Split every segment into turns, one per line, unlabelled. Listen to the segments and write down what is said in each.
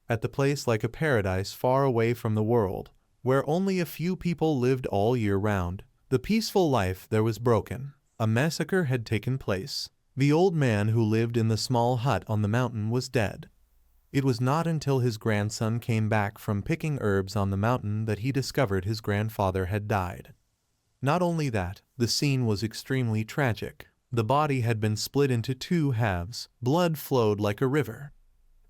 at the place like a paradise far away from the world, where only a few people lived all year round. The peaceful life there was broken. A massacre had taken place. The old man who lived in the small hut on the mountain was dead. It was not until his grandson came back from picking herbs on the mountain that he discovered his grandfather had died. Not only that, the scene was extremely tragic. The body had been split into two halves. Blood flowed like a river.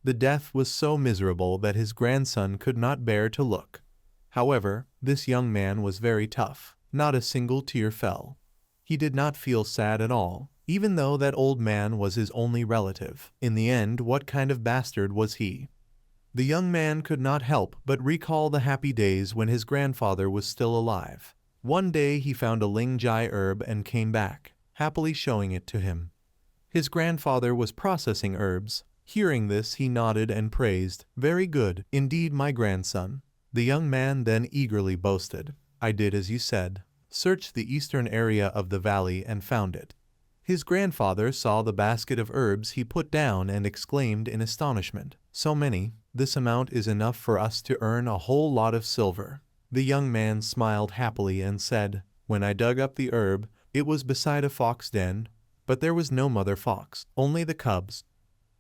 The death was so miserable that his grandson could not bear to look. However, this young man was very tough. Not a single tear fell. He did not feel sad at all, even though that old man was his only relative. In the end, what kind of bastard was he? The young man could not help but recall the happy days when his grandfather was still alive. One day he found a lingjai herb and came back, happily showing it to him. His grandfather was processing herbs. Hearing this, he nodded and praised, "Very good, indeed, my grandson." The young man then eagerly boasted, "I did as you said. Searched the eastern area of the valley and found it." His grandfather saw the basket of herbs he put down and exclaimed in astonishment, "So many, this amount is enough for us to earn a whole lot of silver." The young man smiled happily and said, "When I dug up the herb, it was beside a fox den, but there was no mother fox, only the cubs."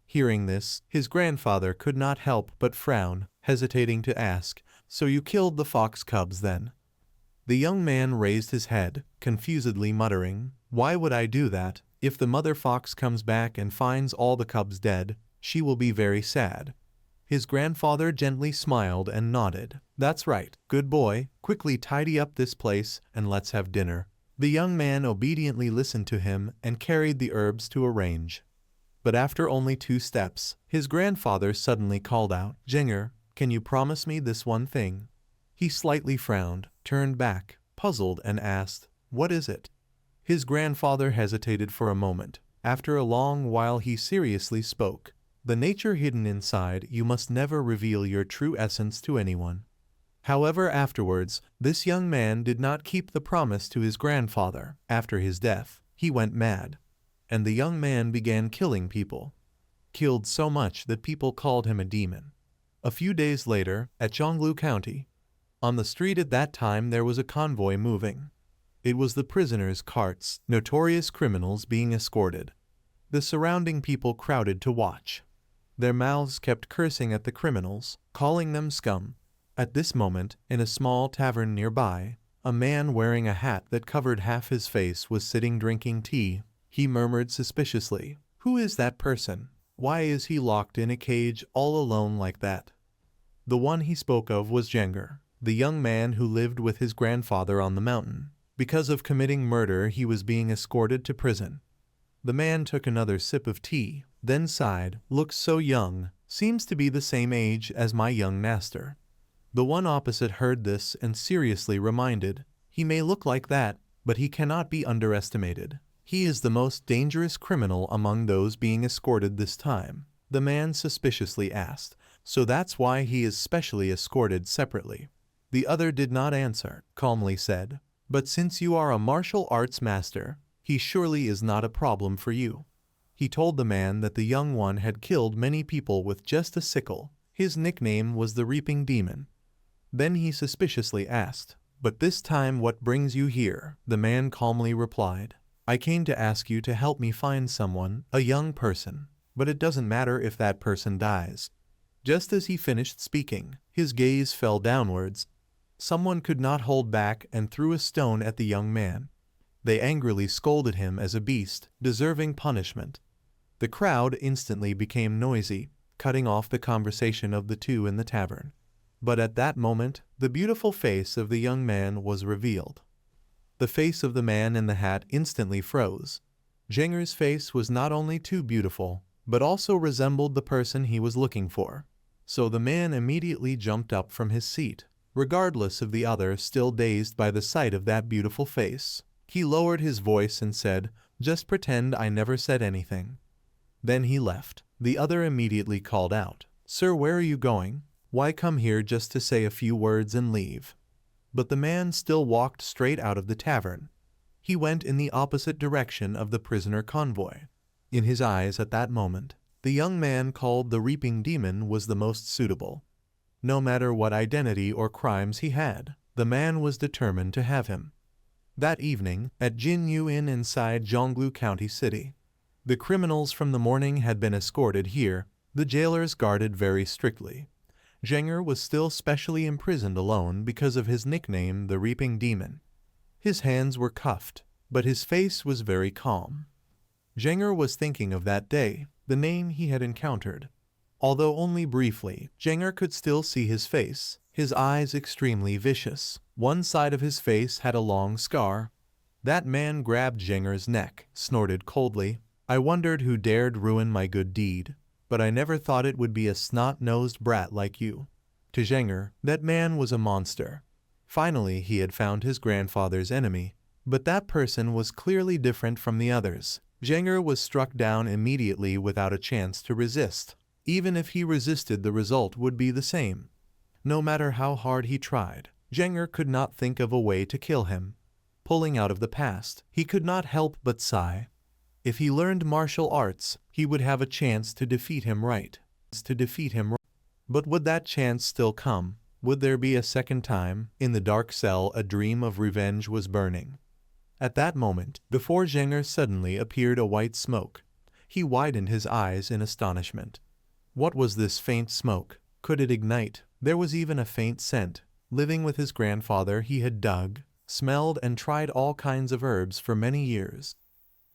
Hearing this, his grandfather could not help but frown, hesitating to ask, "So you killed the fox cubs then?" The young man raised his head, confusedly muttering, "Why would I do that? If the mother fox comes back and finds all the cubs dead, she will be very sad." His grandfather gently smiled and nodded. "That's right, good boy, quickly tidy up this place and let's have dinner." The young man obediently listened to him and carried the herbs to arrange. But after only 2 steps, his grandfather suddenly called out, "Jenger, can you promise me this one thing?" He slightly frowned, turned back, puzzled, and asked, "What is it?" His grandfather hesitated for a moment. After a long while he seriously spoke, "The nature hidden inside, you must never reveal your true essence to anyone." However, afterwards, this young man did not keep the promise to his grandfather. After his death, he went mad, and the young man began killing people. Killed so much that people called him a demon. A few days later, at Zhonglu County, on the street at that time there was a convoy moving. It was the prisoners' carts, notorious criminals being escorted. The surrounding people crowded to watch. Their mouths kept cursing at the criminals, calling them scum. At this moment, in a small tavern nearby, a man wearing a hat that covered half his face was sitting drinking tea. He murmured suspiciously, "Who is that person? Why is he locked in a cage all alone like that?" The one he spoke of was Jenger, the young man who lived with his grandfather on the mountain. Because of committing murder, he was being escorted to prison. The man took another sip of tea, then sighed, "Looks so young, seems to be the same age as my young master." The one opposite heard this and seriously reminded, "He may look like that, but he cannot be underestimated. He is the most dangerous criminal among those being escorted this time." The man suspiciously asked, "So that's why he is specially escorted separately?" The other did not answer, calmly said, "But since you are a martial arts master, he surely is not a problem for you." He told the man that the young one had killed many people with just a sickle. His nickname was the Reaping Demon. Then he suspiciously asked, "But this time what brings you here?" The man calmly replied, "I came to ask you to help me find someone, a young person, but it doesn't matter if that person dies." Just as he finished speaking, his gaze fell downwards. Someone could not hold back and threw a stone at the young man. They angrily scolded him as a beast, deserving punishment. The crowd instantly became noisy, cutting off the conversation of the two in the tavern. But at that moment, the beautiful face of the young man was revealed. The face of the man in the hat instantly froze. Jenger's face was not only too beautiful, but also resembled the person he was looking for. So the man immediately jumped up from his seat, regardless of the other still dazed by the sight of that beautiful face. He lowered his voice and said, "Just pretend I never said anything." Then he left. The other immediately called out, "Sir, where are you going? Why come here just to say a few words and leave?" But the man still walked straight out of the tavern. He went in the opposite direction of the prisoner convoy. In his eyes at that moment, The young man called the Reaping Demon was the most suitable. No matter what identity or crimes he had, the man was determined to have him. That evening, at Jin Yu Inn inside Zhonglu County City, the criminals from the morning had been escorted here, the jailers guarded very strictly. Zhenger was still specially imprisoned alone because of his nickname, the Reaping Demon. His hands were cuffed, but his face was very calm. Zhenger was thinking of that day, the name he had encountered. Although only briefly, Zhenger could still see his face, his eyes extremely vicious. One side of his face had a long scar. That man grabbed Zhenger's neck, snorted coldly. I wondered who dared ruin my good deed, but I never thought it would be a snot-nosed brat like you. To Zhenger, that man was a monster. Finally, he had found his grandfather's enemy, but that person was clearly different from the others. Zhenger was struck down immediately without a chance to resist. Even if he resisted, the result would be the same. No matter how hard he tried, Zhenger could not think of a way to kill him. Pulling out of the past, he could not help but sigh. If he learned martial arts, he would have a chance to defeat him right. But would that chance still come? Would there be a second time? In the dark cell, a dream of revenge was burning. At that moment, before Zhenger suddenly appeared a white smoke. He widened his eyes in astonishment. What was this faint smoke? Could it ignite? There was even a faint scent. Living with his grandfather, he had dug, smelled, and tried all kinds of herbs for many years.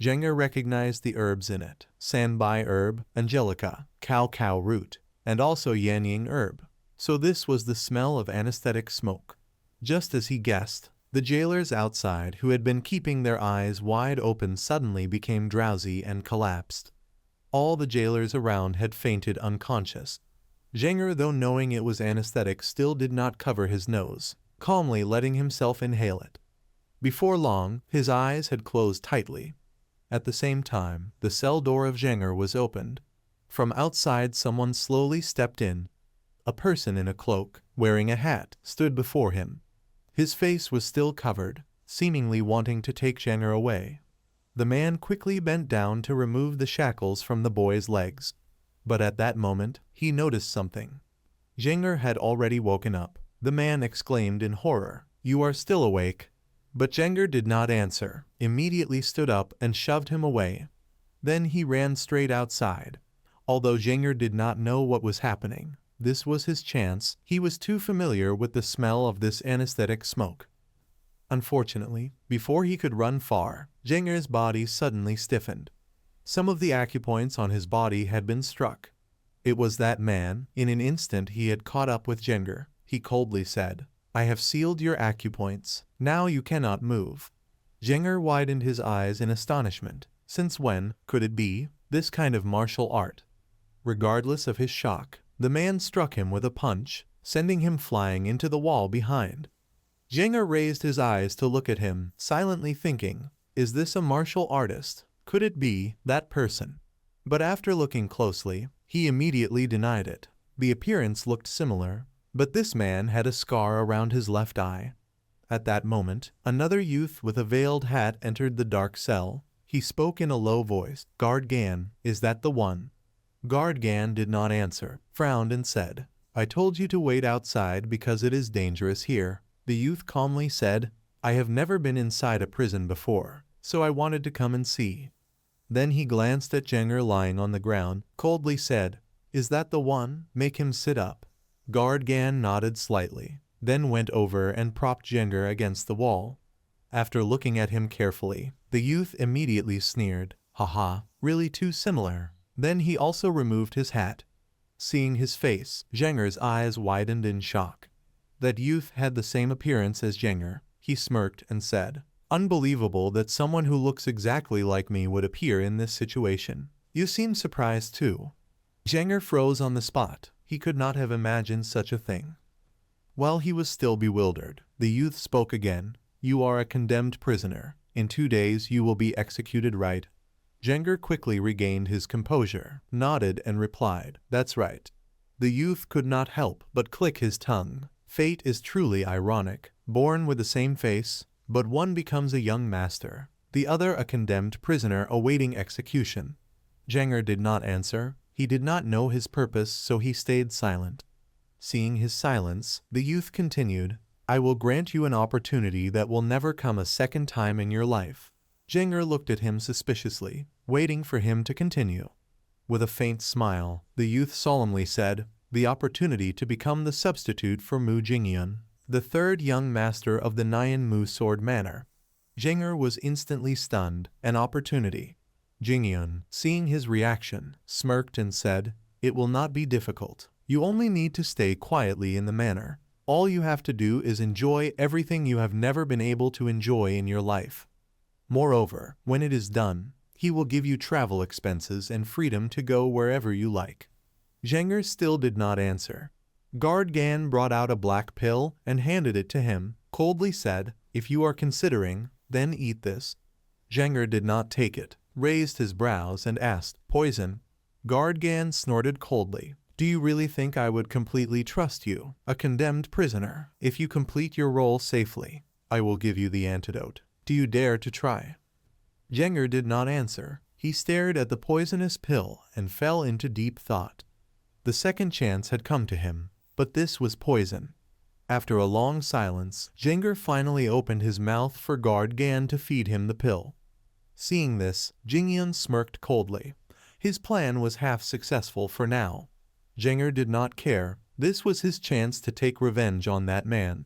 Zhenger recognized the herbs in it: Sanbai herb, angelica, cow root, and also yanying herb. So this was the smell of anesthetic smoke. Just as he guessed, the jailers outside, who had been keeping their eyes wide open, suddenly became drowsy and collapsed. All the jailers around had fainted unconscious. Zhenger, though knowing it was anesthetic, still did not cover his nose, calmly letting himself inhale it. Before long, his eyes had closed tightly. At the same time, the cell door of Zhenger was opened. From outside, someone slowly stepped in. A person in a cloak, wearing a hat, stood before him. His face was still covered, seemingly wanting to take Zhenger away. The man quickly bent down to remove the shackles from the boy's legs. But at that moment, he noticed something. Zhenger had already woken up. The man exclaimed in horror, "You are still awake?" But Zhenger did not answer, immediately stood up and shoved him away. Then he ran straight outside. Although Zhenger did not know what was happening, this was his chance. He was too familiar with the smell of this anesthetic smoke. Unfortunately, before he could run far, Zhenger's body suddenly stiffened. Some of the acupoints on his body had been struck. It was that man. In an instant he had caught up with Zhenger. He coldly said, "I have sealed your acupoints. Now you cannot move." Zhenger widened his eyes in astonishment. Since when could it be this kind of martial art? Regardless of his shock, the man struck him with a punch, sending him flying into the wall behind. Zhenger raised his eyes to look at him, silently thinking, is this a martial artist? Could it be that person? But after looking closely, he immediately denied it. The appearance looked similar, but this man had a scar around his left eye. At that moment, another youth with a veiled hat entered the dark cell. He spoke in a low voice. "Guard Gan, is that the one?" Guard Gan did not answer, frowned and said, "I told you to wait outside because it is dangerous here." The youth calmly said, "I have never been inside a prison before, so I wanted to come and see." Then he glanced at Zhenger lying on the ground, coldly said, "Is that the one? Make him sit up." Guard Gan nodded slightly, then went over and propped Zhenger against the wall. After looking at him carefully, the youth immediately sneered, "Haha, really too similar." Then he also removed his hat. Seeing his face, Zhenger's eyes widened in shock. That youth had the same appearance as Zhenger. He smirked and said, "Unbelievable that someone who looks exactly like me would appear in this situation. You seem surprised too." Zhenger froze on the spot. He could not have imagined such a thing. While he was still bewildered, the youth spoke again. "You are a condemned prisoner. In 2 days you will be executed, right?" Zhenger quickly regained his composure, nodded and replied, "That's right." The youth could not help but click his tongue. Fate is truly ironic. Born with the same face, but one becomes a young master, the other a condemned prisoner awaiting execution. Zhenger did not answer. He did not know his purpose, so he stayed silent. Seeing his silence, the youth continued, I will grant you an opportunity that will never come a second time in your life. Jinger looked at him suspiciously, waiting for him to continue. With a faint smile, the youth solemnly said, the opportunity to become the substitute for Mu Jingyun, the third young master of the Nyan Mu sword manor. Jinger was instantly stunned. An opportunity. Jingyun, seeing his reaction, smirked and said, it will not be difficult. You only need to stay quietly in the manor. All you have to do is enjoy everything you have never been able to enjoy in your life. Moreover, when it is done, he will give you travel expenses and freedom to go wherever you like. Jinger still did not answer. Guard Gan brought out a black pill and handed it to him, coldly said, if you are considering, then eat this. Jinger did not take it, raised his brows and asked, poison? Guard Gan snorted coldly. Do you really think I would completely trust you, a condemned prisoner? If you complete your role safely, I will give you the antidote. Do you dare to try? Jinger did not answer. He stared at the poisonous pill and fell into deep thought. The second chance had come to him, but this was poison. After a long silence, Jinger finally opened his mouth for Guard Gan to feed him the pill. Seeing this, Jingyun smirked coldly. His plan was half successful for now. Jinger did not care. This was his chance to take revenge on that man.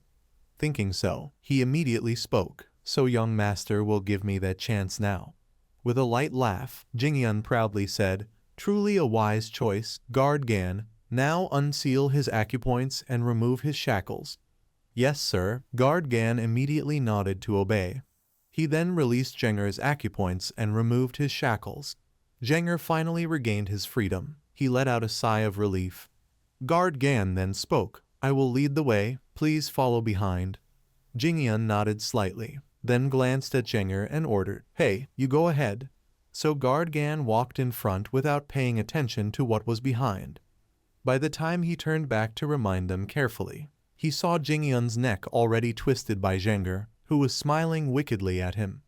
Thinking so, he immediately spoke. So young master will give me that chance now. With a light laugh, Jingyun proudly said, truly a wise choice, Guard Gan. Now unseal his acupoints and remove his shackles. Yes, sir. Guard Gan immediately nodded to obey. He then released Jenger's acupoints and removed his shackles. Jenger finally regained his freedom. He let out a sigh of relief. Guard Gan then spoke. I will lead the way. Please follow behind. Jingyun nodded slightly, then glanced at Jenger and ordered, hey, you go ahead. So Guard Gan walked in front without paying attention to what was behind. By the time he turned back to remind them carefully, he saw Jingyun's neck already twisted by Jenger, who was smiling wickedly at him.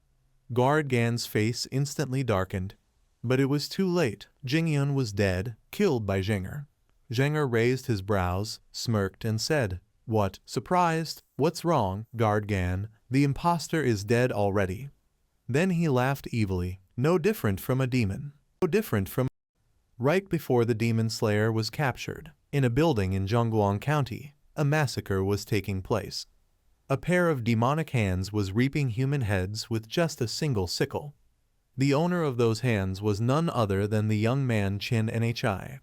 Guard Gan's face instantly darkened. But it was too late. Jingyun was dead, killed by Jenger. Jenger raised his brows, smirked and said, what, surprised? What's wrong, Guard Gan? The imposter is dead already. Then he laughed evilly. No different from a demon. No different from... Right before the demon slayer was captured, in a building in Zhongguang County, a massacre was taking place. A pair of demonic hands was reaping human heads with just a single sickle. The owner of those hands was none other than the young man Chin Nhi.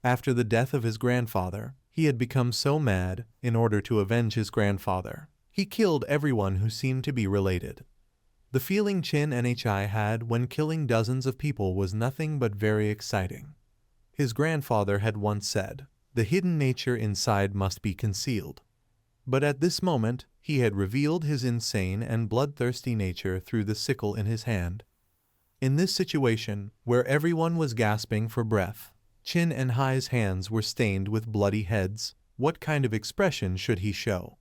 After the death of his grandfather, he had become so mad, in order to avenge his grandfather, he killed everyone who seemed to be related. The feeling Chin Nhi had when killing dozens of people was nothing but very exciting. His grandfather had once said, the hidden nature inside must be concealed. But at this moment, he had revealed his insane and bloodthirsty nature through the sickle in his hand. In this situation, where everyone was gasping for breath, Chin Nhi's hands were stained with bloody heads. What kind of expression should he show?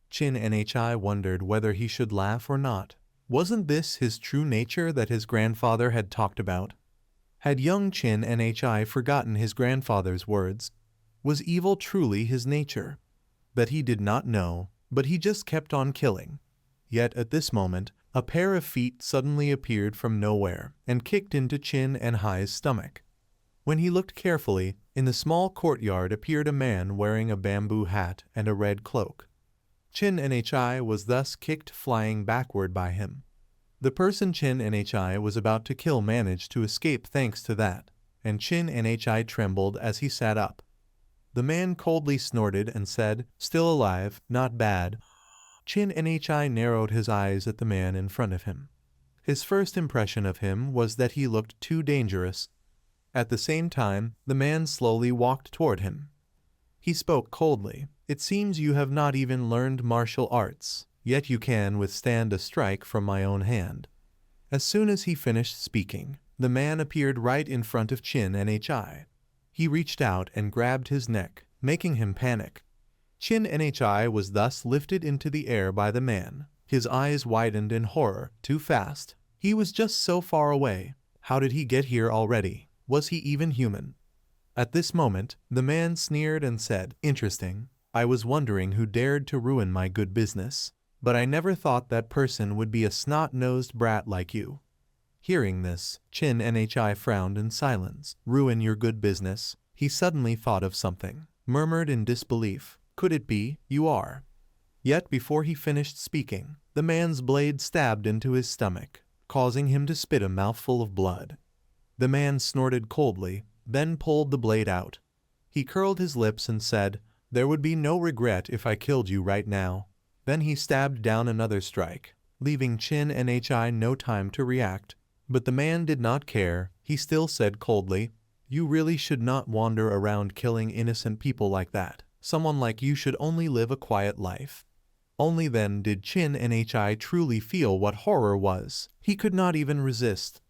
Chin Nhi wondered whether he should laugh or not. Wasn't this his true nature that his grandfather had talked about? Had young Chin Nhi forgotten his grandfather's words? Was evil truly his nature? That he did not know, but he just kept on killing. Yet at this moment, a pair of feet suddenly appeared from nowhere and kicked into Chin Nhi's stomach. When he looked carefully, in the small courtyard appeared a man wearing a bamboo hat and a red cloak. Chin Nhi was thus kicked flying backward by him. The person Chin Nhi was about to kill managed to escape thanks to that, and Chin Nhi trembled as he sat up. The man coldly snorted and said, still alive, not bad. Chin Nhi narrowed his eyes at the man in front of him. His first impression of him was that he looked too dangerous. At the same time, the man slowly walked toward him. He spoke coldly. It seems you have not even learned martial arts, yet you can withstand a strike from my own hand. As soon as he finished speaking, the man appeared right in front of Chin Nhi. He reached out and grabbed his neck, making him panic. Chin Nhi was thus lifted into the air by the man. His eyes widened in horror. Too fast. He was just so far away. How did he get here already? Was he even human? At this moment, the man sneered and said, "Interesting. I was wondering who dared to ruin my good business. But I never thought that person would be a snot-nosed brat like you." Hearing this, Chin Nhi frowned in silence. "Ruin your good business?" He suddenly thought of something, murmured in disbelief, "Could it be, you are?" Yet before he finished speaking, the man's blade stabbed into his stomach, causing him to spit a mouthful of blood. The man snorted coldly, then pulled the blade out. He curled his lips and said, "There would be no regret if I killed you right now." Then he stabbed down another strike, leaving Chin Nhi no time to react. But the man did not care. He still said coldly, "You really should not wander around killing innocent people like that. Someone like you should only live a quiet life." Only then did Chin Nhi truly feel what horror was. He could not even resist.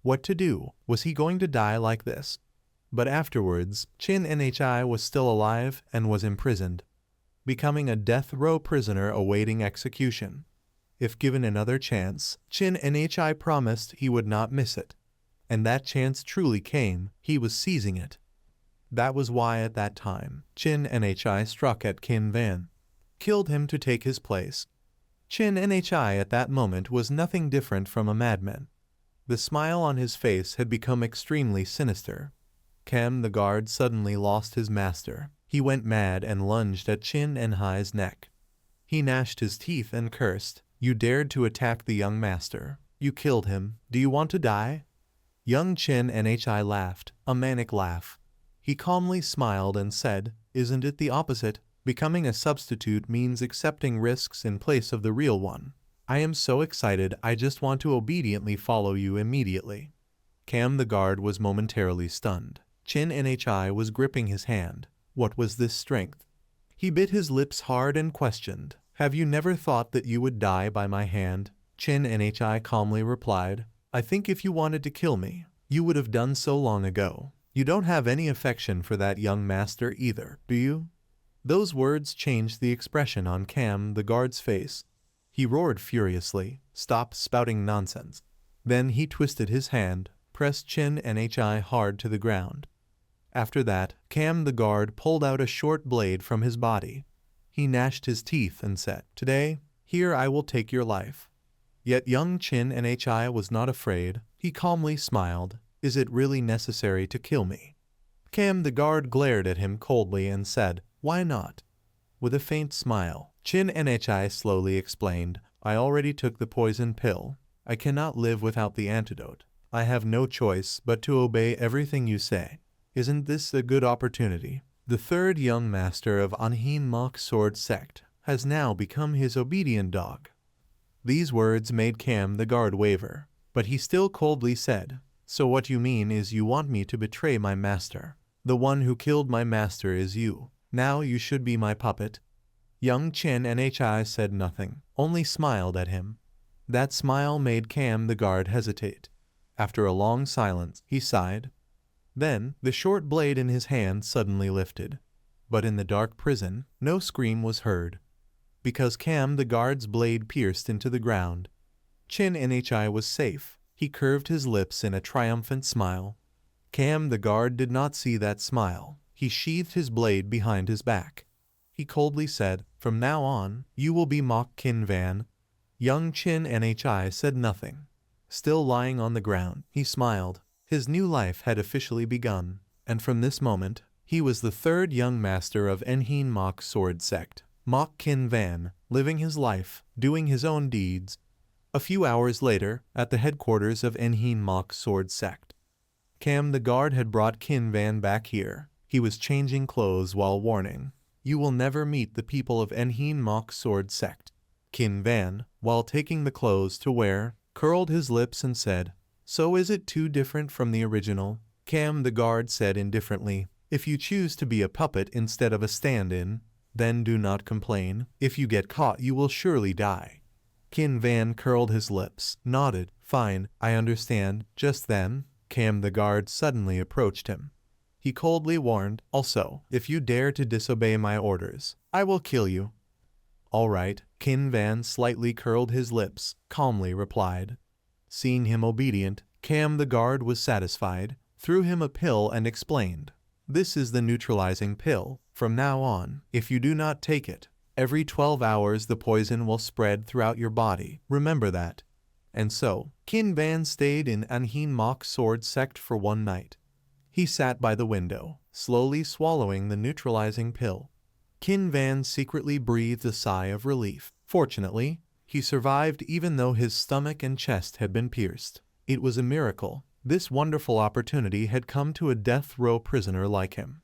What to do? Was he going to die like this? But afterwards, Chin Nhi was still alive and was imprisoned, becoming a death row prisoner awaiting execution. If given another chance, Chin Nhi promised he would not miss it. And that chance truly came. He was seizing it. That was why at that time, Chin Nhi struck at Kin Van, killed him to take his place. Chin Nhi at that moment was nothing different from a madman. The smile on his face had become extremely sinister. Cam the guard suddenly lost his master. He went mad and lunged at Chin Nhi's neck. He gnashed his teeth and cursed, "You dared to attack the young master. You killed him. Do you want to die?" Young Chin Nhi laughed, a manic laugh. He calmly smiled and said, "Isn't it the opposite? Becoming a substitute means accepting risks in place of the real one. I am so excited, I just want to obediently follow you immediately." Cam the guard was momentarily stunned. Chin Nhi was gripping his hand. What was this strength? He bit his lips hard and questioned, "Have you never thought that you would die by my hand?" Chin Nhi calmly replied, "I think if you wanted to kill me, you would have done so long ago. You don't have any affection for that young master either, do you?" Those words changed the expression on Cam the guard's face. He roared furiously, "Stop spouting nonsense." Then he twisted his hand, pressed Chin Nhi hard to the ground. After that, Cam the guard pulled out a short blade from his body. He gnashed his teeth and said, "Today, here I will take your life." Yet young Chin Nhi was not afraid. He calmly smiled, "Is it really necessary to kill me?" Cam the guard glared at him coldly and said, "Why not?" With a faint smile, Chin Nhi slowly explained, "I already took the poison pill. I cannot live without the antidote. I have no choice but to obey everything you say. Isn't this a good opportunity?" The third young master of Anhin Mok Sword Sect has now become his obedient dog. These words made Cam the guard waver, but he still coldly said, "So what you mean is you want me to betray my master. The one who killed my master is you. Now you should be my puppet." Young Chin Nhi said nothing, only smiled at him. That smile made Cam the guard hesitate. After a long silence, he sighed. Then, the short blade in his hand suddenly lifted. But in the dark prison, no scream was heard, because Cam the guard's blade pierced into the ground. Chin Nhi was safe. He curved his lips in a triumphant smile. Cam the guard did not see that smile. He sheathed his blade behind his back. He coldly said, "From now on, you will be Mok Kin Van." Young Chin Nhi said nothing. Still lying on the ground, he smiled. His new life had officially begun, and from this moment, he was the third young master of Enhin Mok Sword Sect, Mok Kin Van, living his life, doing his own deeds. A few hours later, at the headquarters of Enhin Mok Sword Sect, Cam the guard had brought Kin Van back here. He was changing clothes while warning, "You will never meet the people of Enhin Mok Sword Sect." Kin Van, while taking the clothes to wear, curled his lips and said, "So is it too different from the original?" Cam the guard said indifferently, "If you choose to be a puppet instead of a stand-in, then do not complain. If you get caught, you will surely die." Kin Van curled his lips, nodded, "Fine, I understand." Just then, Cam the guard suddenly approached him. He coldly warned, "Also, if you dare to disobey my orders, I will kill you." "All right," Kin Van slightly curled his lips, calmly replied. Seeing him obedient, Cam the guard was satisfied, threw him a pill and explained, This is the neutralizing pill. From now on, if you do not take it, every 12 hours the poison will spread throughout your body. Remember that. And so, Qin Van stayed in Anhin Mok Sword Sect for one night. He sat by the window, slowly swallowing the neutralizing pill. Qin Van secretly breathed a sigh of relief. Fortunately, he survived even though his stomach and chest had been pierced. It was a miracle. This wonderful opportunity had come to a death row prisoner like him.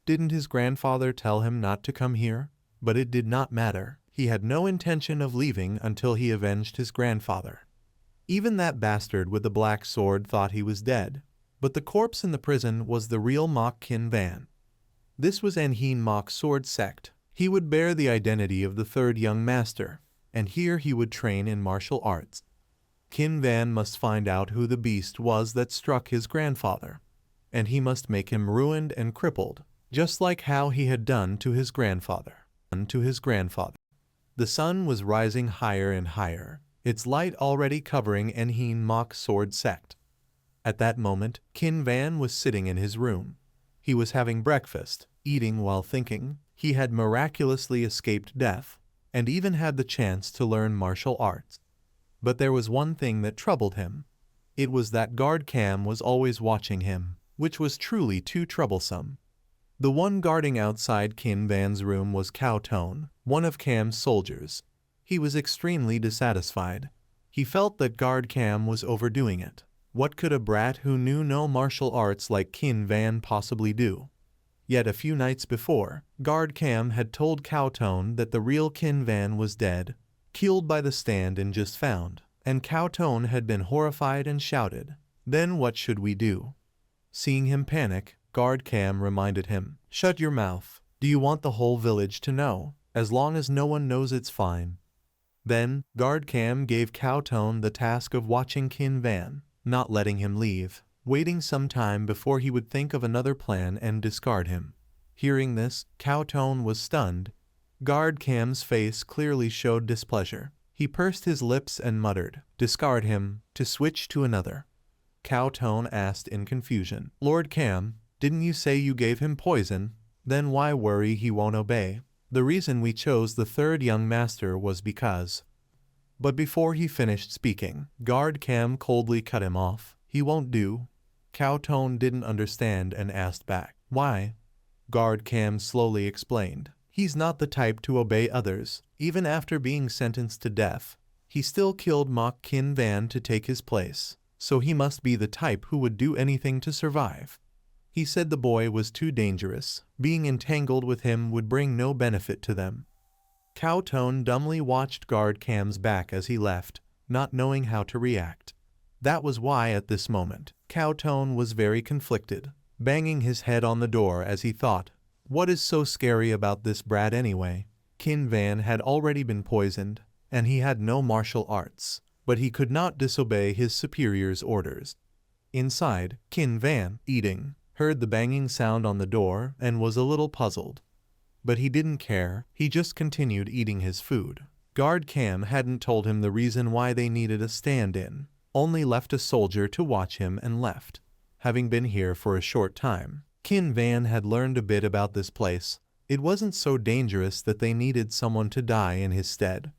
Didn't his grandfather tell him not to come here? But it did not matter. He had no intention of leaving until he avenged his grandfather. Even that bastard with the black sword thought he was dead. But the corpse in the prison was the real Mok Qin Van. This was Anhin Mok Sword Sect. He would bear the identity of the third young master, and here he would train in martial arts. Qin Van must find out who the beast was that struck his grandfather, and he must make him ruined and crippled, just like how he had done to his grandfather. The sun was rising higher and higher, its light already covering Anhin Mok Sword Sect. At that moment, Qin Van was sitting in his room. He was having breakfast, eating while thinking. He had miraculously escaped death, and even had the chance to learn martial arts. But there was one thing that troubled him. It was that guard Cam was always watching him, which was truly too troublesome. The one guarding outside Qin Van's room was Cao Tone, one of Cam's soldiers. He was extremely dissatisfied. He felt that guard Cam was overdoing it. What could a brat who knew no martial arts like Qin Van possibly do? Yet a few nights before, guard Cam had told Cao Tone that the real Qin Van was dead, killed by the stand-in just found, and Cao Tone had been horrified and shouted, "Then what should we do?" Seeing him panic, guard Cam reminded him, "Shut your mouth. Do you want the whole village to know? As long as no one knows, it's fine." Then, guard Cam gave Cao Tone the task of watching Qin Van, not letting him leave, waiting some time before he would think of another plan and discard him. Hearing this, Cao Tone was stunned. Guard Cam's face clearly showed displeasure. He pursed his lips and muttered, "Discard him, to switch to another." Cao Tone asked in confusion, "Lord Cam, didn't you say you gave him poison? Then why worry he won't obey? The reason we chose the third young master was because..." But before he finished speaking, guard Cam coldly cut him off. "He won't do." Cao Tone didn't understand and asked back, "Why?" Guard Cam slowly explained, "He's not the type to obey others. Even after being sentenced to death, he still killed Mok Qin Van to take his place, so he must be the type who would do anything to survive." He said the boy was too dangerous. Being entangled with him would bring no benefit to them. Cao Tone dumbly watched guard Cam's back as he left, not knowing how to react. That was why at this moment, Cao Tone was very conflicted, banging his head on the door as he thought, "What is so scary about this brat anyway?" Qin Van had already been poisoned, and he had no martial arts, but he could not disobey his superior's orders. Inside, Qin Van, eating, heard the banging sound on the door and was a little puzzled. But he didn't care, he just continued eating his food. Guard Cam hadn't told him the reason why they needed a stand-in, only left a soldier to watch him and left. Having been here for a short time, Qin Van had learned a bit about this place. It wasn't so dangerous that they needed someone to die in his stead.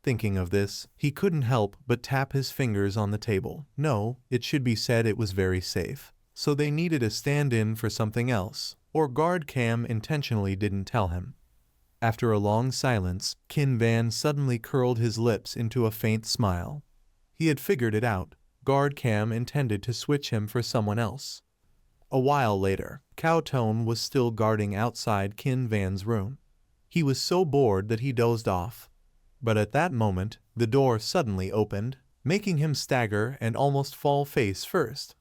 Thinking of this, he couldn't help but tap his fingers on the table. No, it should be said it was very safe. So they needed a stand-in for something else, or guard Cam intentionally didn't tell him. After a long silence, Qin Van suddenly curled his lips into a faint smile. He had figured it out. Guard Cam intended to switch him for someone else. A while later, Cao Tone was still guarding outside Qin Van's room. He was so bored that he dozed off. But at that moment, the door suddenly opened, making him stagger and almost fall face first.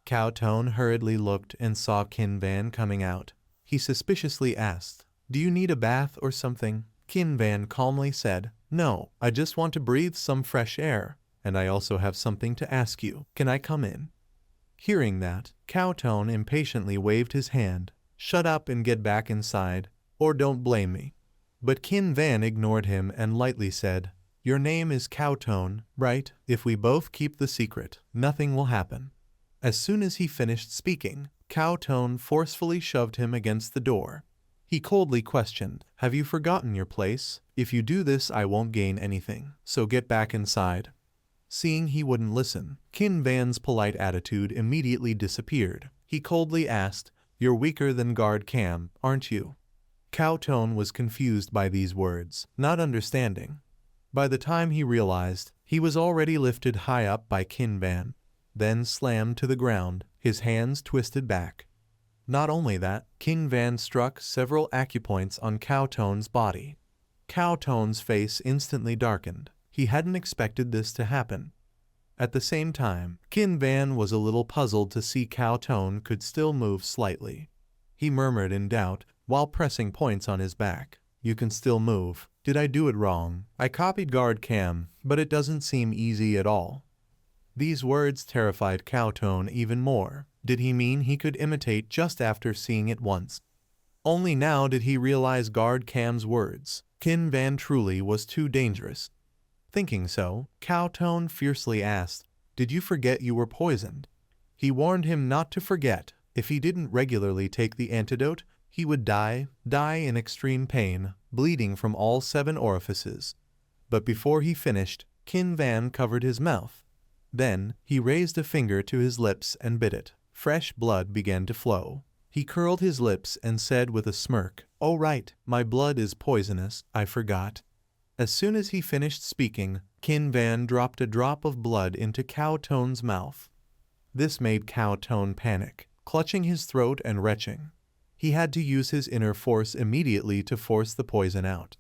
Cao Tone hurriedly looked and saw Qin Van coming out. He suspiciously asked, "Do you need a bath or something?" Qin Van calmly said, "No, I just want to breathe some fresh air, and I also have something to ask you. Can I come in?" Hearing that, Cao Tone impatiently waved his hand. "Shut up and get back inside, or don't blame me." But Qin Van ignored him and lightly said, "Your name is Cao Tone, right? If we both keep the secret, nothing will happen." As soon as he finished speaking, Cao Tone forcefully shoved him against the door. He coldly questioned, "Have you forgotten your place? If you do this, I won't gain anything, so get back inside." Seeing he wouldn't listen, Qin Van's polite attitude immediately disappeared. He coldly asked, "You're weaker than Guard Cam, aren't you?" Cao Tone was confused by these words, not understanding. By the time he realized, he was already lifted high up by Qin Van, then slammed to the ground, his hands twisted back. Not only that, Qin Van struck several acupoints on Cao Tone's body. Cao Tone's face instantly darkened. He hadn't expected this to happen. At the same time, Qin Van was a little puzzled to see Cao Tone could still move slightly. He murmured in doubt, while pressing points on his back, "You can still move. Did I do it wrong? I copied Guard Cam, but it doesn't seem easy at all." These words terrified Cao Tone even more. Did he mean he could imitate just after seeing it once? Only now did he realize Guard Cam's words. Qin Van truly was too dangerous. Thinking so, Cao Tone fiercely asked, "Did you forget you were poisoned?" He warned him not to forget. If he didn't regularly take the antidote, he would die in extreme pain, bleeding from all 7 orifices. But before he finished, Qin Van covered his mouth. Then, he raised a finger to his lips and bit it. Fresh blood began to flow. He curled his lips and said with a smirk, "Oh right, my blood is poisonous, I forgot." As soon as he finished speaking, Qin Van dropped a drop of blood into Cao Tone's mouth. This made Cao Tone panic, clutching his throat and retching. He had to use his inner force immediately to force the poison out.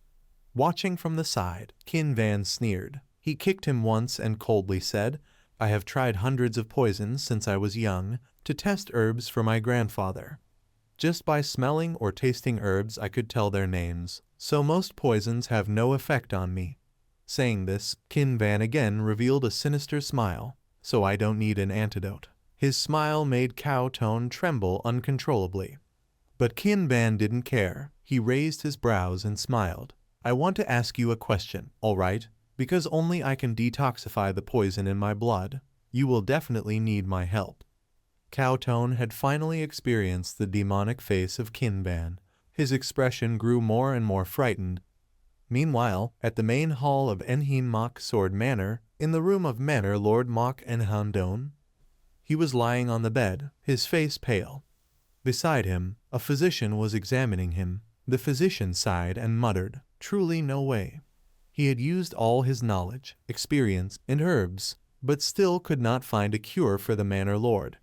Watching from the side, Qin Van sneered. He kicked him once and coldly said, "I have tried hundreds of poisons since I was young, to test herbs for my grandfather. Just by smelling or tasting herbs I could tell their names, so most poisons have no effect on me." Saying this, Qin Van again revealed a sinister smile. "So I don't need an antidote." His smile made Cao Tone tremble uncontrollably. But Qin Van didn't care. He raised his brows and smiled. "I want to ask you a question, all right? Because only I can detoxify the poison in my blood. You will definitely need my help." Cao Tone had finally experienced the demonic face of Qin Van. His expression grew more and more frightened. Meanwhile, at the main hall of Enheen Mok Sword Manor, in the room of Manor Lord Mok Enhandon, he was lying on the bed, his face pale. Beside him, a physician was examining him. The physician sighed and muttered, "Truly no way." He had used all his knowledge, experience, and herbs, but still could not find a cure for the Manor Lord.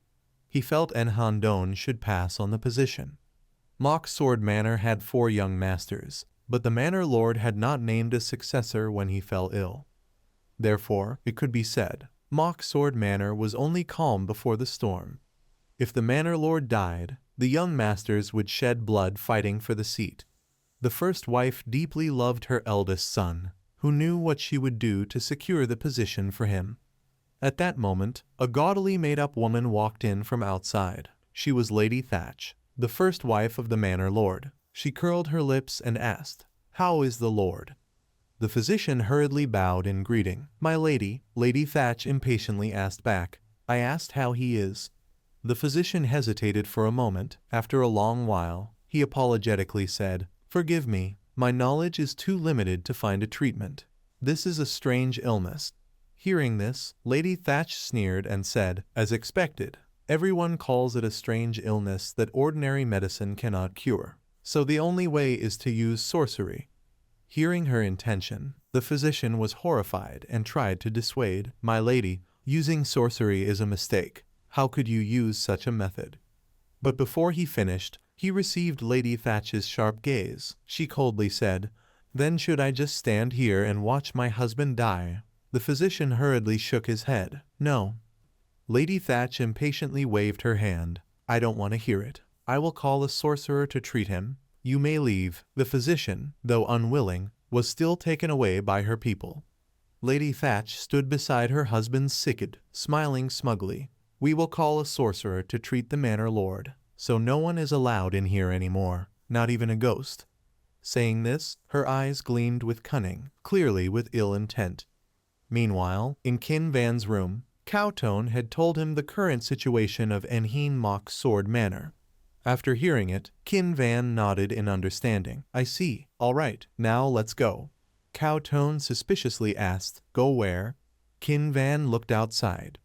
He felt Enhandon should pass on the position. Mok Sword Manor had 4 young masters, but the Manor Lord had not named a successor when he fell ill. Therefore, it could be said, Mok Sword Manor was only calm before the storm. If the Manor Lord died, the young masters would shed blood fighting for the seat. The first wife deeply loved her eldest son, who knew what she would do to secure the position for him. At that moment, a gaudily made-up woman walked in from outside. She was Lady Thatch, the first wife of the Manor Lord. She curled her lips and asked, "How is the Lord?" The physician hurriedly bowed in greeting. "My lady," Lady Thatch impatiently asked back, "I asked how he is." The physician hesitated for a moment. After a long while, he apologetically said, "Forgive me, my knowledge is too limited to find a treatment. This is a strange illness." Hearing this, Lady Thatch sneered and said, "As expected, everyone calls it a strange illness that ordinary medicine cannot cure. So the only way is to use sorcery." Hearing her intention, the physician was horrified and tried to dissuade. "My lady, using sorcery is a mistake. How could you use such a method?" But before he finished, he received Lady Thatch's sharp gaze. She coldly said, "Then should I just stand here and watch my husband die?" The physician hurriedly shook his head. "No." Lady Thatch impatiently waved her hand. "I don't want to hear it. I will call a sorcerer to treat him. You may leave." The physician, though unwilling, was still taken away by her people. Lady Thatch stood beside her husband's sickbed, smiling smugly. "We will call a sorcerer to treat the Manor Lord, so no one is allowed in here anymore, not even a ghost." Saying this, her eyes gleamed with cunning, clearly with ill intent. Meanwhile, in Qin Van's room, Cowtone had told him the current situation of Enheen Mok's sword manor. After hearing it, Qin Van nodded in understanding. I see. All right, now let's go. Cowtone suspiciously asked, Go where? Qin Van looked outside.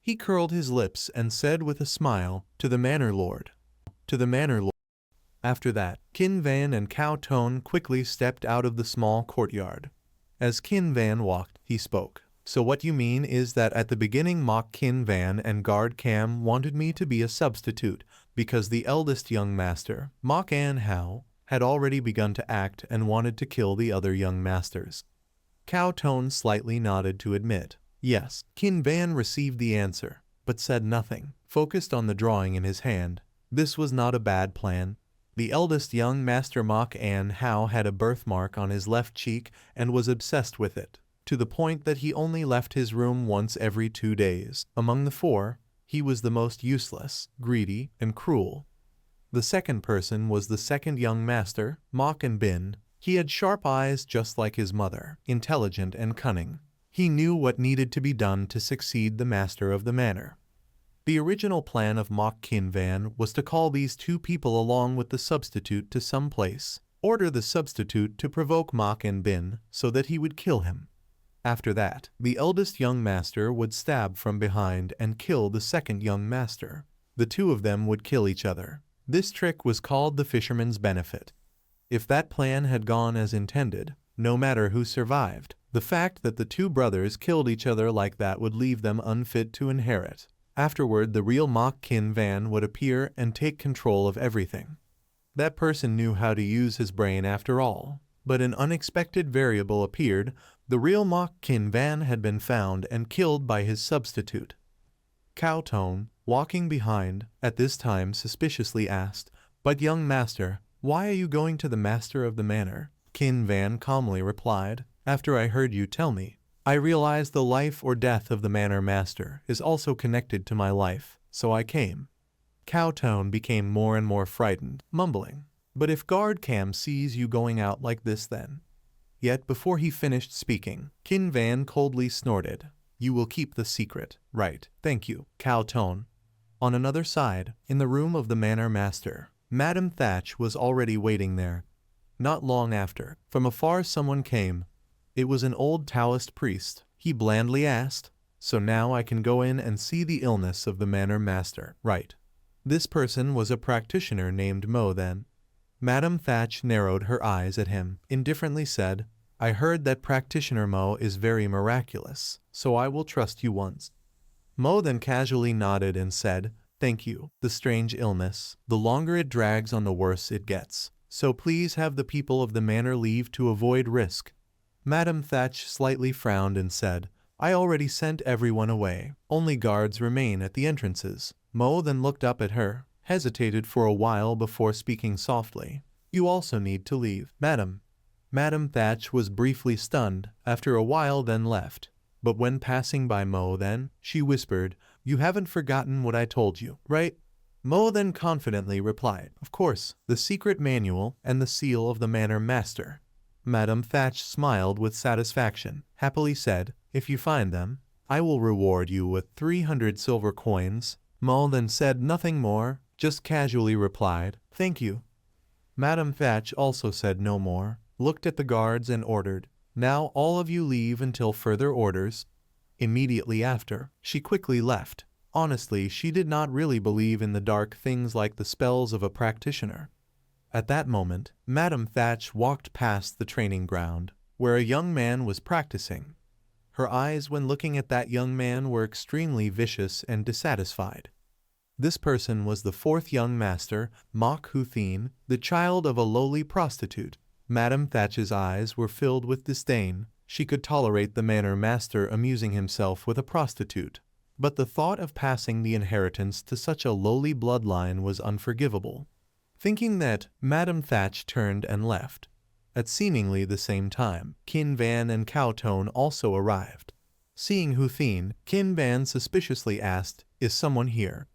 He curled his lips and said with a smile, To the manor lord. To the manor lord. After that, Qin Van and Cowtone quickly stepped out of the small courtyard. As Qin Van walked, he spoke. So what you mean is that at the beginning Mok Qin Van and Guard Cam wanted me to be a substitute, because the eldest young master, Mok An Hao, had already begun to act and wanted to kill the other young masters. Cowtone slightly nodded to admit. Yes, Qin Van received the answer, but said nothing, focused on the drawing in his hand. This was not a bad plan. The eldest young master Mok An Hao had a birthmark on his left cheek and was obsessed with it, to the point that he only left his room once every 2 days. Among the four, he was the most useless, greedy, and cruel. The second person was the second young master, Mok An Bin. He had sharp eyes just like his mother, intelligent and cunning. He knew what needed to be done to succeed the master of the manor. The original plan of Mok Qin Van was to call these two people along with the substitute to some place, order the substitute to provoke Mok An Bin so that he would kill him. After that, the eldest young master would stab from behind and kill the second young master. The two of them would kill each other. This trick was called the fisherman's benefit. If that plan had gone as intended, no matter who survived, the fact that the two brothers killed each other like that would leave them unfit to inherit. Afterward, the real Mok Qin Van would appear and take control of everything. That person knew how to use his brain after all. But an unexpected variable appeared. The real Mok Qin Van had been found and killed by his substitute. Cowtone, walking behind, at this time suspiciously asked, But young master, why are you going to the master of the manor? Qin Van calmly replied, After I heard you tell me, I realized the life or death of the manor master is also connected to my life, so I came. Cowtone became more and more frightened, mumbling, But if Guard Cam sees you going out like this then? Yet before he finished speaking, Qin Van coldly snorted, You will keep the secret, right? Thank you, Cowtone. On another side, in the room of the manor master, Madam Thatch was already waiting there. Not long after, from afar someone came. It was an old Taoist priest. He blandly asked, So now I can go in and see the illness of the manor master, right? This person was a practitioner named Mo then. Madam Thatch narrowed her eyes at him, indifferently said, I heard that practitioner Mo is very miraculous, so I will trust you once. Mo then casually nodded and said, Thank you. The strange illness, the longer it drags on the worse it gets. So please have the people of the manor leave to avoid risk. Madam Thatch slightly frowned and said, I already sent everyone away. Only guards remain at the entrances. Mo then looked up at her, hesitated for a while before speaking softly. You also need to leave, madam. Madam Thatch was briefly stunned, after a while then left. But when passing by Mo then, she whispered, You haven't forgotten what I told you, right? Mo then confidently replied, Of course, the secret manual and the seal of the manor master. Madam Thatch smiled with satisfaction, happily said, If you find them, I will reward you with 300 silver coins. Mo then said nothing more, just casually replied, Thank you. Madam Thatch also said no more, looked at the guards and ordered, Now all of you leave until further orders. Immediately after, she quickly left. Honestly, she did not really believe in the dark things like the spells of a practitioner. At that moment, Madam Thatch walked past the training ground, where a young man was practicing. Her eyes when looking at that young man were extremely vicious and dissatisfied. This person was the fourth young master, Mok Huthin, the child of a lowly prostitute. Madam Thatch's eyes were filled with disdain. She could tolerate the manor master amusing himself with a prostitute, but the thought of passing the inheritance to such a lowly bloodline was unforgivable. Thinking that, Madam Thatch turned and left. At seemingly the same time, Qin Van and Cowtone also arrived. Seeing Huthin, Qin Van suspiciously asked, Is someone here?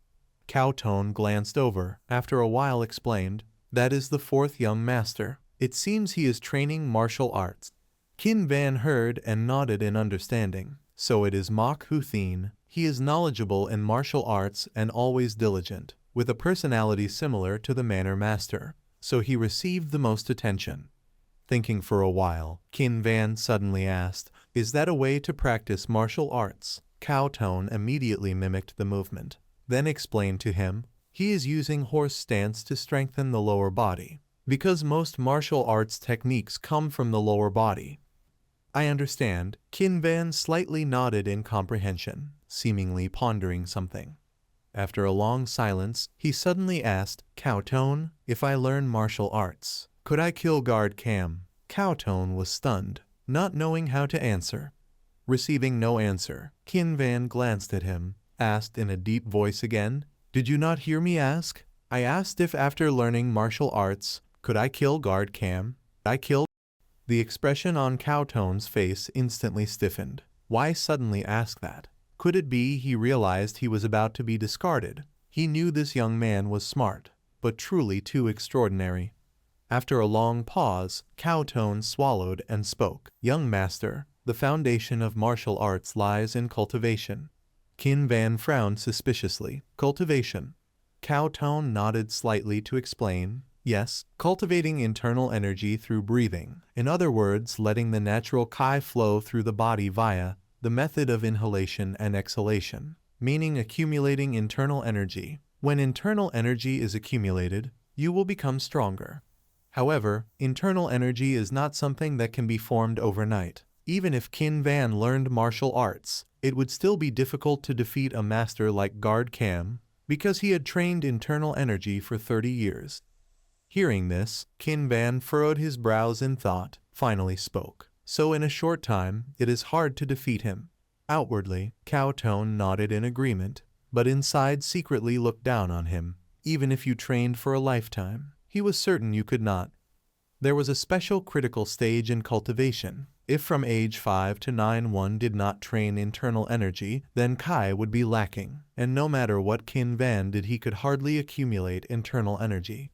Cowtone glanced over, after a while explained, That is the fourth young master. It seems he is training martial arts. Qin Van heard and nodded in understanding. So it is Mok Huthin. He is knowledgeable in martial arts and always diligent, with a personality similar to the Manor Master, so he received the most attention. Thinking for a while, Qin Van suddenly asked, "Is that a way to practice martial arts?" Cao Tone immediately mimicked the movement, then explained to him, "He is using horse stance to strengthen the lower body, because most martial arts techniques come from the lower body." "I understand." Qin Van slightly nodded in comprehension, seemingly pondering something. After a long silence, he suddenly asked, "Cao Tone, if I learn martial arts, could I kill Guard Cam?" Cao Tone was stunned, not knowing how to answer. Receiving no answer, Qin Van glanced at him, asked in a deep voice again, "Did you not hear me ask? I asked if after learning martial arts, could I kill Guard Cam? I killed." The expression on Cao Tone's face instantly stiffened. Why suddenly ask that? Could it be he realized he was about to be discarded? He knew this young man was smart, but truly too extraordinary. After a long pause, Cao Tone swallowed and spoke. "Young master, the foundation of martial arts lies in cultivation." Qin Van frowned suspiciously. "Cultivation?" Cao Tone nodded slightly to explain, "Yes, cultivating internal energy through breathing. In other words, letting the natural Qi flow through the body via the method of inhalation and exhalation, meaning accumulating internal energy. When internal energy is accumulated, you will become stronger. However, internal energy is not something that can be formed overnight. Even if Qin Van learned martial arts, it would still be difficult to defeat a master like Guard Cam, because he had trained internal energy for 30 years. Hearing this, Qin Van furrowed his brows in thought, finally spoke. "So in a short time, it is hard to defeat him." Outwardly, Cao Tone nodded in agreement, but inside secretly looked down on him. Even if you trained for a lifetime, he was certain you could not. There was a special critical stage in cultivation. If from age 5 to 9 one did not train internal energy, then Qi would be lacking, and no matter what Qin Van did he could hardly accumulate internal energy.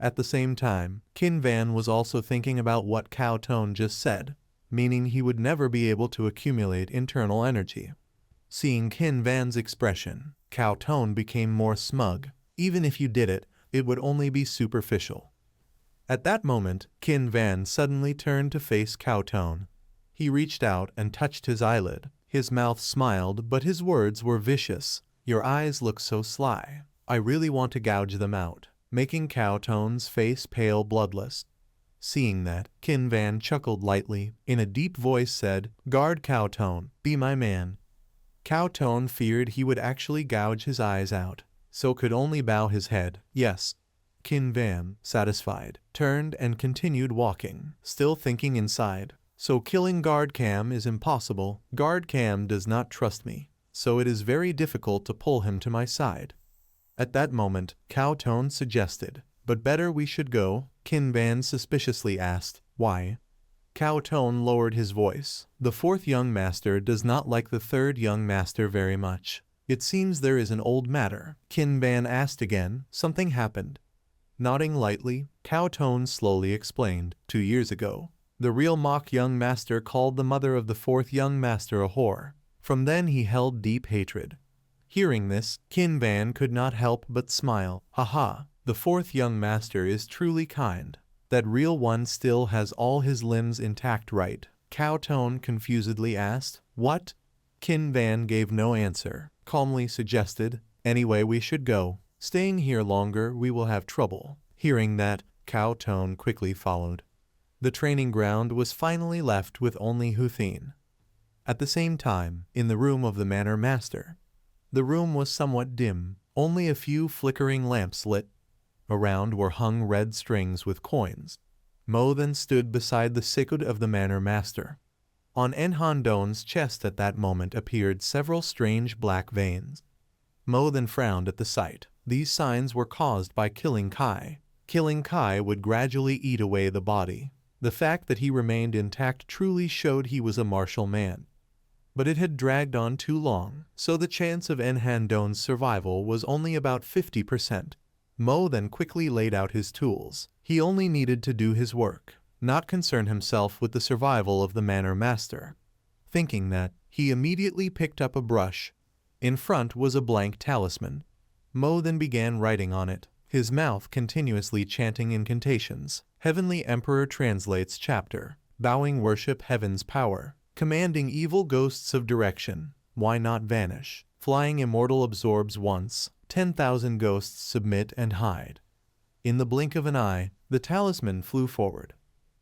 At the same time, Qin Van was also thinking about what Cao Tone just said, meaning he would never be able to accumulate internal energy. Seeing Qin Van's expression, Cao Tone became more smug. Even if you did it, it would only be superficial. At that moment, Qin Van suddenly turned to face Cao Tone. He reached out and touched his eyelid. His mouth smiled, but his words were vicious. "Your eyes look so sly. I really want to gouge them out," making Cao Tone's face pale bloodless. Seeing that, Qin Van chuckled lightly, in a deep voice said, "Guard Cao Tone, be my man." Cao Tone feared he would actually gouge his eyes out, so could only bow his head. "Yes." Qin Van, satisfied, turned and continued walking, still thinking inside. "So killing Guard Cam is impossible. Guard Cam does not trust me, so it is very difficult to pull him to my side." At that moment, Cao Tone suggested, "But better we should go?" Qin Van suspiciously asked, "Why?" Cao Tone lowered his voice. "The fourth young master does not like the third young master very much. It seems there is an old matter." Qin Van asked again, "Something happened?" Nodding lightly, Cao Tone slowly explained, 2 years ago, the real mock young master called the mother of the fourth young master a whore. From then he held deep hatred." Hearing this, Qin Van could not help but smile. "Haha, the fourth young master is truly kind. That real one still has all his limbs intact, right?" Cao Tone confusedly asked. "What?" Qin Van gave no answer, calmly suggested, "Anyway we should go. Staying here longer we will have trouble." Hearing that, Cao Tone quickly followed. The training ground was finally left with only Huthin. At the same time, in the room of the Manor Master. The room was somewhat dim, only a few flickering lamps lit. Around were hung red strings with coins. Mo then stood beside the Sikud of the Manor Master. On Enhandon's chest at that moment appeared several strange black veins. Mo then frowned at the sight. These signs were caused by killing Qi. Killing Qi would gradually eat away the body. The fact that he remained intact truly showed he was a martial man. But it had dragged on too long, so the chance of Enhandon's survival was only about 50%. Mo then quickly laid out his tools. He only needed to do his work, not concern himself with the survival of the Manor Master. Thinking that, he immediately picked up a brush. In front was a blank talisman. Mo then began writing on it, his mouth continuously chanting incantations. Heavenly Emperor translates chapter. Bowing worship heaven's power. Commanding evil ghosts of direction. Why not vanish? Flying immortal absorbs once. 10,000 ghosts submit and hide. In the blink of an eye, the talisman flew forward.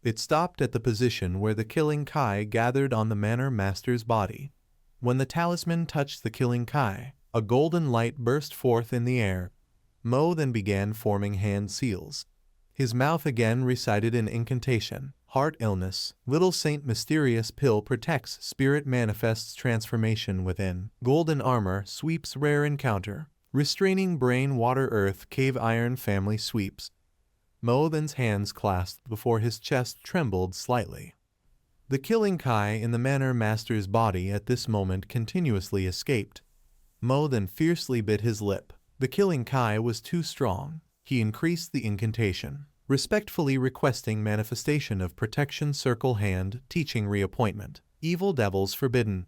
It stopped at the position where the killing Kai gathered on the Manor Master's body. When the talisman touched the killing Kai, a golden light burst forth in the air. Mo then began forming hand seals. His mouth again recited an incantation. Heart illness, little saint mysterious pill protects spirit manifests transformation within. Golden armor sweeps rare encounter. Restraining brain water earth cave iron family sweeps. Mo then's hands clasped before his chest trembled slightly. The killing Kai in the Manor Master's body at this moment continuously escaped. Mo then fiercely bit his lip. The killing Kai was too strong. He increased the incantation, respectfully requesting manifestation of protection circle hand, teaching reappointment. Evil devils forbidden.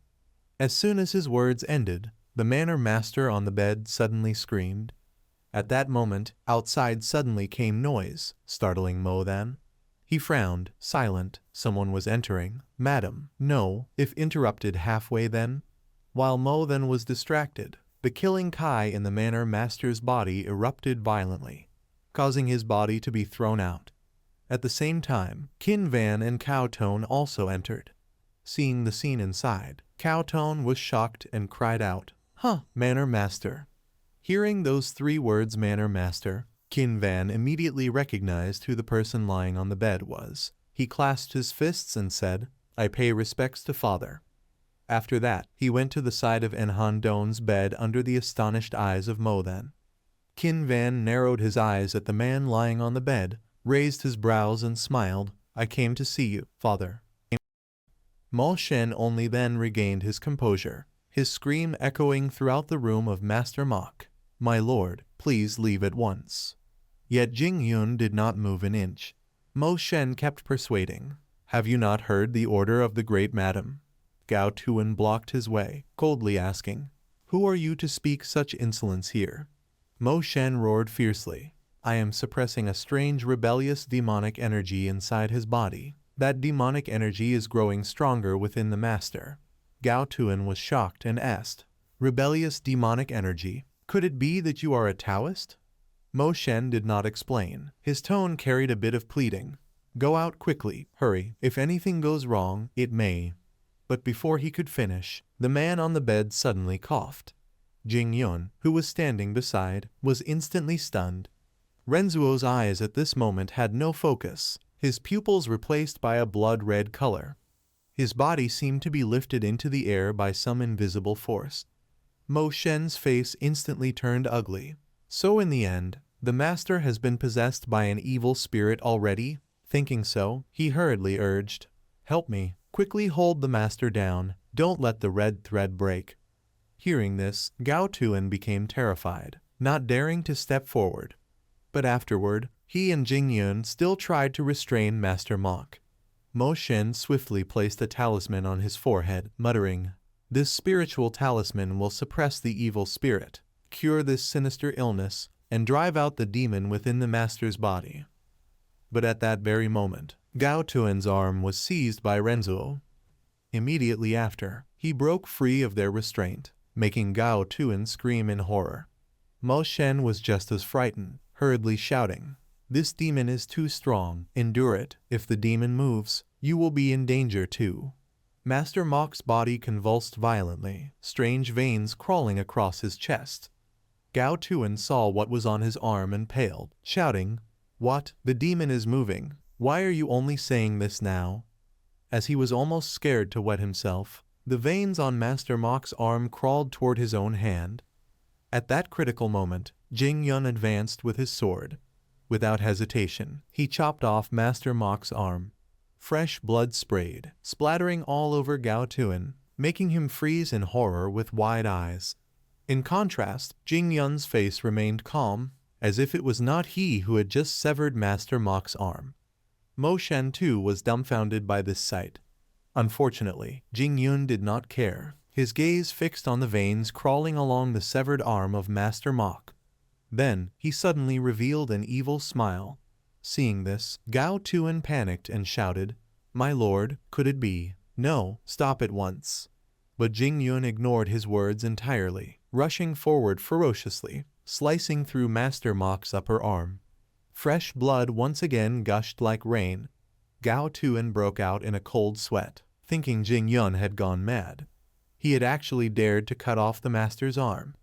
As soon as his words ended, the Manor Master on the bed suddenly screamed. At that moment, outside suddenly came noise, startling Mo then. He frowned, silent. Someone was entering. Madam, no, if interrupted halfway then. While Mo then was distracted, the killing Kai in the Manor Master's body erupted violently, causing his body to be thrown out. At the same time, Qin Van and Cao Tone also entered. Seeing the scene inside, Cao Tone was shocked and cried out, "Huh, Manor Master." Hearing those 3 words Manor Master, Qin Van immediately recognized who the person lying on the bed was. He clasped his fists and said, "I pay respects to Father." After that, he went to the side of Enhan Don's bed under the astonished eyes of Mo then. Qin Van narrowed his eyes at the man lying on the bed, raised his brows and smiled. "I came to see you, Father." Mo Shen only then regained his composure, his scream echoing throughout the room of Master Mok. "My lord, please leave at once." Yet Jing Yun did not move an inch. Mo Shen kept persuading. "Have you not heard the order of the great madam?" Gao Tuan blocked his way, coldly asking, "Who are you to speak such insolence here?" Mo Shen roared fiercely. "I am suppressing a strange rebellious demonic energy inside his body. That demonic energy is growing stronger within the master." Gao Tuan was shocked and asked, "Rebellious demonic energy? Could it be that you are a Taoist?" Mo Shen did not explain. His tone carried a bit of pleading. "Go out quickly, hurry. If anything goes wrong, it may." But before he could finish, the man on the bed suddenly coughed. Jing Yun, who was standing beside, was instantly stunned. Renzuo's eyes at this moment had no focus, his pupils replaced by a blood-red color. His body seemed to be lifted into the air by some invisible force. Mo Shen's face instantly turned ugly. So in the end, the master has been possessed by an evil spirit already? Thinking so, he hurriedly urged, "Help me. Quickly hold the master down. Don't let the red thread break." Hearing this, Gao Tuan became terrified, not daring to step forward. But afterward, he and Jing Yun still tried to restrain Master Mok. Mo Shen swiftly placed a talisman on his forehead, muttering, "This spiritual talisman will suppress the evil spirit, cure this sinister illness, and drive out the demon within the master's body." But at that very moment, Gao Tuan's arm was seized by Renzuo. Immediately after, he broke free of their restraint, making Gao Tuan scream in horror. Mo Shen was just as frightened, hurriedly shouting, "This demon is too strong. Endure it. If the demon moves, you will be in danger too." Master Mok's body convulsed violently, strange veins crawling across his chest. Gao Tuan saw what was on his arm and paled, shouting, "What? The demon is moving. Why are you only saying this now?" As he was almost scared to wet himself, the veins on Master Mok's arm crawled toward his own hand. At that critical moment, Jing Yun advanced with his sword. Without hesitation, he chopped off Master Mok's arm. Fresh blood sprayed, splattering all over Gao Tuan, making him freeze in horror with wide eyes. In contrast, Jing Yun's face remained calm, as if it was not he who had just severed Master Mok's arm. Mo Shen too was dumbfounded by this sight. Unfortunately, Jing Yun did not care. his gaze fixed on the veins crawling along the severed arm of Master Mok. Then, he suddenly revealed an evil smile. Seeing this, Gao Tuan panicked and shouted, "My lord, could it be? No, stop at once." But Jing Yun ignored his words entirely, rushing forward ferociously, slicing through Master Mok's upper arm. Fresh blood once again gushed like rain. Gao Tuan broke out in a cold sweat, thinking Jing Yun had gone mad. He had actually dared to cut off the master's arm.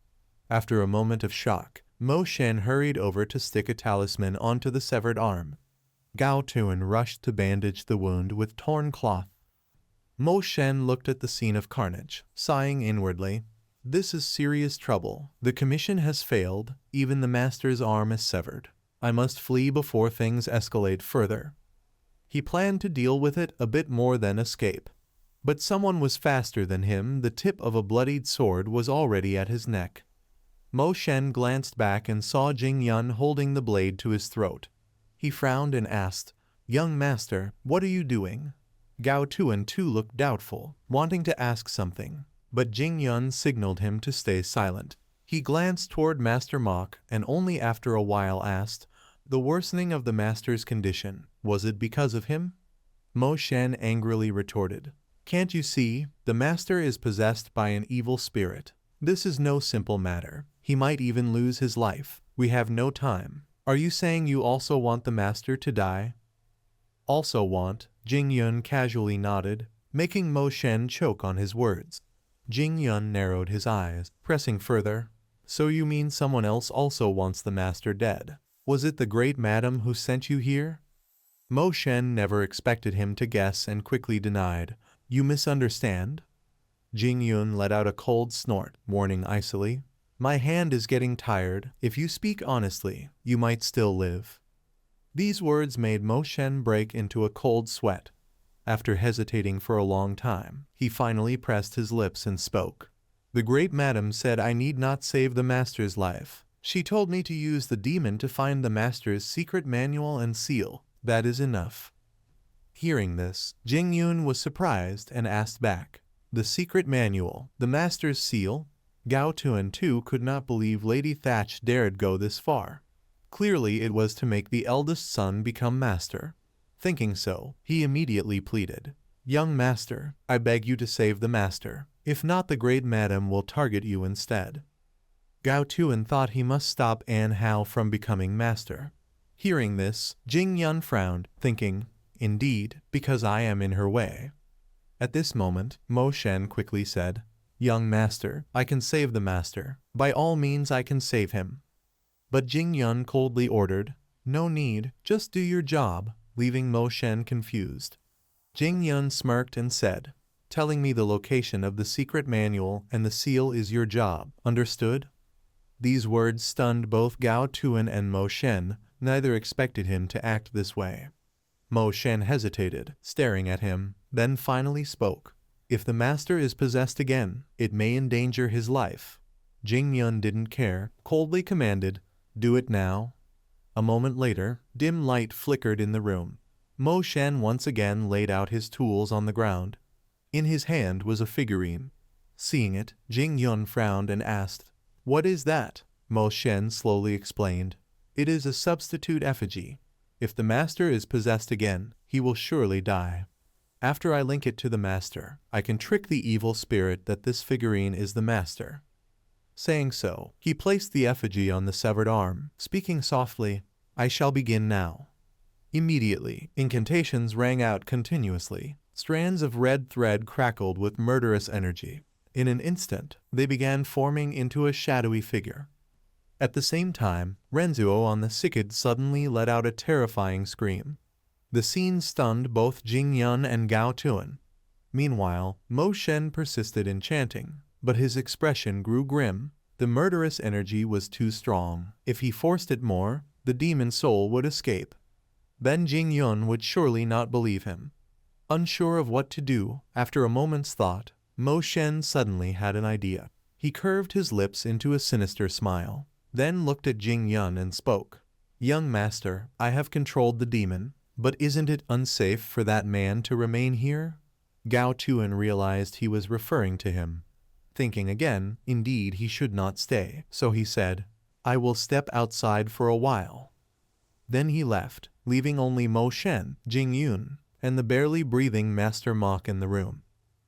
After a moment of shock, Mo Shen hurried over to stick a talisman onto the severed arm. Gao Tuan rushed to bandage the wound with torn cloth. Mo Shen looked at the scene of carnage, sighing inwardly. This is serious trouble. The commission has failed, even the master's arm is severed. I must flee before things escalate further. He planned to deal with it a bit more than escape. But someone was faster than him. The tip of a bloodied sword was already at his neck. Mo Shen glanced back and saw Jing Yun holding the blade to his throat. He frowned and asked, "Young master, what are you doing?" Gao Tuan too looked doubtful, wanting to ask something, but Jing Yun signaled him to stay silent. He glanced toward Master Mok and only after a while asked, "The worsening of the master's condition, was it because of him?" Mo Shen angrily retorted, "Can't you see? The master is possessed by an evil spirit. This is no simple matter. He might even lose his life. We have no time. Are you saying you also want the master to die?" "Also want," Jing Yun casually nodded, making Mo Shen choke on his words. Jing Yun narrowed his eyes, pressing further. "So you mean someone else also wants the master dead? Was it the great madam who sent you here?" Mo Shen never expected him to guess and quickly denied, "You misunderstand." Jing Yun let out a cold snort, warning icily, "My hand is getting tired. If you speak honestly, you might still live." These words made Mo Shen break into a cold sweat. After hesitating for a long time, he finally pressed his lips and spoke. "The great madam said I need not save the master's life. She told me to use the demon to find the master's secret manual and seal. That is enough." Hearing this, Jing Yun was surprised and asked back, "The secret manual, the master's seal?" Gao Tuan too could not believe Lady Thatch dared go this far. Clearly it was to make the eldest son become master. Thinking so, he immediately pleaded, "Young master, I beg you to save the master. If not, the great madam will target you instead." Gao Tuan thought he must stop An Hao from becoming master. Hearing this, Jing Yun frowned, thinking, "Indeed, because I am in her way." At this moment, Mo Shen quickly said, "Young master, I can save the master. By all means I can save him." But Jing Yun coldly ordered, "No need, just do your job," leaving Mo Shen confused. Jing Yun smirked and said, "Telling me the location of the secret manual and the seal is your job, understood?" These words stunned both Gao Tuan and Mo Shen. Neither expected him to act this way. Mo Shen hesitated, staring at him, then finally spoke. "If the master is possessed again, it may endanger his life." Jing Yun didn't care, coldly commanded, "Do it now." A moment later, dim light flickered in the room. Mo Shen once again laid out his tools on the ground. In his hand was a figurine. Seeing it, Jing Yun frowned and asked, "What is that?" Mo Shen slowly explained, "It is a substitute effigy. If the master is possessed again, he will surely die. After I link it to the master, I can trick the evil spirit that this figurine is the master." Saying so, he placed the effigy on the severed arm, speaking softly, "I shall begin now." Immediately, incantations rang out continuously. Strands of red thread crackled with murderous energy. In an instant, they began forming into a shadowy figure. At the same time, Renzuo on the Sikid suddenly let out a terrifying scream. The scene stunned both Jing Yun and Gao Tuan. Meanwhile, Mo Shen persisted in chanting, but his expression grew grim. The murderous energy was too strong. If he forced it more, the demon soul would escape. Then Jing Yun would surely not believe him. Unsure of what to do, after a moment's thought, Mo Shen suddenly had an idea. He curved his lips into a sinister smile, then looked at Jing Yun and spoke. "Young master, I have controlled the demon, but isn't it unsafe for that man to remain here?" Gao Tuan realized he was referring to him. Thinking again, indeed he should not stay, so he said, "I will step outside for a while." Then he left, leaving only Mo Shen, Jing Yun, and the barely breathing Master Mok in the room.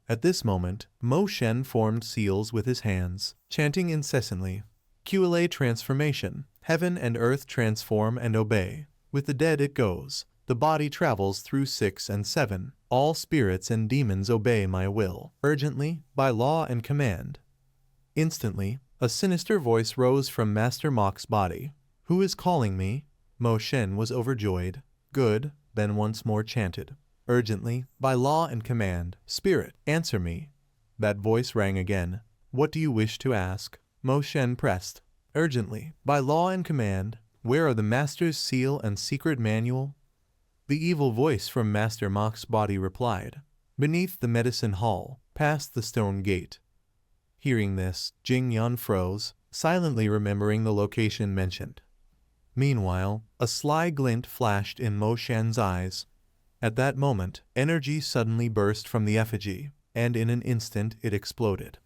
At this moment, Mo Shen formed seals with his hands, chanting incessantly, "QLA transformation, heaven and earth transform and obey. With the dead it goes, the body travels through 6 and 7, all spirits and demons obey my will, urgently, by law and command." Instantly, a sinister voice rose from Master Mok's body. "Who is calling me?" Mo Shen was overjoyed. "Good," then once more chanted, "Urgently, by law and command, spirit, answer me." That voice rang again. "What do you wish to ask?" Mo Shen pressed. "Urgently, by law and command, where are the Master's seal and secret manual?" The evil voice from Master Mok's body replied, "Beneath the medicine hall, past the stone gate." Hearing this, Jing Yun froze, silently remembering the location mentioned. Meanwhile, a sly glint flashed in Mo Shen's eyes. At that moment, energy suddenly burst from the effigy, and in an instant it exploded.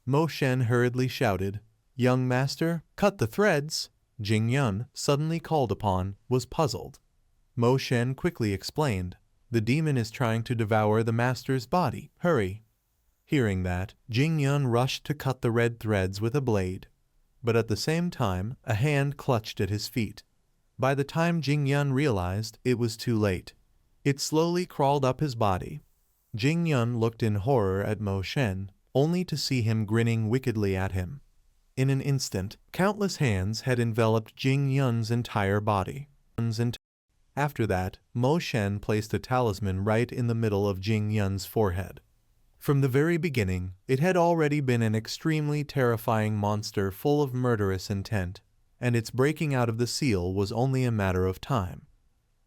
Mo Shen hurriedly shouted, "Young master, cut the threads!" Jing Yun, suddenly called upon, was puzzled. Mo Shen quickly explained, "The demon is trying to devour the master's body. Hurry!" Hearing that, Jing Yun rushed to cut the red threads with a blade. But at the same time, a hand clutched at his feet. By the time Jing Yun realized, it was too late. It slowly crawled up his body. Jing Yun looked in horror at Mo Shen, only to see him grinning wickedly at him. In an instant, countless hands had enveloped Jing Yun's entire body. After that, Mo Shen placed a talisman right in the middle of Jing Yun's forehead. From the very beginning, it had already been an extremely terrifying monster full of murderous intent, and its breaking out of the seal was only a matter of time.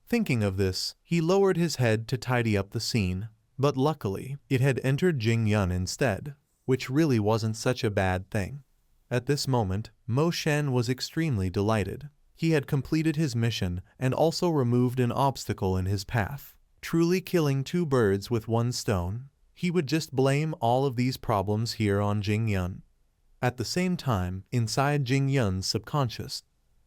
Thinking of this, he lowered his head to tidy up the scene, but luckily, it had entered Jing Yun instead, which really wasn't such a bad thing. At this moment, Mo Shen was extremely delighted. He had completed his mission and also removed an obstacle in his path, truly killing 2 birds with 1 stone. He would just blame all of these problems here on Jing Yun. At the same time, inside Jing Yun's subconscious,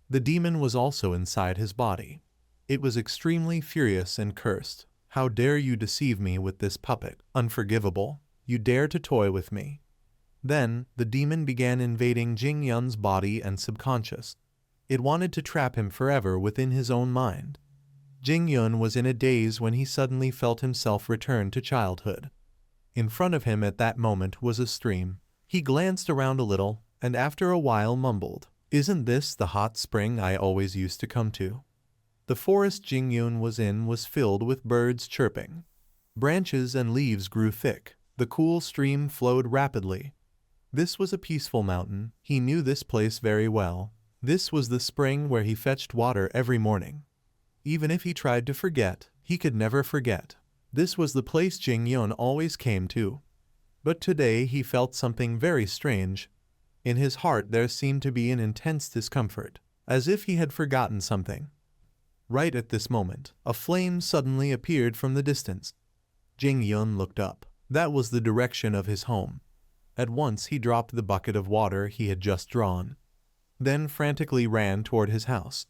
the demon was also inside his body. It was extremely furious and cursed. "How dare you deceive me with this puppet? Unforgivable. You dare to toy with me." Then, the demon began invading Jing Yun's body and subconscious. It wanted to trap him forever within his own mind. Jing Yun was in a daze when he suddenly felt himself return to childhood. In front of him at that moment was a stream. He glanced around a little, and after a while mumbled, "Isn't this the hot spring I always used to come to?" The forest Jing Yun was in was filled with birds chirping. Branches and leaves grew thick. The cool stream flowed rapidly. This was a peaceful mountain. He knew this place very well. This was the spring where he fetched water every morning. Even if he tried to forget, he could never forget. This was the place Jing Yun always came to. But today he felt something very strange. In his heart there seemed to be an intense discomfort, as if he had forgotten something. Right at this moment, a flame suddenly appeared from the distance. Jing Yun looked up. That was the direction of his home. At once he dropped the bucket of water he had just drawn, then frantically ran toward his house.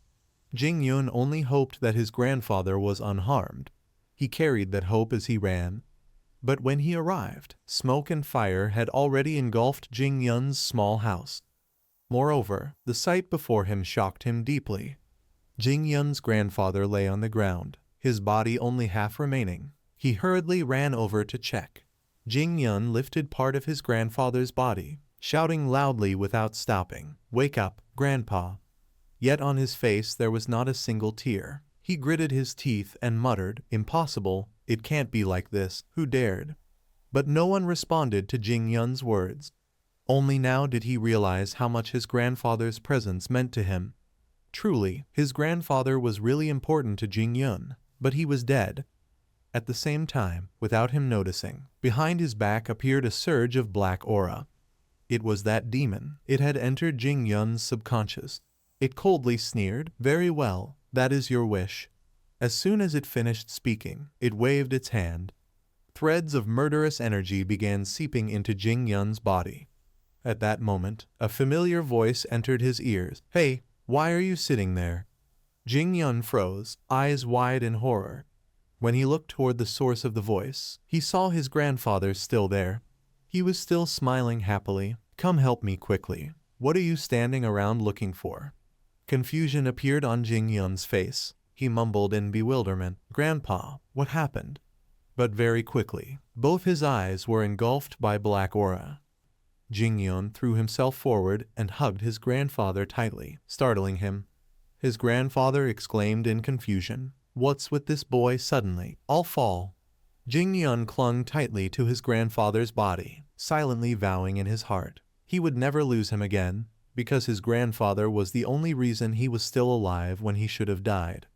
Jing Yun only hoped that his grandfather was unharmed. He carried that hope as he ran. But when he arrived, smoke and fire had already engulfed Jing Yun's small house. Moreover, the sight before him shocked him deeply. Jing Yun's grandfather lay on the ground, his body only half remaining. He hurriedly ran over to check. Jing Yun lifted part of his grandfather's body, shouting loudly without stopping, "Wake up, Grandpa!" Yet on his face there was not a single tear. He gritted his teeth and muttered, "Impossible, it can't be like this, who dared?" But no one responded to Jing Yun's words. Only now did he realize how much his grandfather's presence meant to him. Truly, his grandfather was really important to Jing Yun, but he was dead. At the same time, without him noticing, behind his back appeared a surge of black aura. It was that demon. It had entered Jing Yun's subconscious. It coldly sneered, "Very well, that is your wish." As soon as it finished speaking, it waved its hand. Threads of murderous energy began seeping into Jing Yun's body. At that moment, a familiar voice entered his ears. "Hey, why are you sitting there?" Jing Yun froze, eyes wide in horror. When he looked toward the source of the voice, he saw his grandfather still there. He was still smiling happily. "Come help me quickly. What are you standing around looking for?" Confusion appeared on Jing Yun's face. He mumbled in bewilderment, "Grandpa, what happened?" But very quickly, both his eyes were engulfed by black aura. Jing Yun threw himself forward and hugged his grandfather tightly, startling him. His grandfather exclaimed in confusion, "What's with this boy suddenly? I'll fall." Jing Yun clung tightly to his grandfather's body, silently vowing in his heart he would never lose him again, because his grandfather was the only reason he was still alive when he should have died.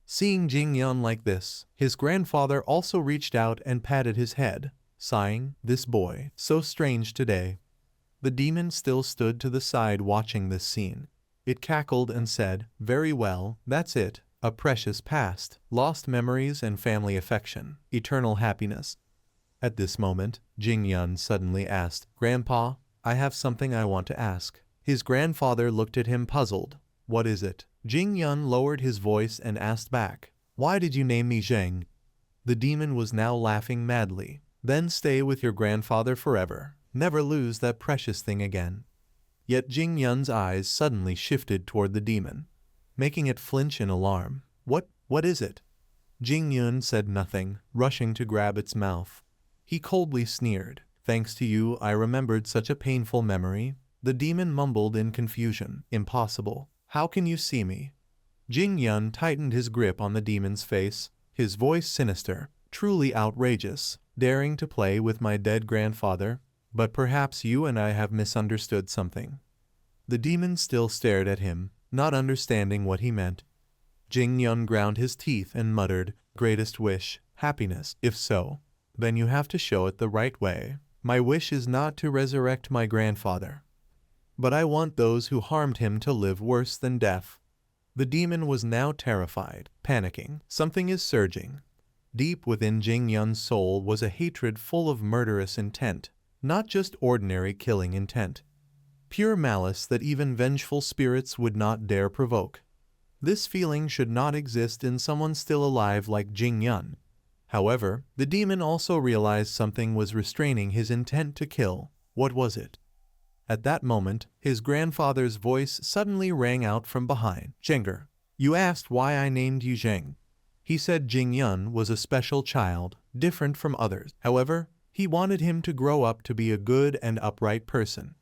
Seeing Jing Yun like this, his grandfather also reached out and patted his head, sighing, "This boy, so strange today." The demon still stood to the side watching this scene. It cackled and said, "Very well, that's it. A precious past, lost memories and family affection, eternal happiness." At this moment, Jing Yun suddenly asked, "Grandpa, I have something I want to ask." His grandfather looked at him puzzled. "What is it?" Jing Yun lowered his voice and asked back, "Why did you name me Zheng?" The demon was now laughing madly. "Then stay with your grandfather forever. Never lose that precious thing again." Yet Jing Yun's eyes suddenly shifted toward the demon, making it flinch in alarm. What is it?" Jing Yun said nothing, rushing to grab its mouth. He coldly sneered. "Thanks to you, I remembered such a painful memory." The demon mumbled in confusion, "Impossible. How can you see me?" Jing Yun tightened his grip on the demon's face, his voice sinister. "Truly outrageous, daring to play with my dead grandfather. But perhaps you and I have misunderstood something." The demon still stared at him, not understanding what he meant. Jing Yun ground his teeth and muttered, "Greatest wish, happiness. If so, then you have to show it the right way. My wish is not to resurrect my grandfather, but I want those who harmed him to live worse than death." The demon was now terrified, panicking. Something is surging. Deep within Jing Yun's soul was a hatred full of murderous intent, not just ordinary killing intent. Pure malice that even vengeful spirits would not dare provoke. This feeling should not exist in someone still alive like Jing Yun. However, the demon also realized something was restraining his intent to kill. What was it? At that moment, his grandfather's voice suddenly rang out from behind. "Zhenger, you asked why I named you Zheng." He said Jing Yun was a special child, different from others. However, he wanted him to grow up to be a good and upright person.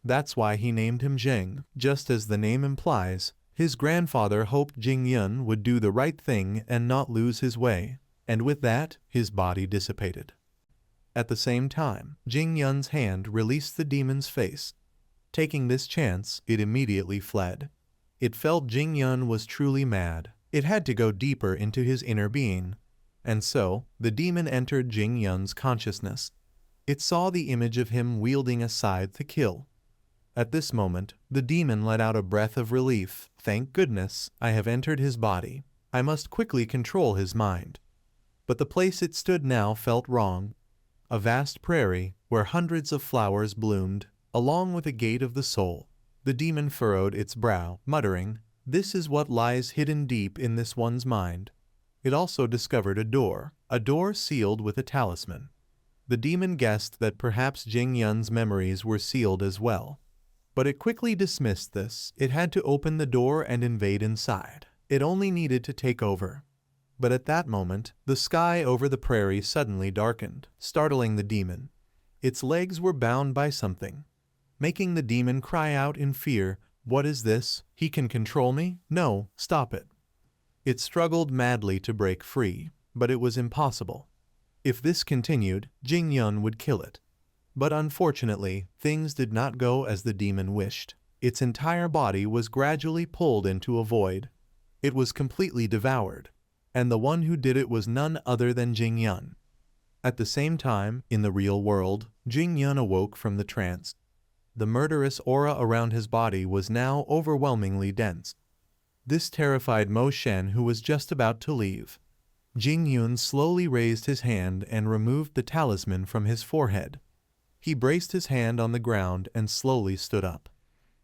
That's why he named him Zheng. Just as the name implies, his grandfather hoped Jing Yun would do the right thing and not lose his way, and with that, his body dissipated. At the same time, Jing Yun's hand released the demon's face. Taking this chance, it immediately fled. It felt Jing Yun was truly mad. It had to go deeper into his inner being. And so, the demon entered Jing Yun's consciousness. It saw the image of him wielding a scythe to kill. At this moment, the demon let out a breath of relief. "Thank goodness, I have entered his body. I must quickly control his mind." But the place it stood now felt wrong. A vast prairie, where hundreds of flowers bloomed, along with a gate of the soul. The demon furrowed its brow, muttering, "This is what lies hidden deep in this one's mind." It also discovered a door sealed with a talisman. The demon guessed that perhaps Jing Yun's memories were sealed as well. But it quickly dismissed this. It had to open the door and invade inside. It only needed to take over. But at that moment, the sky over the prairie suddenly darkened, startling the demon. Its legs were bound by something, making the demon cry out in fear, "What is this? He can control me? No, stop it." It struggled madly to break free, but it was impossible. If this continued, Jing Yun would kill it. But unfortunately, things did not go as the demon wished. Its entire body was gradually pulled into a void. It was completely devoured, and the one who did it was none other than Jing Yun. At the same time, in the real world, Jing Yun awoke from the trance. The murderous aura around his body was now overwhelmingly dense. This terrified Mo Shen, who was just about to leave. Jing Yun slowly raised his hand and removed the talisman from his forehead. He braced his hand on the ground and slowly stood up.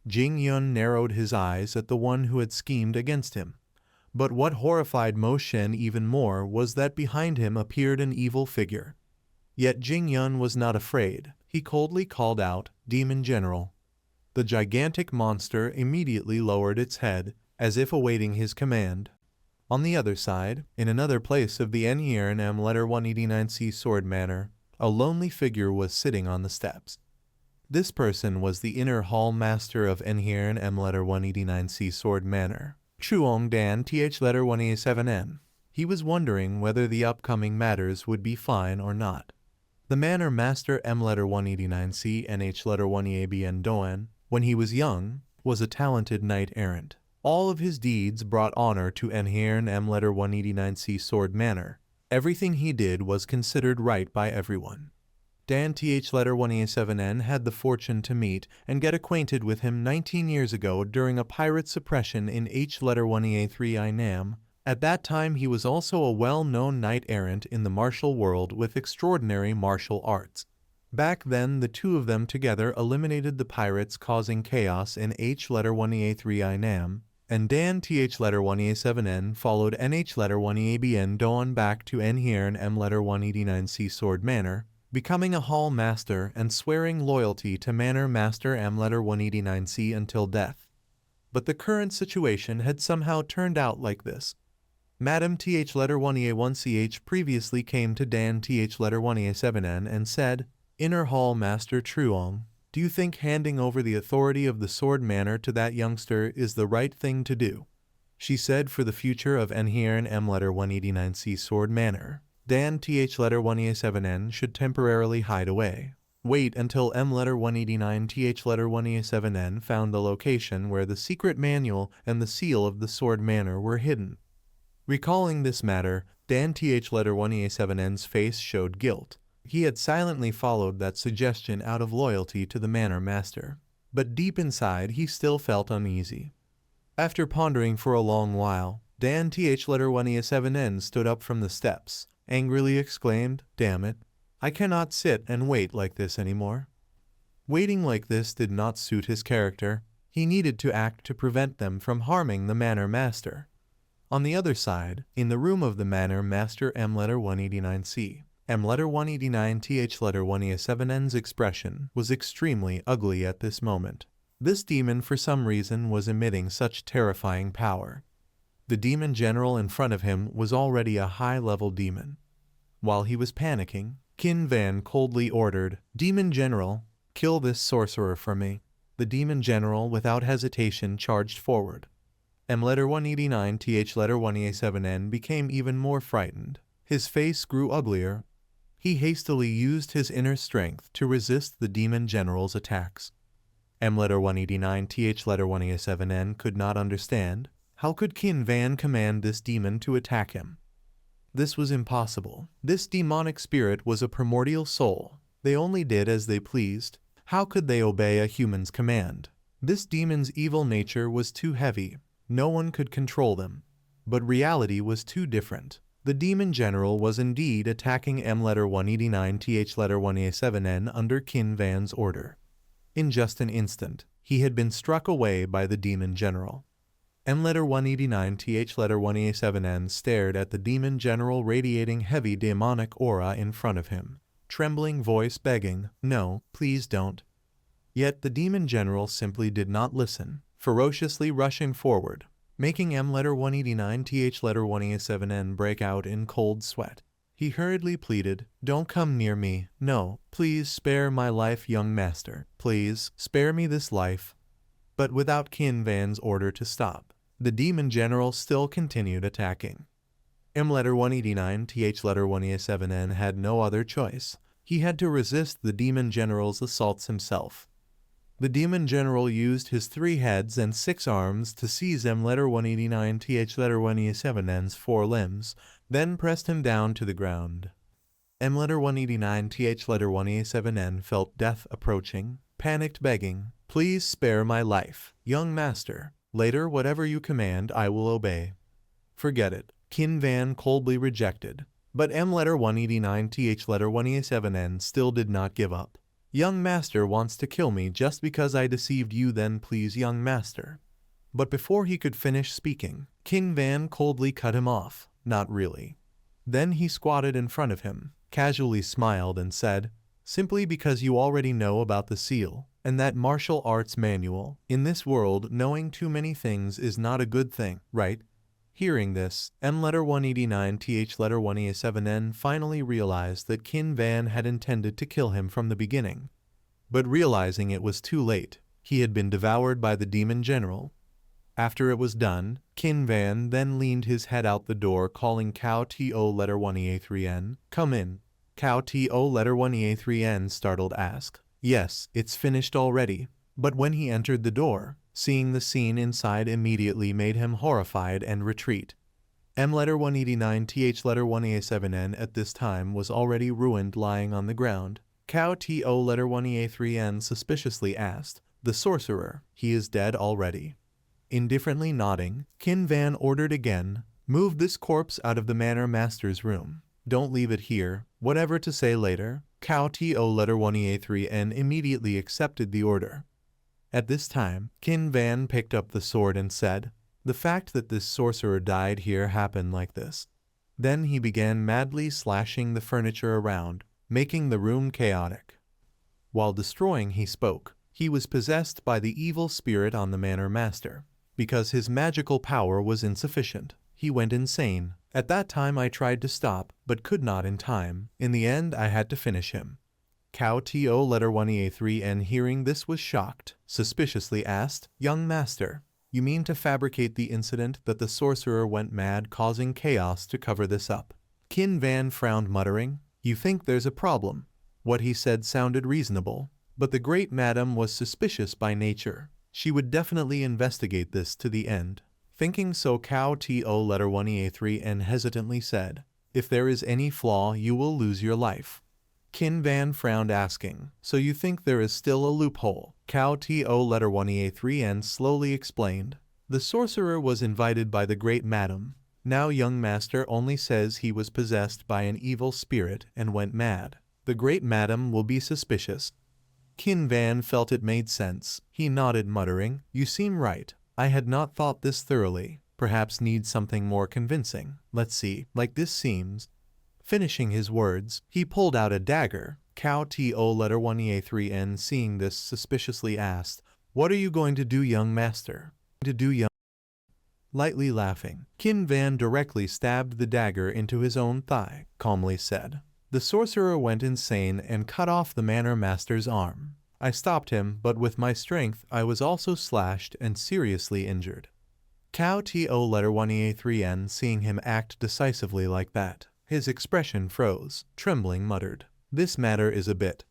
Jing Yun narrowed his eyes at the one who had schemed against him. But what horrified Mo Shen even more was that behind him appeared an evil figure. Yet Jing Yun was not afraid. He coldly called out, "Demon General." The gigantic monster immediately lowered its head, as if awaiting his command. On the other side, in another place of the NERNM letter 189C Sword Manor, a lonely figure was sitting on the steps. This person was the inner hall master of NERNM letter 189C Sword Manor, Chuong Dan Th letter 187N. He was wondering whether the upcoming matters would be fine or not. The manor master M letter 189C NH letter 1EABN Doen, when he was young, was a talented knight-errant. All of his deeds brought honor to NERNM letter 189C Sword Manor. Everything he did was considered right by everyone. Dan Th letter 187N had the fortune to meet and get acquainted with him 19 years ago during a pirate suppression in H letter 1EA3 Nam. At that time he was also a well-known knight-errant in the martial world with extraordinary martial arts. Back then the two of them together eliminated the pirates causing chaos in H letter 1EA3 Nam, and Dan Th letter 1EA7N followed NH letter 1EABN Dawn back to NERNM letter 189C Sword Manor, becoming a hall master and swearing loyalty to Manor Master M letter 189C until death. But the current situation had somehow turned out like this. Madam Th letter 1EA1CH previously came to Dan Th letter 1EA7N and said, "Inner Hall Master Truong, do you think handing over the authority of the Sword Manor to that youngster is the right thing to do?" She said for the future of NERNM letter 189C Sword Manor, Dan Th letter 1EA7N should temporarily hide away. Wait until M letter 189 Th letter 1EA7N found the location where the secret manual and the seal of the Sword Manor were hidden. Recalling this matter, Dan Th letter 1EA7N's face showed guilt. He had silently followed that suggestion out of loyalty to the manor master. But deep inside he still felt uneasy. After pondering for a long while, Dan Th letter 1EA7N stood up from the steps, angrily exclaimed, "Damn it, I cannot sit and wait like this anymore." Waiting like this did not suit his character. He needed to act to prevent them from harming the manor master. On the other side, in the room of the manor master M letter 189C, M letter 189 Th letter 1EA7N's expression was extremely ugly at this moment. This demon for some reason was emitting such terrifying power. The demon general in front of him was already a high-level demon. While he was panicking, Qin Van coldly ordered, "Demon General, kill this sorcerer for me." The demon general without hesitation charged forward. M letter 189 Th letter 1EA7N became even more frightened. His face grew uglier. He hastily used his inner strength to resist the demon general's attacks. M letter 189 Th letter 1EA7N could not understand. How could Qin Van command this demon to attack him? This was impossible. This demonic spirit was a primordial soul. They only did as they pleased. How could they obey a human's command? This demon's evil nature was too heavy. No one could control them. But reality was too different. The demon general was indeed attacking M letter 189 Th letter 1EA7N under Qin Van's order. In just an instant, he had been struck away by the demon general. M letter 189 Th letter 1EA7N stared at the demon general radiating heavy demonic aura in front of him, trembling voice begging, "No, please don't." Yet the demon general simply did not listen, ferociously rushing forward, making M letter 189 Th letter 1EA7N break out in cold sweat. He hurriedly pleaded, "Don't come near me. No, please spare my life, young master. Please, spare me this life." But without Qin Van's order to stop, the demon general still continued attacking. M letter 189 Th letter 1EA7N had no other choice. He had to resist the demon general's assaults himself. The demon general used his 3 heads and 6 arms to seize M letter 189 Th letter 1EA7N's 4 limbs, then pressed him down to the ground. M letter 189 Th letter 1EA7N felt death approaching, panicked begging, "Please spare my life, young master. Later whatever you command I will obey." "Forget it," Qin Van coldly rejected. But M letter 189 Th letter 1EA7N still did not give up. Young master wants to kill me just because I deceived you, then please young master. But before he could finish speaking, King Van coldly cut him off. Not really. Then he squatted in front of him, casually smiled and said, simply because you already know about the seal and that martial arts manual. In this world, knowing too many things is not a good thing, right? Hearing this, M letter 189 th letter 1a7n finally realized that Qin Van had intended to kill him from the beginning. But realizing it was too late, he had been devoured by the demon general. After it was done, Qin Van then leaned his head out the door, calling Cao To letter 1a3n, come in. Cao To letter 1a3n startled asked, yes, it's finished already. But when he entered the door, seeing the scene inside immediately made him horrified and retreat. M letter 189 th letter 1a7n at this time was already ruined, lying on the ground. Cao To letter 1a3n suspiciously asked, the sorcerer, he is dead already. Indifferently nodding, Qin Van ordered again, move this corpse out of the manor master's room. Don't leave it here, whatever to say later. Cao To letter 1a3n immediately accepted the order. At this time, Qin Van picked up the sword and said, the fact that this sorcerer died here happened like this. Then he began madly slashing the furniture around, making the room chaotic. While destroying, he spoke. He was possessed by the evil spirit on the manor master. Because his magical power was insufficient, he went insane. At that time I tried to stop, but could not in time. In the end I had to finish him. Cao To letter 1a3n hearing this was shocked, suspiciously asked, young master, you mean to fabricate the incident that the sorcerer went mad causing chaos to cover this up? Qin Van frowned, muttering, you think there's a problem. What he said sounded reasonable, but the great madam was suspicious by nature. She would definitely investigate this to the end. Thinking so, Cao To letter 1a3n hesitantly said, if there is any flaw you will lose your life. Qin Van frowned, asking, so you think there is still a loophole? Cao To letter 1a3n slowly explained, the sorcerer was invited by the great madam. Now young master only says he was possessed by an evil spirit and went mad. The great madam will be suspicious. Qin Van felt it made sense. He nodded, muttering, you seem right. I had not thought this thoroughly. Perhaps need something more convincing. Let's see, like this seems. Finishing his words, he pulled out a dagger. Cao To letter 1a3n seeing this suspiciously asked, what are you going to do, young master? Lightly laughing, Qin Van directly stabbed the dagger into his own thigh, calmly said. The sorcerer went insane and cut off the manor master's arm. I stopped him, but with my strength I was also slashed and seriously injured. Cao To letter 1a3n seeing him act decisively like that, his expression froze, trembling muttered, this matter is a bit.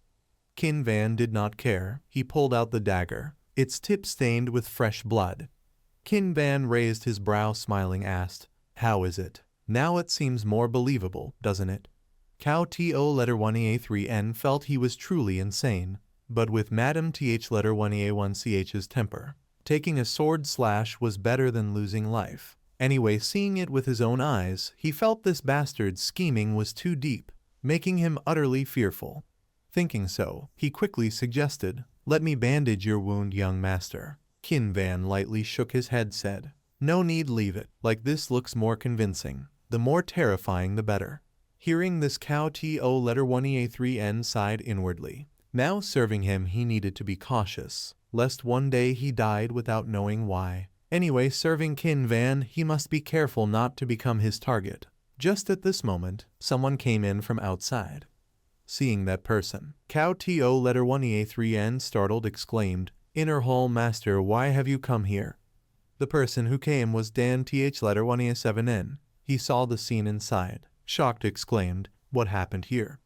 Qin Van did not care. He pulled out the dagger, its tip stained with fresh blood. Qin Van raised his brow, smiling, asked, how is it? Now it seems more believable, doesn't it? Cao To letter 1a3n felt he was truly insane, but with Madam Th letter 1a1ch's temper, taking a sword slash was better than losing life. Anyway, seeing it with his own eyes, he felt this bastard's scheming was too deep, making him utterly fearful. Thinking so, he quickly suggested, let me bandage your wound, young master. Qin Van lightly shook his head, said, no need, leave it. Like this looks more convincing. The more terrifying the better. Hearing this, Cao To letter 1a3n sighed inwardly. Now serving him he needed to be cautious, lest one day he died without knowing why. Anyway, serving Qin Van he must be careful not to become his target. Just at this moment, someone came in from outside. Seeing that person, Cao To letter 1a3n startled exclaimed, Inner Hall Master, why have you come here? The person who came was Dan Th letter 1a7n. He saw the scene inside. Shocked exclaimed, what happened here?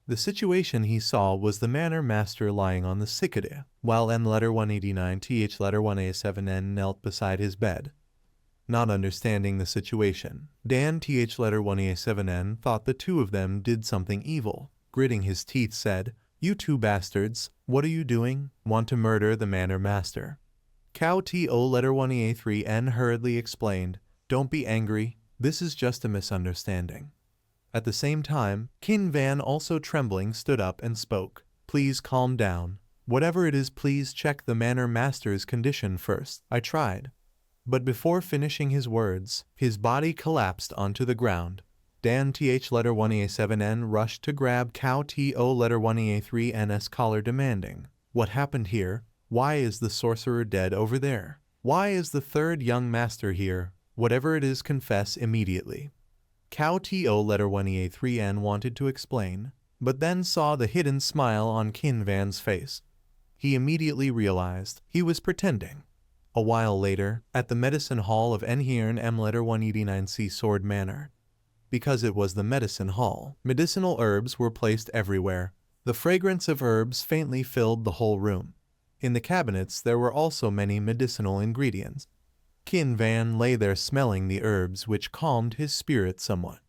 The situation he saw was the manor master lying on the cicada, while M letter 189 Th letter 1a7n knelt beside his bed. Not understanding the situation, Dan Th letter 1a7n thought the two of them did something evil. Gritting his teeth said, you two bastards, what are you doing? Want to murder the manor master? Cao To letter 1a3n hurriedly explained, don't be angry. This is just a misunderstanding. At the same time, Qin Van, also trembling, stood up and spoke. Please calm down. Whatever it is, please check the manor master's condition first. I tried. But before finishing his words, his body collapsed onto the ground. Dan th letter 1a7n rushed to grab Cow to letter 1a3n's collar, demanding, "What happened here? Why is the sorcerer dead over there? Why is the third young master here? Whatever it is, confess immediately." Cow to letter 1a3n wanted to explain, but then saw the hidden smile on Qin Van's face. He immediately realized he was pretending. A while later, at the medicine hall of Enhiern M letter 189c Sword Manor. Because it was the medicine hall, medicinal herbs were placed everywhere. The fragrance of herbs faintly filled the whole room. In the cabinets there were also many medicinal ingredients. Qin Van lay there smelling the herbs, which calmed his spirit somewhat.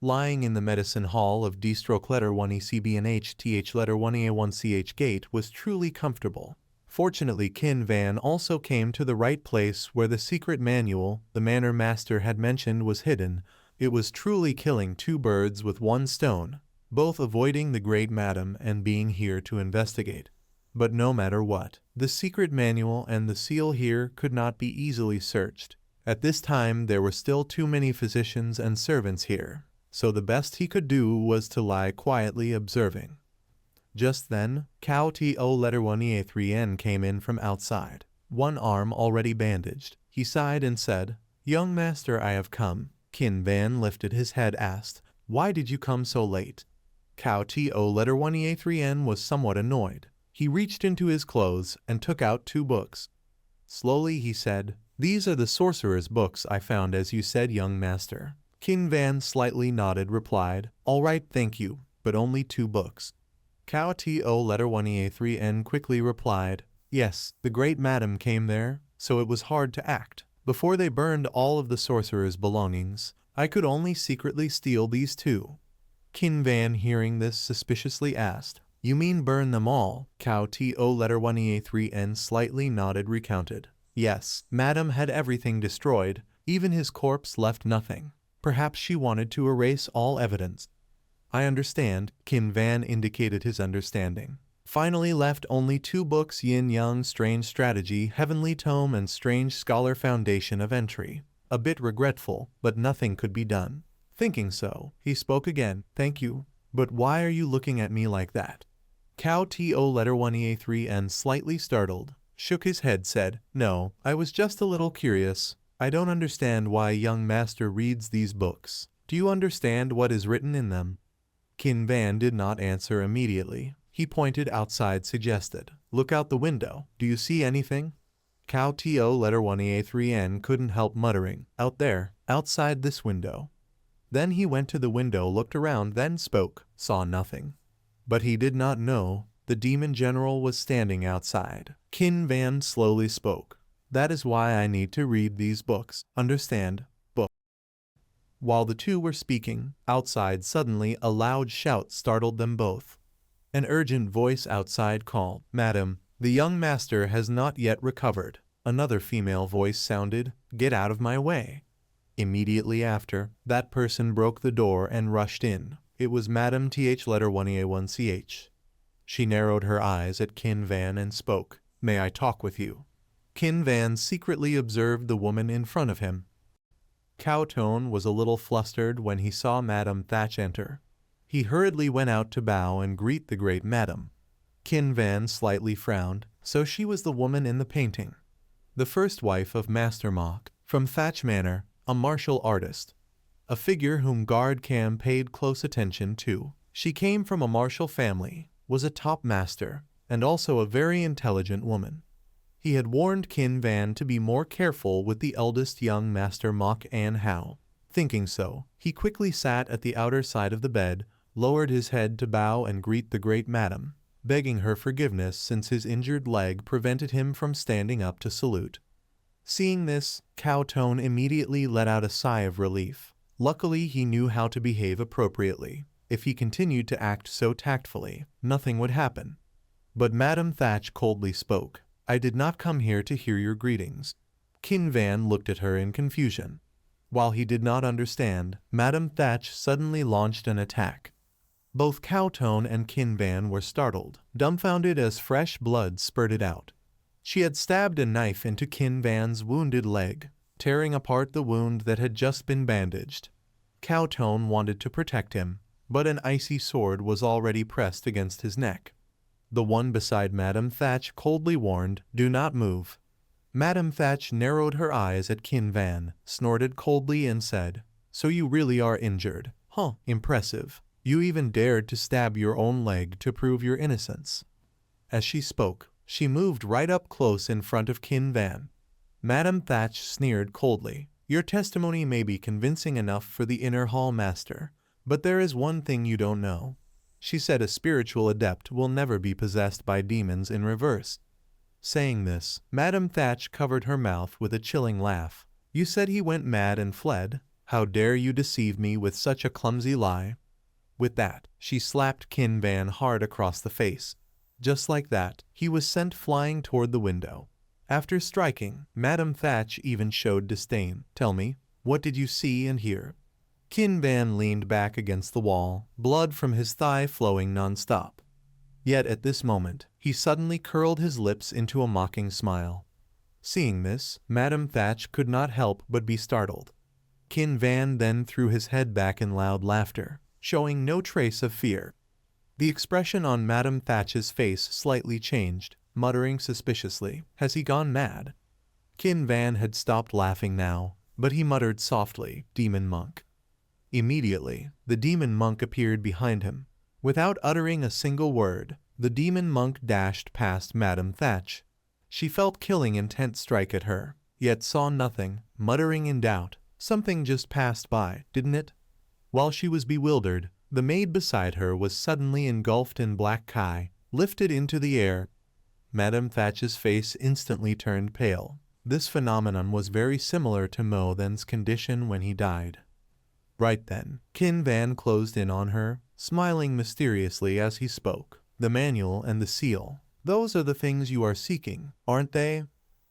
Lying in the medicine hall of D stroke letter 1ECB&H th letter 1A1CH gate was truly comfortable. Fortunately, Qin Van also came to the right place where the secret manual the manor master had mentioned was hidden. It was truly killing two birds with one stone, both avoiding the great madam and being here to investigate. But no matter what, the secret manual and the seal here could not be easily searched. At this time there were still too many physicians and servants here, so the best he could do was to lie quietly observing. Just then, Cow to letter 1EA3N came in from outside, one arm already bandaged. He sighed and said, "Young master, I have come." Qin Van lifted his head, asked, "Why did you come so late?" Cow to letter 1EA3N was somewhat annoyed. He reached into his clothes and took out two books. Slowly he said, "These are the sorcerer's books I found as you said, young master." Qin Van slightly nodded, replied, "All right, thank you, but only two books." Cow to letter 1EA3N quickly replied, "Yes, the great madam came there, so it was hard to act. Before they burned all of the sorcerer's belongings, I could only secretly steal these two." Qin Van, hearing this, suspiciously asked, "You mean burn them all?" Cow to letter 1EA3N slightly nodded, recounted, "Yes, madam had everything destroyed, even his corpse left nothing. Perhaps she wanted to erase all evidence." "I understand." Qin Van indicated his understanding. "Finally left only two books, Yin Yang Strange Strategy, Heavenly Tome, and Strange Scholar Foundation of Entry. A bit regretful, but nothing could be done." Thinking so, he spoke again, "Thank you, but why are you looking at me like that?" Cow to letter 1EA3N, slightly startled, shook his head, said, "No, I was just a little curious. I don't understand why young master reads these books. Do you understand what is written in them?" Qin Van did not answer immediately. He pointed outside, suggested, "Look out the window. Do you see anything?" Cow to letter 1EA3N couldn't help muttering, "Out there, outside this window." Then he went to the window, looked around, then spoke, saw nothing. But he did not know the demon general was standing outside. Qin Van slowly spoke, "That is why I need to read these books. Understand? Book." While the two were speaking, outside suddenly a loud shout startled them both. An urgent voice outside called, "Madam, the young master has not yet recovered." Another female voice sounded, "Get out of my way." Immediately after, that person broke the door and rushed in. It was Madam th letter 1A1CH. She narrowed her eyes at Qin Van and spoke, "May I talk with you?" Qin Van secretly observed the woman in front of him. Cowtone was a little flustered when he saw Madam Thatch enter. He hurriedly went out to bow and greet the great madam. Qin Van slightly frowned, so she was the woman in the painting. The first wife of Master Mok, from Thatch Manor, a martial artist. A figure whom Guard Cam paid close attention to. She came from a martial family, was a top master, and also a very intelligent woman. He had warned Qin Van to be more careful with the eldest young Master Mok An Hao. Thinking so, he quickly sat at the outer side of the bed, lowered his head to bow and greet the great madam, begging her forgiveness since his injured leg prevented him from standing up to salute. Seeing this, Cowtone immediately let out a sigh of relief. Luckily, he knew how to behave appropriately. If he continued to act so tactfully, nothing would happen. But Madam Thatch coldly spoke, "I did not come here to hear your greetings." Qin Van looked at her in confusion. While he did not understand, Madam Thatch suddenly launched an attack. Both Cowtone and Kinvan were startled, dumbfounded as fresh blood spurted out. She had stabbed a knife into Kinvan's wounded leg, tearing apart the wound that had just been bandaged. Cowtone wanted to protect him, but an icy sword was already pressed against his neck. The one beside Madame Thatch coldly warned, "Do not move." Madame Thatch narrowed her eyes at Kinvan, snorted coldly and said, "So you really are injured? Huh, impressive. You even dared to stab your own leg to prove your innocence." As she spoke, she moved right up close in front of Kinvan. Madame Thatch sneered coldly, "Your testimony may be convincing enough for the inner hall master, but there is one thing you don't know." She said a spiritual adept will never be possessed by demons in reverse. Saying this, Madame Thatch covered her mouth with a chilling laugh. "You said he went mad and fled? How dare you deceive me with such a clumsy lie?" With that, she slapped Kinvan hard across the face. Just like that, he was sent flying toward the window. After striking, Madame Thatch even showed disdain. "Tell me, what did you see and hear?" Kinvan leaned back against the wall, blood from his thigh flowing non-stop. Yet at this moment, he suddenly curled his lips into a mocking smile. Seeing this, Madame Thatch could not help but be startled. Kinvan then threw his head back in loud laughter, showing no trace of fear. The expression on Madame Thatch's face slightly changed, muttering suspiciously, "Has he gone mad?" Kinvan had stopped laughing now, but he muttered softly, "Demon monk." Immediately, the demon monk appeared behind him. Without uttering a single word, the demon monk dashed past Madame Thatch. She felt killing intent strike at her, yet saw nothing, muttering in doubt, "Something just passed by, didn't it?" While she was bewildered, the maid beside her was suddenly engulfed in black kai, lifted into the air. Madame Thatch's face instantly turned pale. This phenomenon was very similar to Mo Then's condition when he died. Right then, Kinvan closed in on her, smiling mysteriously as he spoke. "The manual and the seal, those are the things you are seeking, aren't they?"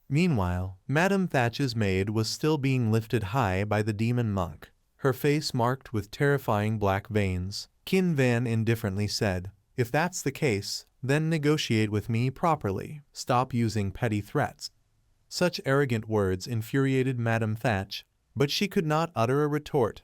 Meanwhile, Madame Thatch's maid was still being lifted high by the demon monk, her face marked with terrifying black veins. Kinvan indifferently said, "If that's the case, then negotiate with me properly. Stop using petty threats." Such arrogant words infuriated Madame Thatch, but she could not utter a retort.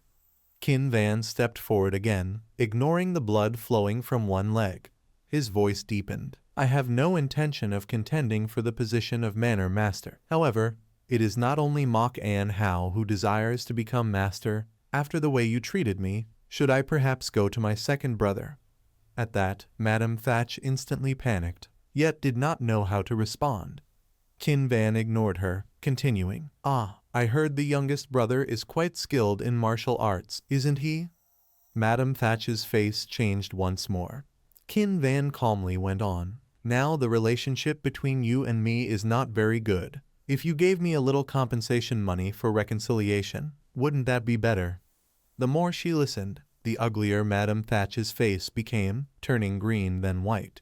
Kinvan stepped forward again, ignoring the blood flowing from one leg. His voice deepened. "I have no intention of contending for the position of manor master. However, it is not only Mok An Hao who desires to become master. After the way you treated me, should I perhaps go to my second brother?" At that, Madame Thatch instantly panicked, yet did not know how to respond. Kinvan ignored her, continuing, "Ah, I heard the youngest brother is quite skilled in martial arts, isn't he?" Madame Thatch's face changed once more. Kinvan calmly went on, "Now the relationship between you and me is not very good. If you gave me a little compensation money for reconciliation, wouldn't that be better?" The more she listened, the uglier Madame Thatch's face became, turning green then white.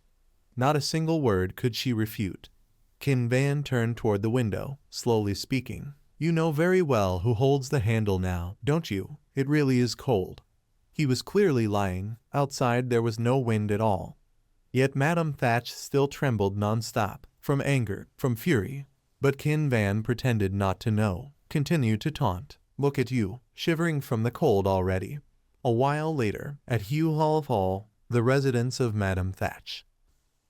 Not a single word could she refute. Kinvan turned toward the window, slowly speaking. "You know very well who holds the handle now, don't you? It really is cold." He was clearly lying. Outside there was no wind at all. Yet Madame Thatch still trembled non-stop, from anger, from fury. But Kinvan pretended not to know, continued to taunt. "Look at you, shivering from the cold already." A while later, at Hewhall Hall, the residence of Madame Thatch.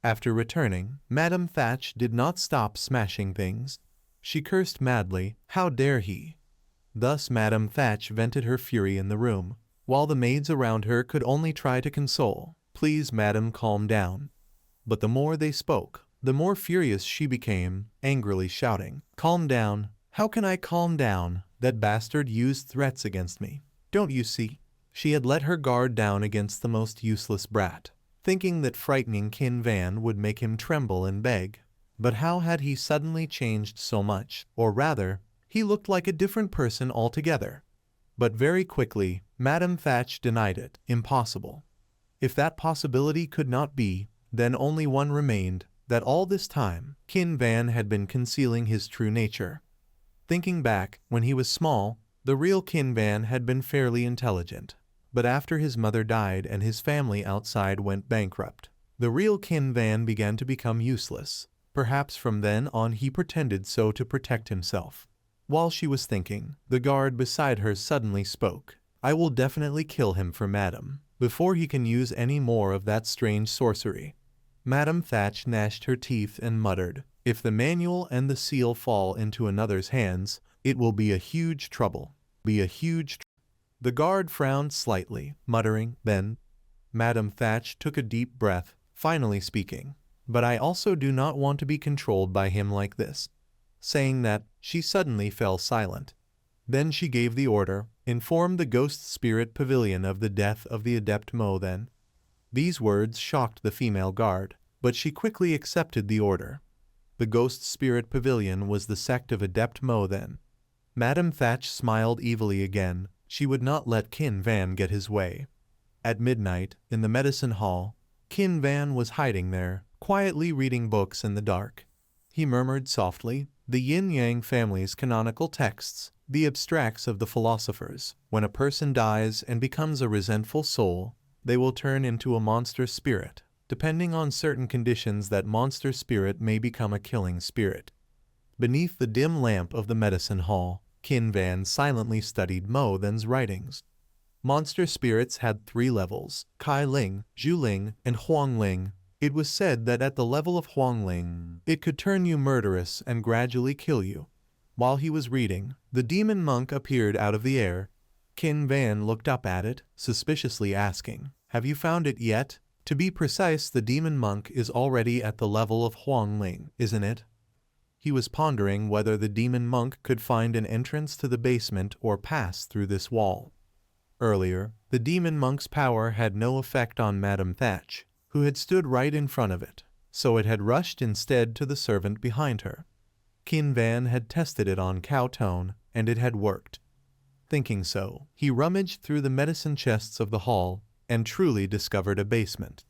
After returning, Madame Thatch did not stop smashing things. She cursed madly, "How dare he?" Thus Madame Thatch vented her fury in the room, while the maids around her could only try to console. "Please, madam, calm down." But the more they spoke, the more furious she became, angrily shouting, "Calm down? How can I calm down? That bastard used threats against me. Don't you see?" She had let her guard down against the most useless brat, thinking that frightening Kinvan would make him tremble and beg. But how had he suddenly changed so much? Or rather, he looked like a different person altogether. But very quickly, Madame Thatch denied it. Impossible. If that possibility could not be, then only one remained, that all this time, Kinvan had been concealing his true nature. Thinking back, when he was small, the real Kinvan had been fairly intelligent. But after his mother died and his family outside went bankrupt, the real Qin Van began to become useless. Perhaps from then on he pretended so to protect himself. While she was thinking, the guard beside her suddenly spoke. I will definitely kill him for Madam, before he can use any more of that strange sorcery. Madam Thatch gnashed her teeth and muttered, if the manual and the seal fall into another's hands, it will be a huge trouble. The guard frowned slightly, muttering, then. Madam Thatch took a deep breath, finally speaking. But I also do not want to be controlled by him like this. Saying that, she suddenly fell silent. Then she gave the order, inform the ghost spirit pavilion of the death of the adept Mo then. These words shocked the female guard, but she quickly accepted the order. The ghost spirit pavilion was the sect of adept Mo then. Madam Thatch smiled evilly again. She would not let Qin Van get his way. At midnight, in the medicine hall, Qin Van was hiding there, quietly reading books in the dark. He murmured softly, the yin-yang family's canonical texts, the abstracts of the philosophers. When a person dies and becomes a resentful soul, they will turn into a monster spirit. Depending on certain conditions, that monster spirit may become a killing spirit. Beneath the dim lamp of the medicine hall, Qin Van silently studied Mo Then's writings. Monster spirits had 3 levels, Kai Ling, Zhu Ling, and Huang Ling. It was said that at the level of Huang Ling, it could turn you murderous and gradually kill you. While he was reading, the demon monk appeared out of the air. Qin Van looked up at it, suspiciously asking, have you found it yet? To be precise, the demon monk is already at the level of Huang Ling, isn't it? He was pondering whether the demon monk could find an entrance to the basement or pass through this wall. Earlier, the demon monk's power had no effect on Madam Thatch, who had stood right in front of it, so it had rushed instead to the servant behind her. Qin Van had tested it on Cow Tone, and it had worked. Thinking so, he rummaged through the medicine chests of the hall, and truly discovered a basement.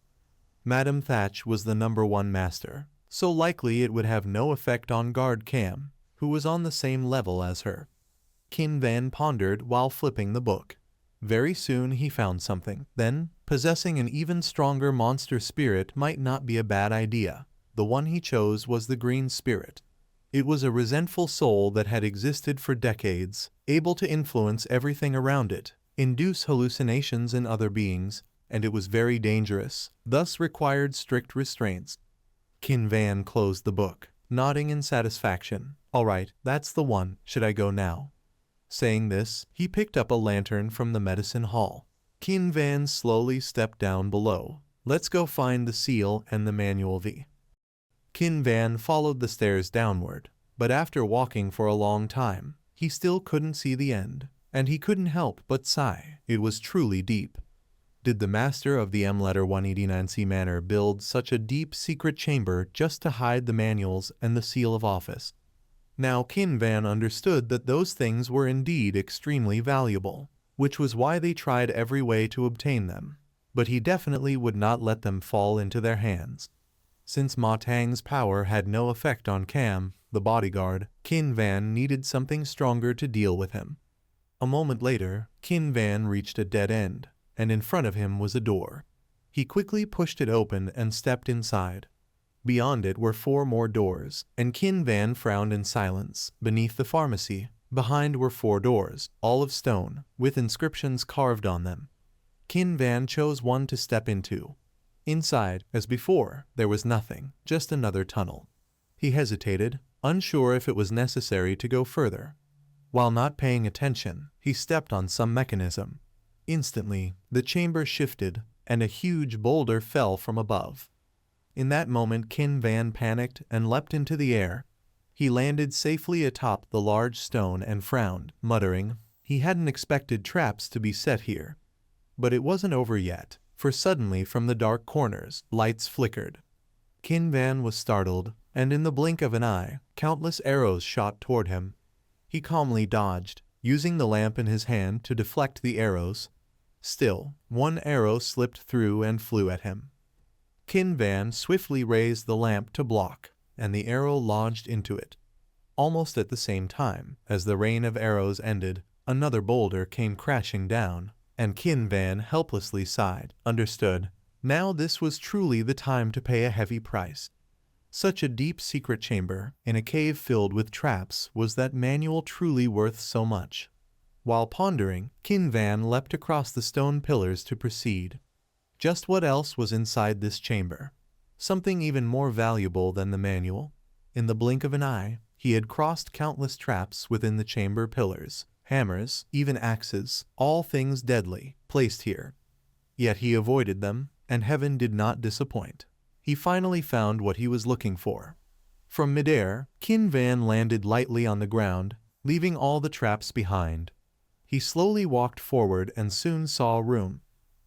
Madam Thatch was the #1 master, so likely it would have no effect on Guard Cam, who was on the same level as her. Qin Van pondered while flipping the book. Very soon he found something. Then, possessing an even stronger monster spirit might not be a bad idea. The one he chose was the green spirit. It was a resentful soul that had existed for decades, able to influence everything around it, induce hallucinations in other beings, and it was very dangerous, thus required strict restraints. Qin Van closed the book, nodding in satisfaction. All right, that's the one. Should I go now? Saying this, he picked up a lantern from the medicine hall. Qin Van slowly stepped down below. Let's go find the seal and the manual V. Qin Van followed the stairs downward, but after walking for a long time, he still couldn't see the end, and he couldn't help but sigh. It was truly deep. Did the master of the M-letter 189C Manor build such a deep secret chamber just to hide the manuals and the seal of office? Now Qin Van understood that those things were indeed extremely valuable, which was why they tried every way to obtain them. But he definitely would not let them fall into their hands. Since Ma Tang's power had no effect on Cam, the bodyguard, Qin Van needed something stronger to deal with him. A moment later, Qin Van reached a dead end, and in front of him was a door. He quickly pushed it open and stepped inside. Beyond it were 4 more doors, and Qin Van frowned in silence. Beneath the pharmacy, behind were 4 doors, all of stone, with inscriptions carved on them. Qin Van chose one to step into. Inside, as before, there was nothing, just another tunnel. He hesitated, unsure if it was necessary to go further. While not paying attention, he stepped on some mechanism. Instantly, the chamber shifted, and a huge boulder fell from above. In that moment, Qin Van panicked and leapt into the air. He landed safely atop the large stone and frowned, muttering, he hadn't expected traps to be set here. But it wasn't over yet, for suddenly from the dark corners, lights flickered. Qin Van was startled, and in the blink of an eye, countless arrows shot toward him. He calmly dodged, using the lamp in his hand to deflect the arrows. Still, one arrow slipped through and flew at him. Qin Van swiftly raised the lamp to block, and the arrow lodged into it. Almost at the same time, as the rain of arrows ended, another boulder came crashing down, And Kin Van helplessly sighed. Understood. Now this was truly the time to pay a heavy price. Such a deep secret chamber, in a cave filled with traps, was that manual truly worth so much? While pondering, Kin Van leapt across the stone pillars to proceed. Just what else was inside this chamber? Something even more valuable than the manual? In the blink of an eye, he had crossed countless traps within the chamber pillars, hammers, even axes, all things deadly, placed here. Yet he avoided them, and heaven did not disappoint. He finally found what he was looking for. From midair, Kin Van landed lightly on the ground, leaving all the traps behind. He slowly walked forward and soon saw a room.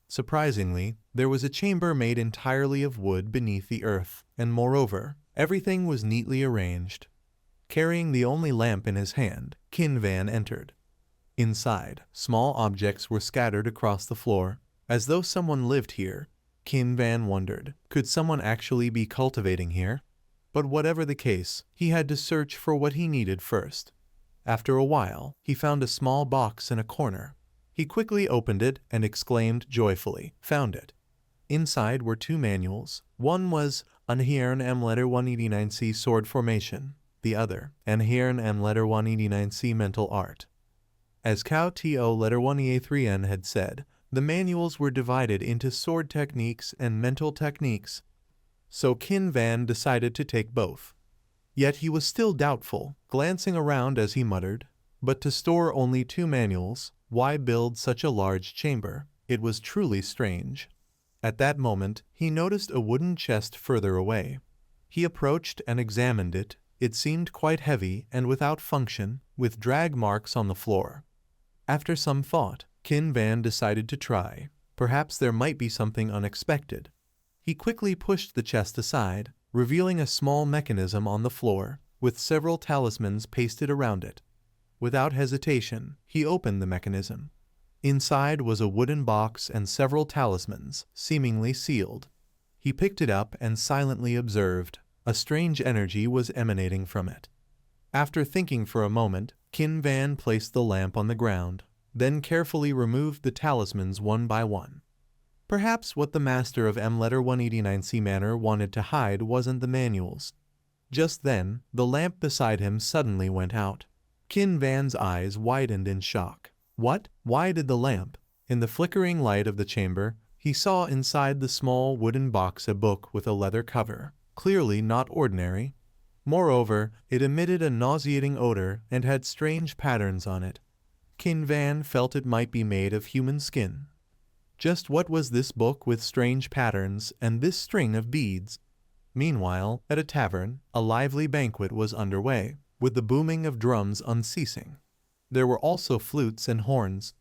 Surprisingly, there was a chamber made entirely of wood beneath the earth, and moreover, everything was neatly arranged. Carrying the only lamp in his hand, Kin Van entered. Inside, small objects were scattered across the floor, as though someone lived here. Kin Van wondered, could someone actually be cultivating here? But whatever the case, he had to search for what he needed first. After a while, he found a small box in a corner. He quickly opened it and exclaimed joyfully, found it. Inside were two manuals. One was Anhiern M letter 189C Sword Formation, the other, Anhiern M letter 189C Mental Art. As Cao To letter 1EA3N had said, the manuals were divided into sword techniques and mental techniques, so Kin Van decided to take both. Yet he was still doubtful, glancing around as he muttered, but to store only two manuals, why build such a large chamber? It was truly strange. At that moment, he noticed a wooden chest further away. He approached and examined it. It seemed quite heavy and without function, with drag marks on the floor. After some thought, Kin Van decided to try. Perhaps there might be something unexpected. He quickly pushed the chest aside, revealing a small mechanism on the floor, with several talismans pasted around it. Without hesitation, he opened the mechanism. Inside was a wooden box and several talismans, seemingly sealed. He picked it up and silently observed. A strange energy was emanating from it. After thinking for a moment, Kin Van placed the lamp on the ground, then carefully removed the talismans one by one. Perhaps what the master of M letter 189C Manor wanted to hide wasn't the manuals. Just then, the lamp beside him suddenly went out. Kin Van's eyes widened in shock. What? Why did the lamp? In the flickering light of the chamber, he saw inside the small wooden box a book with a leather cover, clearly not ordinary. Moreover, it emitted a nauseating odor and had strange patterns on it. Kin Van felt it might be made of human skin. Just what was this book with strange patterns and this string of beads? Meanwhile, at a tavern, a lively banquet was underway, with the booming of drums unceasing. There were also flutes and horns.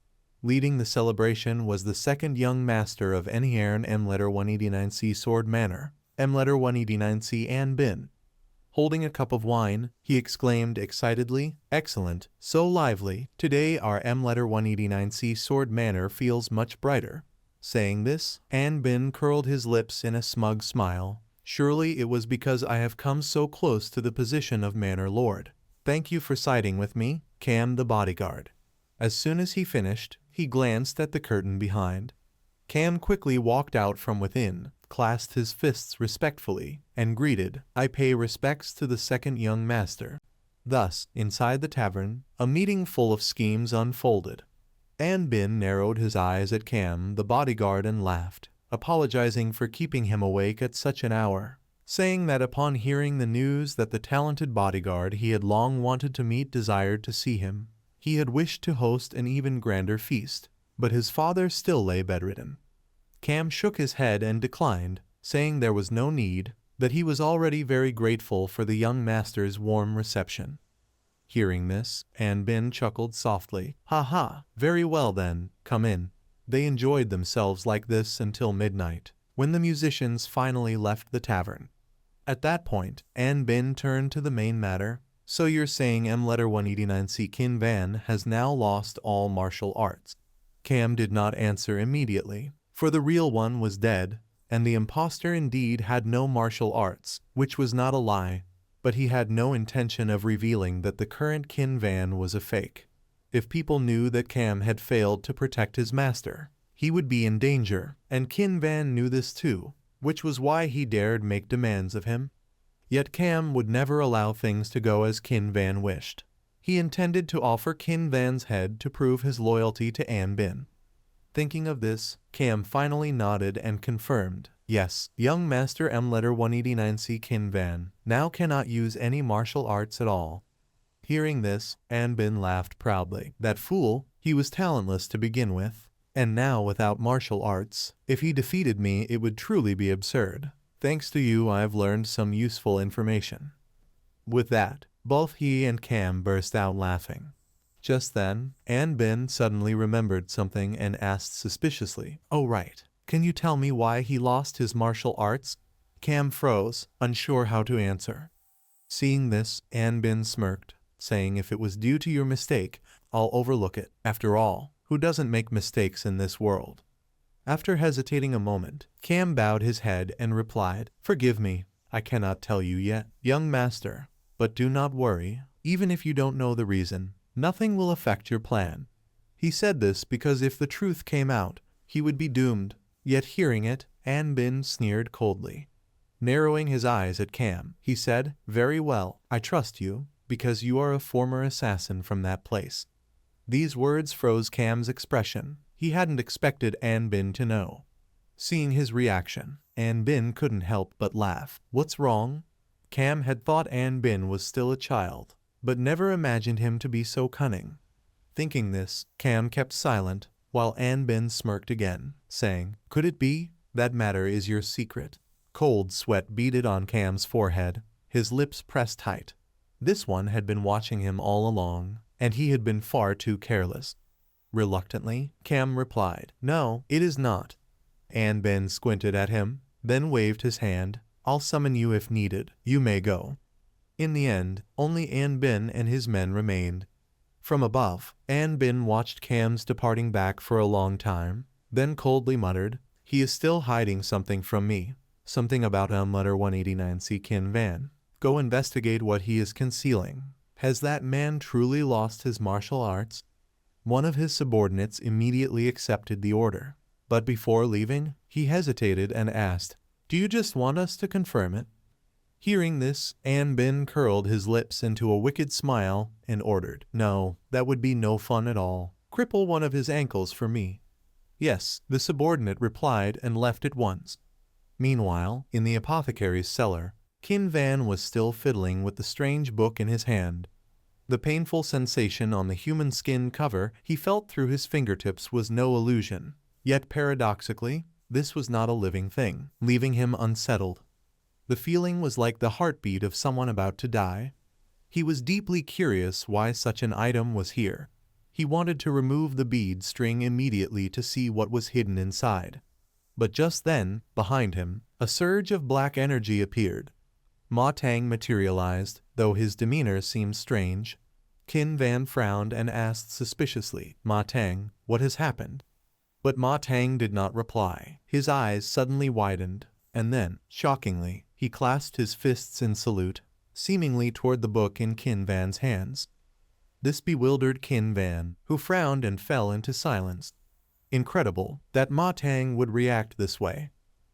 Leading the celebration was the second young master of Anhiern M letter 189C Sword Manor, M letter 189C An Bin. Holding a cup of wine, he exclaimed excitedly, "Excellent, so lively, today our M letter 189C Sword Manor feels much brighter." Saying this, An Bin curled his lips in a smug smile. "Surely it was because I have come so close to the position of Manor Lord. Thank you for siding with me, Cam the bodyguard." As soon as he finished, he glanced at the curtain behind. Cam quickly walked out from within, clasped his fists respectfully, and greeted, "I pay respects to the second young master." Thus, inside the tavern, a meeting full of schemes unfolded. An Bin narrowed his eyes at Cam the bodyguard and laughed, apologizing for keeping him awake at such an hour, saying that upon hearing the news that the talented bodyguard he had long wanted to meet desired to see him, he had wished to host an even grander feast, but his father still lay bedridden. Cam shook his head and declined, saying there was no need, that he was already very grateful for the young master's warm reception. Hearing this, An Bin chuckled softly. "Ha ha, very well then, come in." They enjoyed themselves like this until midnight, when the musicians finally left the tavern. At that point, An Bin turned to the main matter. "So you're saying M letter 189C Kin Van has now lost all martial arts?" Cam did not answer immediately, for the real one was dead, and the impostor indeed had no martial arts, which was not a lie, but he had no intention of revealing that the current Kin Van was a fake. If people knew that Cam had failed to protect his master, he would be in danger, and Qin Van knew this too, which was why he dared make demands of him. Yet Cam would never allow things to go as Qin Van wished. He intended to offer Qin Van's head to prove his loyalty to An Bin. Thinking of this, Cam finally nodded and confirmed, yes, young Master M. Letter 189C Qin Van now cannot use any martial arts at all. Hearing this, An Bin laughed proudly. That fool, he was talentless to begin with. And now without martial arts, if he defeated me it would truly be absurd. Thanks to you I've learned some useful information. With that, both he and Cam burst out laughing. Just then, An Bin suddenly remembered something and asked suspiciously, "Oh right, can you tell me why he lost his martial arts?" Cam froze, unsure how to answer. Seeing this, An Bin smirked, saying, "If it was due to your mistake, I'll overlook it. After all, who doesn't make mistakes in this world?" After hesitating a moment, Cam bowed his head and replied, "Forgive me, I cannot tell you yet, young master. But do not worry, even if you don't know the reason, nothing will affect your plan." He said this because if the truth came out, he would be doomed, yet hearing it, An Bin sneered coldly. Narrowing his eyes at Cam, he said, "Very well, I trust you, because you are a former assassin from that place." These words froze Cam's expression. He hadn't expected An Bin to know. Seeing his reaction, An Bin couldn't help but laugh. What's wrong? Cam had thought An Bin was still a child, but never imagined him to be so cunning. Thinking this, Cam kept silent, while An Bin smirked again, saying, "Could it be? That matter is your secret." Cold sweat beaded on Cam's forehead, his lips pressed tight. This one had been watching him all along, and he had been far too careless. Reluctantly, Cam replied, "No, it is not." An Bin squinted at him, then waved his hand. "I'll summon you if needed. You may go." In the end, only An Bin and his men remained. From above, An Bin watched Cam's departing back for a long time, then coldly muttered, "He is still hiding something from me. Something about Letter 189C Qin Van. Go investigate what he is concealing. Has that man truly lost his martial arts?" One of his subordinates immediately accepted the order. But before leaving, he hesitated and asked, "Do you just want us to confirm it?" Hearing this, An Bin curled his lips into a wicked smile and ordered, "No, that would be no fun at all. Cripple one of his ankles for me." "Yes," the subordinate replied and left at once. Meanwhile, in the apothecary's cellar, Qin Van was still fiddling with the strange book in his hand. The painful sensation on the human skin cover he felt through his fingertips was no illusion. Yet paradoxically, this was not a living thing, leaving him unsettled. The feeling was like the heartbeat of someone about to die. He was deeply curious why such an item was here. He wanted to remove the bead string immediately to see what was hidden inside. But just then, behind him, a surge of black energy appeared. Ma Tang materialized, though his demeanor seemed strange. Qin Van frowned and asked suspiciously, "Ma Tang, what has happened?" But Ma Tang did not reply. His eyes suddenly widened, and then, shockingly, he clasped his fists in salute, seemingly toward the book in Qin Van's hands. This bewildered Qin Van, who frowned and fell into silence. Incredible that Ma Tang would react this way.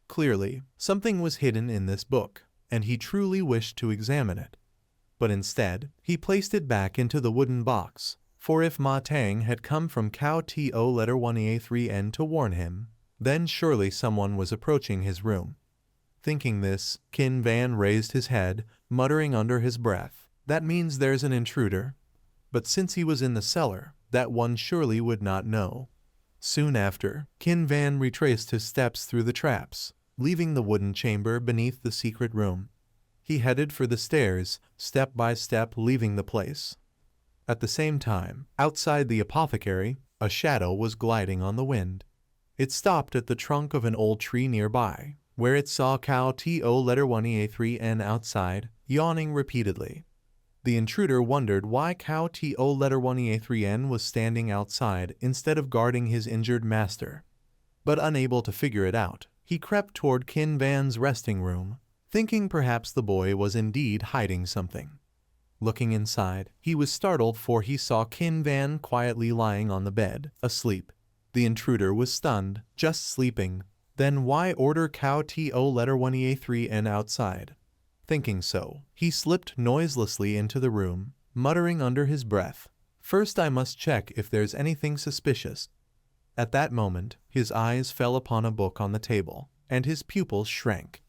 Clearly, something was hidden in this book, and he truly wished to examine it. But instead, he placed it back into the wooden box, for if Ma Tang had come from Cao To Letter 1A3N to warn him, then surely someone was approaching his room. Thinking this, Qin Van raised his head, muttering under his breath, "That means there's an intruder." But since he was in the cellar, that one surely would not know. Soon after, Qin Van retraced his steps through the traps, leaving the wooden chamber beneath the secret room. He headed for the stairs, step by step leaving the place. At the same time, outside the apothecary, a shadow was gliding on the wind. It stopped at the trunk of an old tree nearby, where it saw Cao To Letter 1A3N outside, yawning repeatedly. The intruder wondered why Cao To Letter 1A3N was standing outside instead of guarding his injured master. But unable to figure it out, he crept toward Qin Van's resting room, thinking perhaps the boy was indeed hiding something. Looking inside, he was startled for he saw Qin Van quietly lying on the bed, asleep. The intruder was stunned, just sleeping. Then why order cow to letter 1EA3N outside? Thinking so, he slipped noiselessly into the room, muttering under his breath, "First I must check if there's anything suspicious." At that moment, his eyes fell upon a book on the table, and his pupils shrank.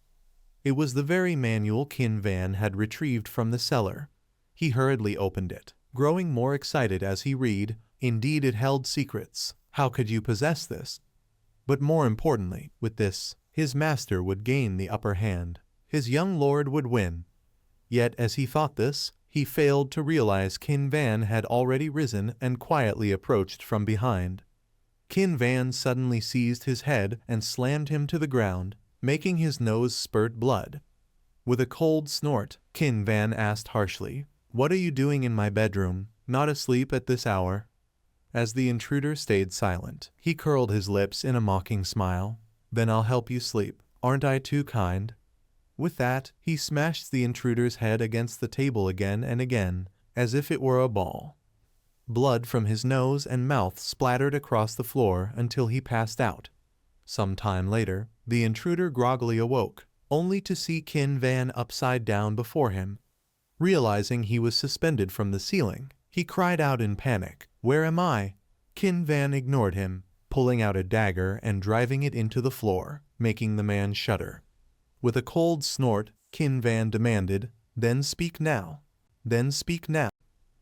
It was the very manual Qin Van had retrieved from the cellar. He hurriedly opened it, growing more excited as he read. Indeed, it held secrets. How could you possess this? But more importantly, with this, his master would gain the upper hand. His young lord would win. Yet as he thought this, he failed to realize Qin Van had already risen and quietly approached from behind. Qin Van suddenly seized his head and slammed him to the ground, making his nose spurt blood. With a cold snort, Qin Van asked harshly, "What are you doing in my bedroom, not asleep at this hour?" As the intruder stayed silent, he curled his lips in a mocking smile. "Then I'll help you sleep. Aren't I too kind?" With that, he smashed the intruder's head against the table again and again, as if it were a ball. Blood from his nose and mouth splattered across the floor until he passed out. Some time later, the intruder groggily awoke, only to see Qin Van upside down before him. Realizing he was suspended from the ceiling, he cried out in panic, "Where am I?" Qin Van ignored him, pulling out a dagger and driving it into the floor, making the man shudder. With a cold snort, Qin Van demanded, "Then speak now. Then speak now."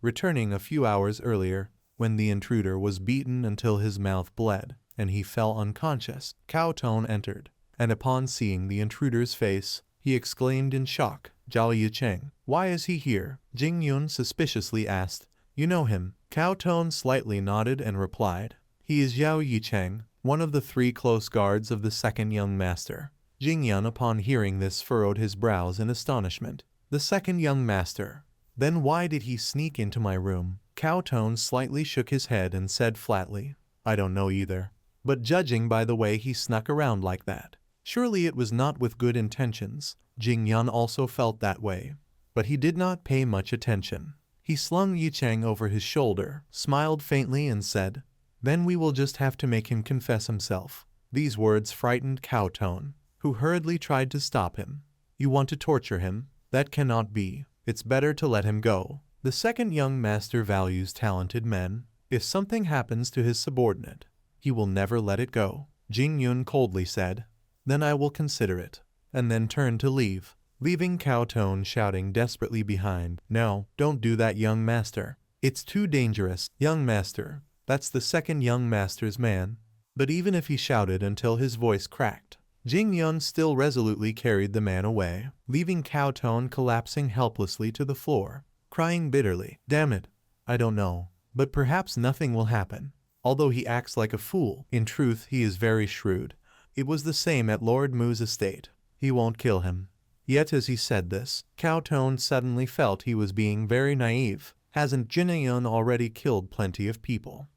Returning a few hours earlier, when the intruder was beaten until his mouth bled, and he fell unconscious, Cao Tone entered, and upon seeing the intruder's face, he exclaimed in shock, "Zhao Yicheng, why is he here?" Jing Yun suspiciously asked, "You know him?" Cao Tone slightly nodded and replied, "He is Zhao Yicheng, one of the 3 close guards of the second young master." Jing Yun upon hearing this furrowed his brows in astonishment. "The second young master? Then why did he sneak into my room?" Cao Tone slightly shook his head and said flatly, "I don't know either. But judging by the way he snuck around like that, surely it was not with good intentions." Jing Yun also felt that way, but he did not pay much attention. He slung Yicheng over his shoulder, smiled faintly and said, "Then we will just have to make him confess himself." These words frightened Cao Tone, who hurriedly tried to stop him. "You want to torture him? That cannot be. It's better to let him go. The second young master values talented men. If something happens to his subordinate, he will never let it go." Jing Yun coldly said, "Then I will consider it," and then turned to leave, leaving Cao Tone shouting desperately behind, "No, don't do that, young master. It's too dangerous." "Young master, that's the second young master's man." But even if he shouted until his voice cracked, Jing Yun still resolutely carried the man away, leaving Cao Tone collapsing helplessly to the floor, crying bitterly, "Damn it, I don't know, but perhaps nothing will happen. Although he acts like a fool, in truth he is very shrewd. It was the same at Lord Mu's estate. He won't kill him." Yet as he said this, Cao Tone suddenly felt he was being very naive. Hasn't Jin Yun already killed plenty of people?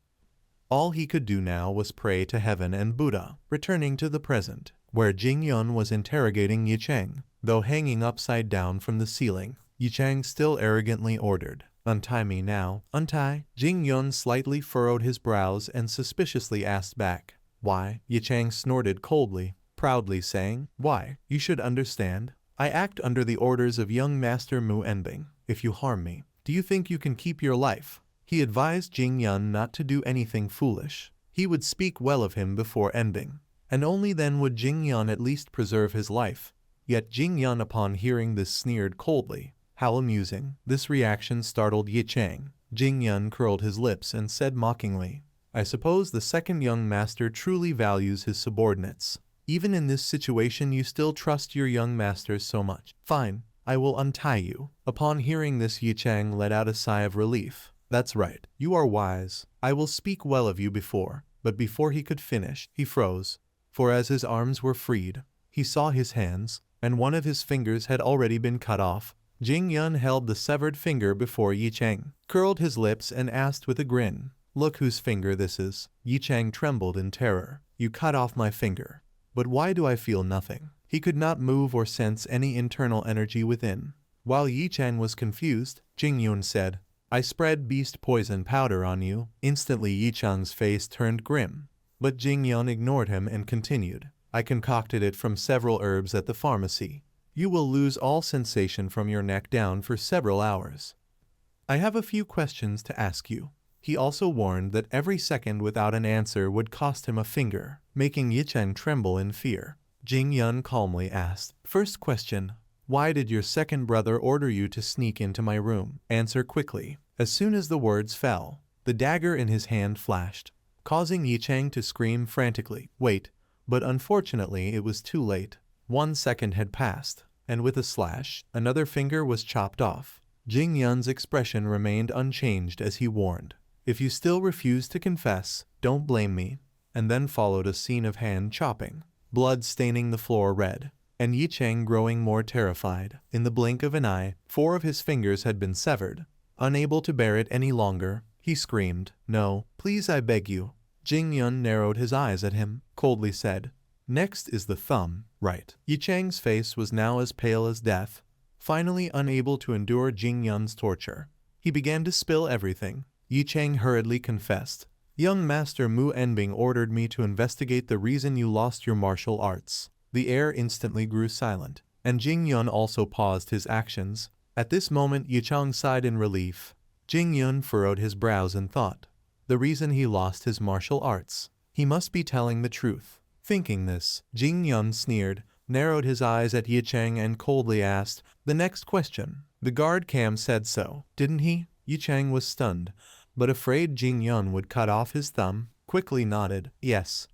All he could do now was pray to heaven and Buddha, returning to the present, where Jing Yun was interrogating Yicheng. Though hanging upside down from the ceiling, Yicheng still arrogantly ordered, "Untie me now, untie." Jing Yun slightly furrowed his brows and suspiciously asked back, "Why?" Yicheng snorted coldly, proudly saying, "Why? You should understand. I act under the orders of young master Mu Enbing. If you harm me, do you think you can keep your life?" He advised Jing Yun not to do anything foolish. He would speak well of him before Enbing, and only then would Jing Yun at least preserve his life. Yet Jing Yun upon hearing this sneered coldly. How amusing. This reaction startled Yicheng. Jing Yun curled his lips and said mockingly, "I suppose the second young master truly values his subordinates. Even in this situation you still trust your young masters so much. Fine, I will untie you." Upon hearing this, Yicheng let out a sigh of relief. "That's right, you are wise. I will speak well of you before." But before he could finish, he froze. For as his arms were freed, he saw his hands, and one of his fingers had already been cut off. Jing Yun held the severed finger before Yicheng, curled his lips and asked with a grin, "Look whose finger this is." Yicheng trembled in terror. "You cut off my finger. But why do I feel nothing?" He could not move or sense any internal energy within. While Yi Chang was confused, Jing Yun said, I spread beast poison powder on you. Instantly Yi Chang's face turned grim. But Jing Yun ignored him and continued, I concocted it from several herbs at the pharmacy. You will lose all sensation from your neck down for several hours. I have a few questions to ask you. He also warned that every second without an answer would cost him a finger, making Yi Chang tremble in fear. Jing Yun calmly asked, First question, why did your second brother order you to sneak into my room? Answer quickly. As soon as the words fell, the dagger in his hand flashed, causing Yi Chang to scream frantically. Wait, but unfortunately it was too late. 1 second had passed, and with a slash, another finger was chopped off. Jing Yun's expression remained unchanged as he warned, If you still refuse to confess, don't blame me. And then followed a scene of hand chopping, blood staining the floor red, and Yi Chang growing more terrified. In the blink of an eye, 4 of his fingers had been severed. Unable to bear it any longer, he screamed, No, please I beg you. Jing Yun narrowed his eyes at him, coldly said, Next is the thumb, right? Yi Chang's face was now as pale as death. Finally unable to endure Jing Yun's torture, he began to spill everything. Yi Chang hurriedly confessed, Young Master Mu Enbing ordered me to investigate the reason you lost your martial arts. The air instantly grew silent, and Jing Yun also paused his actions. At this moment Yi Chang sighed in relief. Jing Yun furrowed his brows in thought. The reason he lost his martial arts. He must be telling the truth. Thinking this, Jing Yun sneered, narrowed his eyes at Yi Chang and coldly asked, The next question. The guard Cam said so, didn't he? Yi Chang was stunned, but afraid Jing Yun would cut off his thumb, quickly nodded, Yes.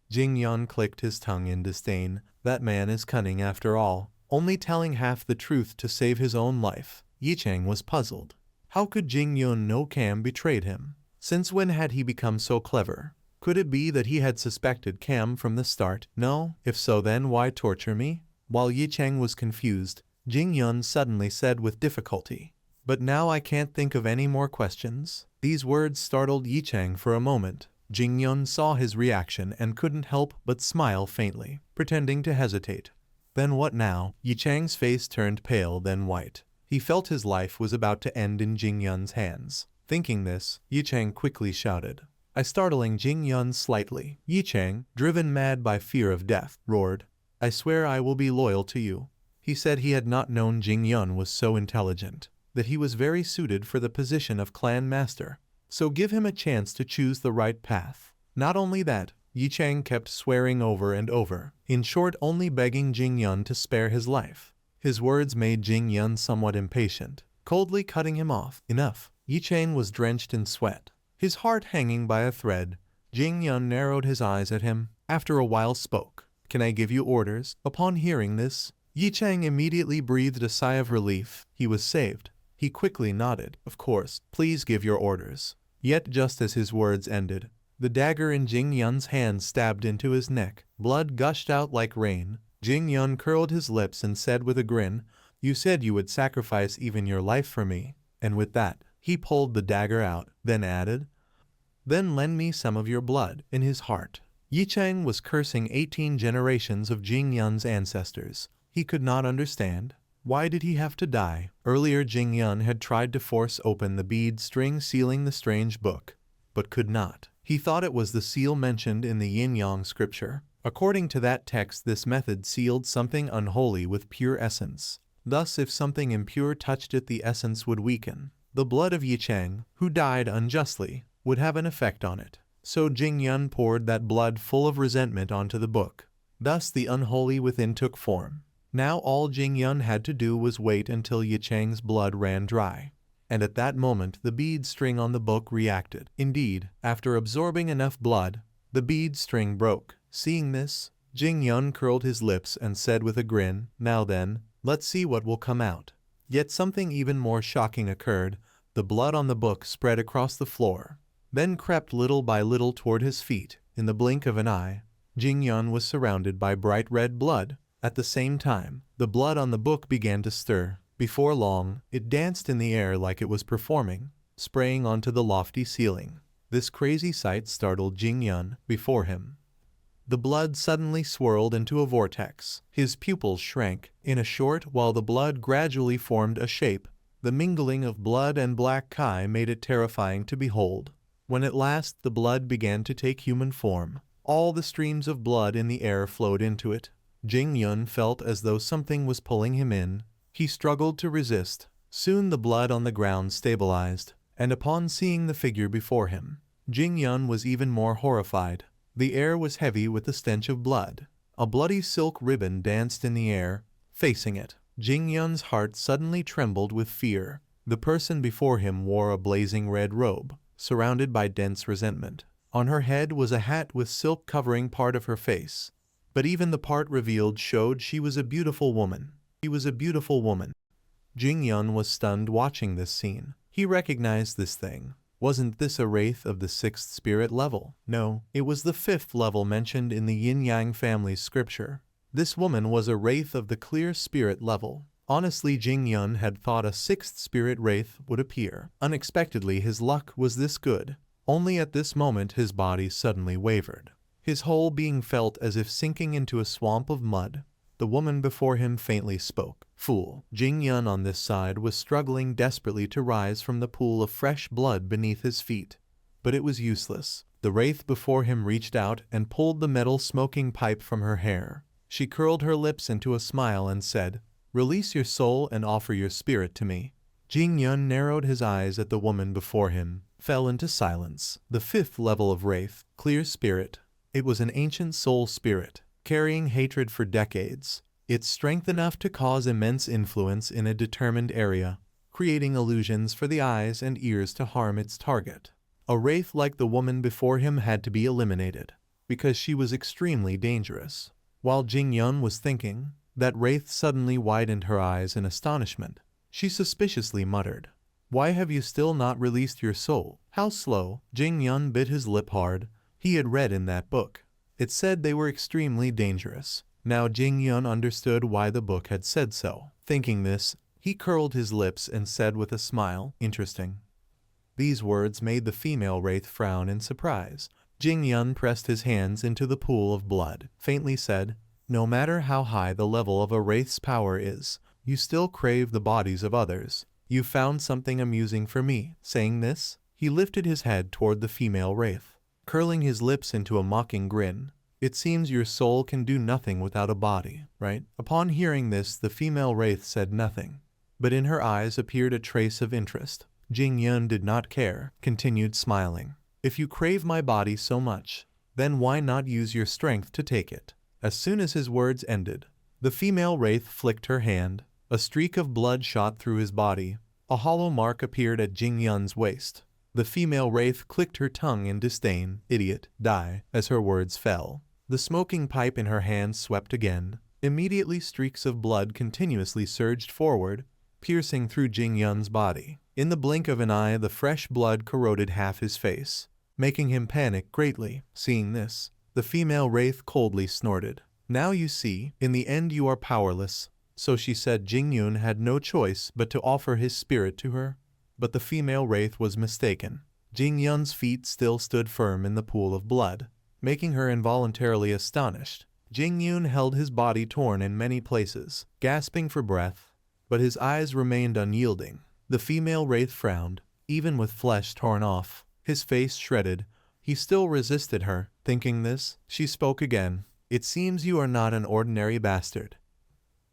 Jing Yun clicked his tongue in disdain. That man is cunning after all, only telling half the truth to save his own life. Yi Chang was puzzled. How could Jing Yun know Cam betrayed him? Since when had he become so clever? Could it be that he had suspected Cam from the start? No? If so, then why torture me? While Yi Chang was confused, Jing Yun suddenly said with difficulty, But now I can't think of any more questions. These words startled Yi Chang for a moment. Jing Yun saw his reaction and couldn't help but smile faintly, pretending to hesitate. Then what now? Yi Chang's face turned pale then white. He felt his life was about to end in Jing Yun's hands. Thinking this, Yi Chang quickly shouted, startling Jing Yun slightly. Yi Chang, driven mad by fear of death, roared, I swear I will be loyal to you. He said he had not known Jing Yun was so intelligent, that he was very suited for the position of clan master. So give him a chance to choose the right path. Not only that, Yi Chang kept swearing over and over, in short only begging Jing Yun to spare his life. His words made Jing Yun somewhat impatient, coldly cutting him off. Enough. Yi Chang was drenched in sweat, his heart hanging by a thread. Jing Yun narrowed his eyes at him, after a while spoke, Can I give you orders? Upon hearing this, Yi Chang immediately breathed a sigh of relief. He was saved. He quickly nodded, Of course, please give your orders. Yet just as his words ended, the dagger in Jing Yun's hand stabbed into his neck. Blood gushed out like rain. Jing Yun curled his lips and said with a grin, You said you would sacrifice even your life for me. And with that, he pulled the dagger out, then added, Then lend me some of your blood. In his heart, Yi Chang was cursing 18 generations of Jing Yun's ancestors. He could not understand. Why did he have to die? Earlier Jing Yun had tried to force open the bead string sealing the strange book, but could not. He thought it was the seal mentioned in the Yin-Yang scripture. According to that text, this method sealed something unholy with pure essence. Thus, if something impure touched it, the essence would weaken. The blood of Yi Chang, who died unjustly, would have an effect on it. So Jing Yun poured that blood full of resentment onto the book. Thus the unholy within took form. Now all Jing Yun had to do was wait until Yi Chang's blood ran dry. And at that moment the bead string on the book reacted. Indeed, after absorbing enough blood, the bead string broke. Seeing this, Jing Yun curled his lips and said with a grin, Now then, let's see what will come out. Yet something even more shocking occurred. The blood on the book spread across the floor, then crept little by little toward his feet. In the blink of an eye, Jing Yun was surrounded by bright red blood. At the same time, the blood on the book began to stir. Before long, it danced in the air like it was performing, spraying onto the lofty ceiling. This crazy sight startled Jing Yun. Before him, The blood suddenly swirled into a vortex. His pupils shrank. In a short while the blood gradually formed a shape. The mingling of blood and black Kai made it terrifying to behold. When at last the blood began to take human form, all the streams of blood in the air flowed into it. Jing Yun felt as though something was pulling him in. He struggled to resist. Soon the blood on the ground stabilized, and upon seeing the figure before him, Jing Yun was even more horrified. The air was heavy with the stench of blood. A bloody silk ribbon danced in the air, facing it. Jing Yun's heart suddenly trembled with fear. The person before him wore a blazing red robe, surrounded by dense resentment. On her head was a hat with silk covering part of her face, but even the part revealed showed she was a beautiful woman. She was a beautiful woman. Jing Yun was stunned watching this scene. He recognized this thing. Wasn't this a wraith of the 6th spirit level? No, it was the 5th level mentioned in the Yin-Yang family's scripture. This woman was a wraith of the clear spirit level. Honestly, Jing Yun had thought a 6th spirit wraith would appear. Unexpectedly, his luck was this good. Only at this moment his body suddenly wavered. His whole being felt as if sinking into a swamp of mud. The woman before him faintly spoke. Fool. Jing Yun on this side was struggling desperately to rise from the pool of fresh blood beneath his feet. But it was useless. The wraith before him reached out and pulled the metal smoking pipe from her hair. She curled her lips into a smile and said, "Release your soul and offer your spirit to me." Jing Yun narrowed his eyes at the woman before him, fell into silence. The 5th level of wraith, clear spirit. It was an ancient soul spirit, carrying hatred for decades. Its strength enough to cause immense influence in a determined area, creating illusions for the eyes and ears to harm its target. A wraith like the woman before him had to be eliminated, because she was extremely dangerous. While Jing Yun was thinking, that wraith suddenly widened her eyes in astonishment. She suspiciously muttered, "Why have you still not released your soul?" How slow. Jing Yun bit his lip hard. He had read in that book. It said they were extremely dangerous. Now Jing Yun understood why the book had said so. Thinking this, he curled his lips and said with a smile, "Interesting." These words made the female wraith frown in surprise. Jing Yun pressed his hands into the pool of blood, faintly said, "No matter how high the level of a wraith's power is, you still crave the bodies of others. You found something amusing for me." Saying this, he lifted his head toward the female wraith, curling his lips into a mocking grin. "It seems your soul can do nothing without a body, right?" Upon hearing this, the female wraith said nothing, but in her eyes appeared a trace of interest. Jing Yun did not care, continued smiling. "If you crave my body so much, then why not use your strength to take it?" As soon as his words ended, the female wraith flicked her hand. A streak of blood shot through his body. A hollow mark appeared at Jing Yun's waist. The female wraith clicked her tongue in disdain. "Idiot, die," as her words fell. The smoking pipe in her hand swept again. Immediately streaks of blood continuously surged forward, piercing through Jing Yun's body. In the blink of an eye, the fresh blood corroded half his face, making him panic greatly. Seeing this, the female wraith coldly snorted. "Now you see, in the end you are powerless." So she said Jing Yun had no choice but to offer his spirit to her. But the female wraith was mistaken. Jing Yun's feet still stood firm in the pool of blood, making her involuntarily astonished. Jing Yun held his body torn in many places, gasping for breath, but his eyes remained unyielding. The female wraith frowned, even with flesh torn off, his face shredded. He still resisted her. Thinking this, she spoke again. "It seems you are not an ordinary bastard.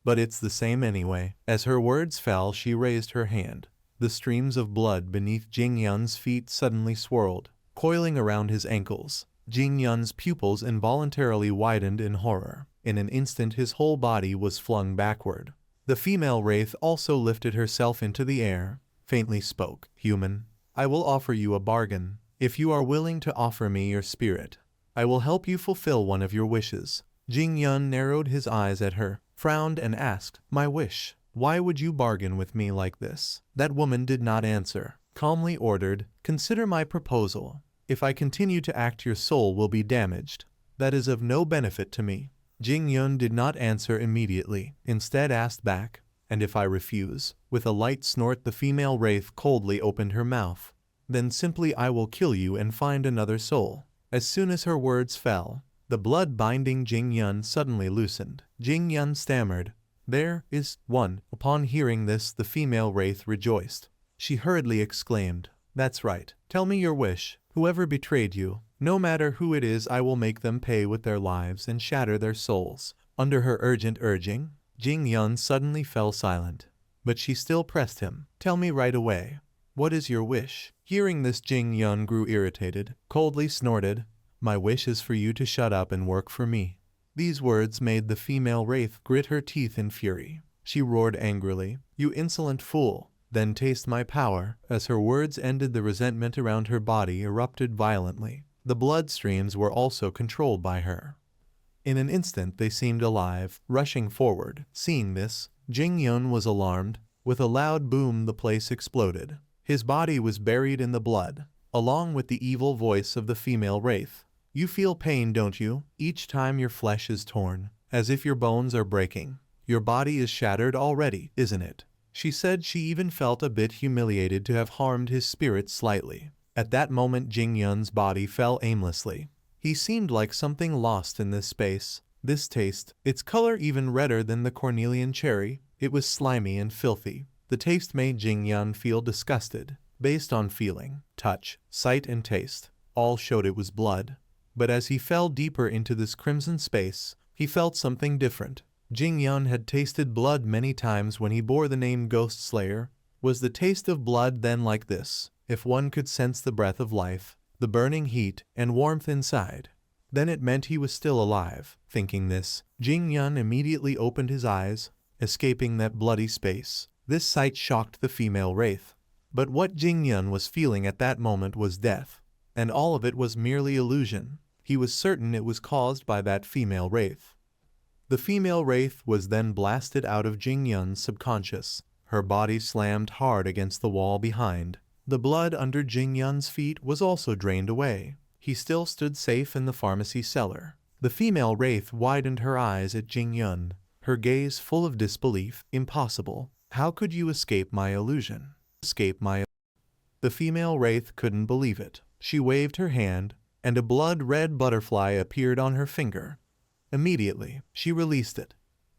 But it's the same anyway." As her words fell, she raised her hand. The streams of blood beneath Jing Yun's feet suddenly swirled, coiling around his ankles. Jing Yun's pupils involuntarily widened in horror. In an instant his whole body was flung backward. The female wraith also lifted herself into the air, faintly spoke. "Human, I will offer you a bargain. If you are willing to offer me your spirit, I will help you fulfill one of your wishes." Jing Yun narrowed his eyes at her, frowned and asked, "My wish? Why would you bargain with me like this?" That woman did not answer. Calmly ordered, "Consider my proposal. If I continue to act, your soul will be damaged. That is of no benefit to me." Jing Yun did not answer immediately, instead asked back, "And if I refuse?" With a light snort, the female wraith coldly opened her mouth. "Then simply I will kill you and find another soul." As soon as her words fell, The blood binding Jing Yun suddenly loosened. Jing Yun stammered, "There is one." Upon hearing this, the female wraith rejoiced. She hurriedly exclaimed, "That's right. Tell me your wish. Whoever betrayed you, no matter who it is, I will make them pay with their lives and shatter their souls." Under her urgent urging, Jing Yun suddenly fell silent. But she still pressed him. "Tell me right away. What is your wish?" Hearing this, Jing Yun grew irritated, coldly snorted, "My wish is for you to shut up and work for me." These words made the female wraith grit her teeth in fury. She roared angrily, "You insolent fool! Then taste my power." As her words ended, the resentment around her body erupted violently. The blood streams were also controlled by her. In an instant they seemed alive, rushing forward. Seeing this, Jing Yun was alarmed. With a loud boom, the place exploded. His body was buried in the blood, along with the evil voice of the female wraith. "You feel pain, don't you? Each time your flesh is torn, as if your bones are breaking. Your body is shattered already, isn't it?" She said she even felt a bit humiliated to have harmed his spirit slightly. At that moment, Jing Yun's body fell aimlessly. He seemed like something lost in this space. This taste, its color even redder than the cornelian cherry, it was slimy and filthy. The taste made Jing Yun feel disgusted. Based on feeling, touch, sight and taste, all showed it was blood. But as he fell deeper into this crimson space, he felt something different. Jing Yun had tasted blood many times when he bore the name Ghost Slayer. Was the taste of blood then like this? If one could sense the breath of life, the burning heat and warmth inside, then it meant he was still alive. Thinking this, Jing Yun immediately opened his eyes, escaping that bloody space. This sight shocked the female wraith. But what Jing Yun was feeling at that moment was death, and all of it was merely illusion. He was certain it was caused by that female wraith. The female wraith was then blasted out of Jing Yun's subconscious. Her body slammed hard against the wall behind. The blood under Jing Yun's feet was also drained away. He still stood safe in the pharmacy cellar. The female wraith widened her eyes at Jing Yun, her gaze full of disbelief. "Impossible. How could you escape my illusion?" The female wraith couldn't believe it. She waved her hand, and a blood-red butterfly appeared on her finger. Immediately, she released it.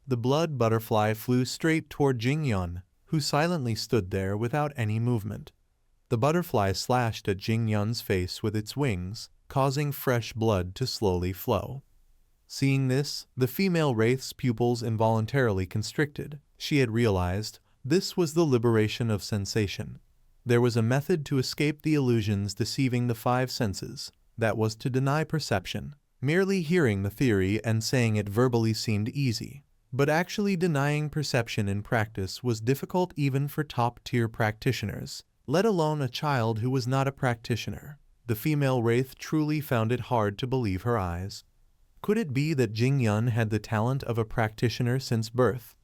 The blood butterfly flew straight toward Jing Yun, who silently stood there without any movement. The butterfly slashed at Jing Yun's face with its wings, causing fresh blood to slowly flow. Seeing this, the female wraith's pupils involuntarily constricted. She had realized this was the liberation of sensation. There was a method to escape the illusions deceiving the five senses. That was to deny perception. Merely hearing the theory and saying it verbally seemed easy, but actually denying perception in practice was difficult even for top-tier practitioners, let alone a child who was not a practitioner. The female wraith truly found it hard to believe her eyes. Could it be that Jing Yun had the talent of a practitioner since birth?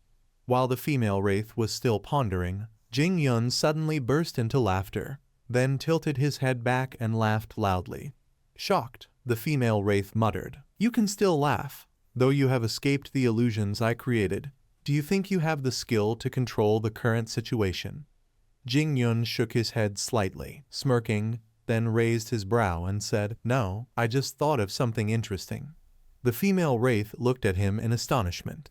While the female wraith was still pondering, Jing Yun suddenly burst into laughter, then tilted his head back and laughed loudly. Shocked, the female wraith muttered, "You can still laugh, though you have escaped the illusions I created. Do you think you have the skill to control the current situation?" Jing Yun shook his head slightly, smirking, then raised his brow and said, "No, I just thought of something interesting." The female wraith looked at him in astonishment.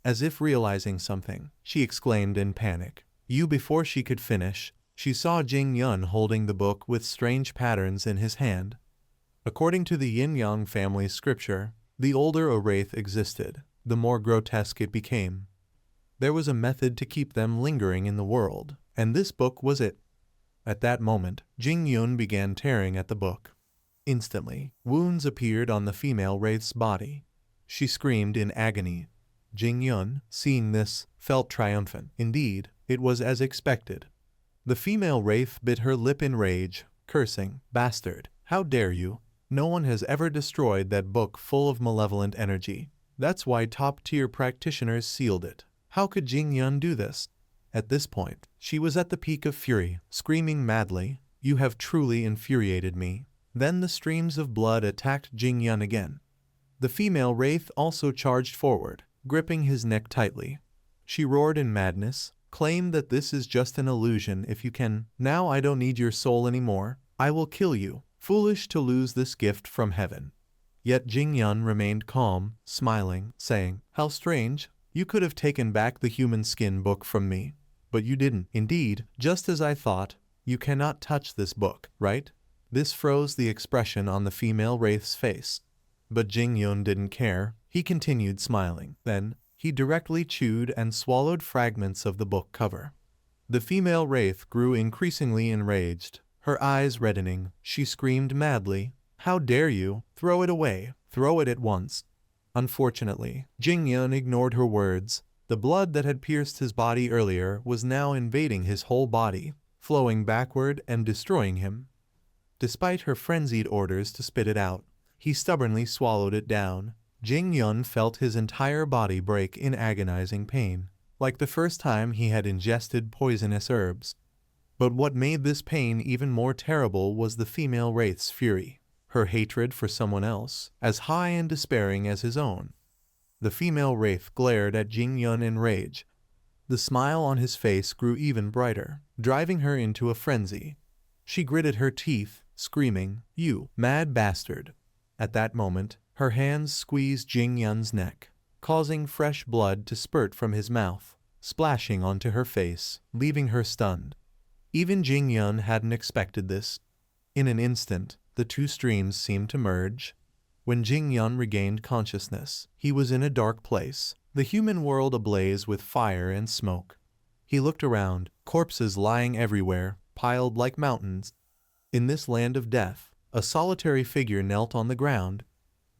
As if realizing something, she exclaimed in panic. Before she could finish, she saw Jing Yun holding the book with strange patterns in his hand. According to the Yin-Yang family scripture, the older a wraith existed, the more grotesque it became. There was a method to keep them lingering in the world, and this book was it. At that moment, Jing Yun began tearing at the book. Instantly, wounds appeared on the female wraith's body. She screamed in agony. Jing Yun, seeing this, felt triumphant. Indeed, it was as expected. The female wraith bit her lip in rage, cursing, "Bastard, how dare you? No one has ever destroyed that book full of malevolent energy. That's why top-tier practitioners sealed it. How could Jing Yun do this?" At this point, she was at the peak of fury, screaming madly, "You have truly infuriated me." Then the streams of blood attacked Jing Yun again. The female wraith also charged forward, gripping his neck tightly. She roared in madness, "Claim that this is just an illusion if you can. Now I don't need your soul anymore. I will kill you. Foolish to lose this gift from heaven." Yet Jing Yun remained calm, smiling, saying, "How strange. You could have taken back the human skin book from me. But you didn't. Indeed, just as I thought, you cannot touch this book, right?" This froze the expression on the female wraith's face. But Jing Yun didn't care. He continued smiling. Then, he directly chewed and swallowed fragments of the book cover. The female wraith grew increasingly enraged. Her eyes reddening, she screamed madly, "How dare you? Throw it away. Throw it at once." Unfortunately, Jing Yun ignored her words. The blood that had pierced his body earlier was now invading his whole body, flowing backward and destroying him. Despite her frenzied orders to spit it out, he stubbornly swallowed it down. Jing Yun felt his entire body break in agonizing pain, like the first time he had ingested poisonous herbs. But what made this pain even more terrible was the female wraith's fury, her hatred for someone else, as high and despairing as his own. The female wraith glared at Jing Yun in rage. The smile on his face grew even brighter, driving her into a frenzy. She gritted her teeth, screaming, "You mad bastard!" At that moment, her hands squeezed Jing Yun's neck, causing fresh blood to spurt from his mouth, splashing onto her face, leaving her stunned. Even Jing Yun hadn't expected this. In an instant, the two streams seemed to merge. When Jing Yun regained consciousness, he was in a dark place, the human world ablaze with fire and smoke. He looked around, corpses lying everywhere, piled like mountains. In this land of death, a solitary figure knelt on the ground.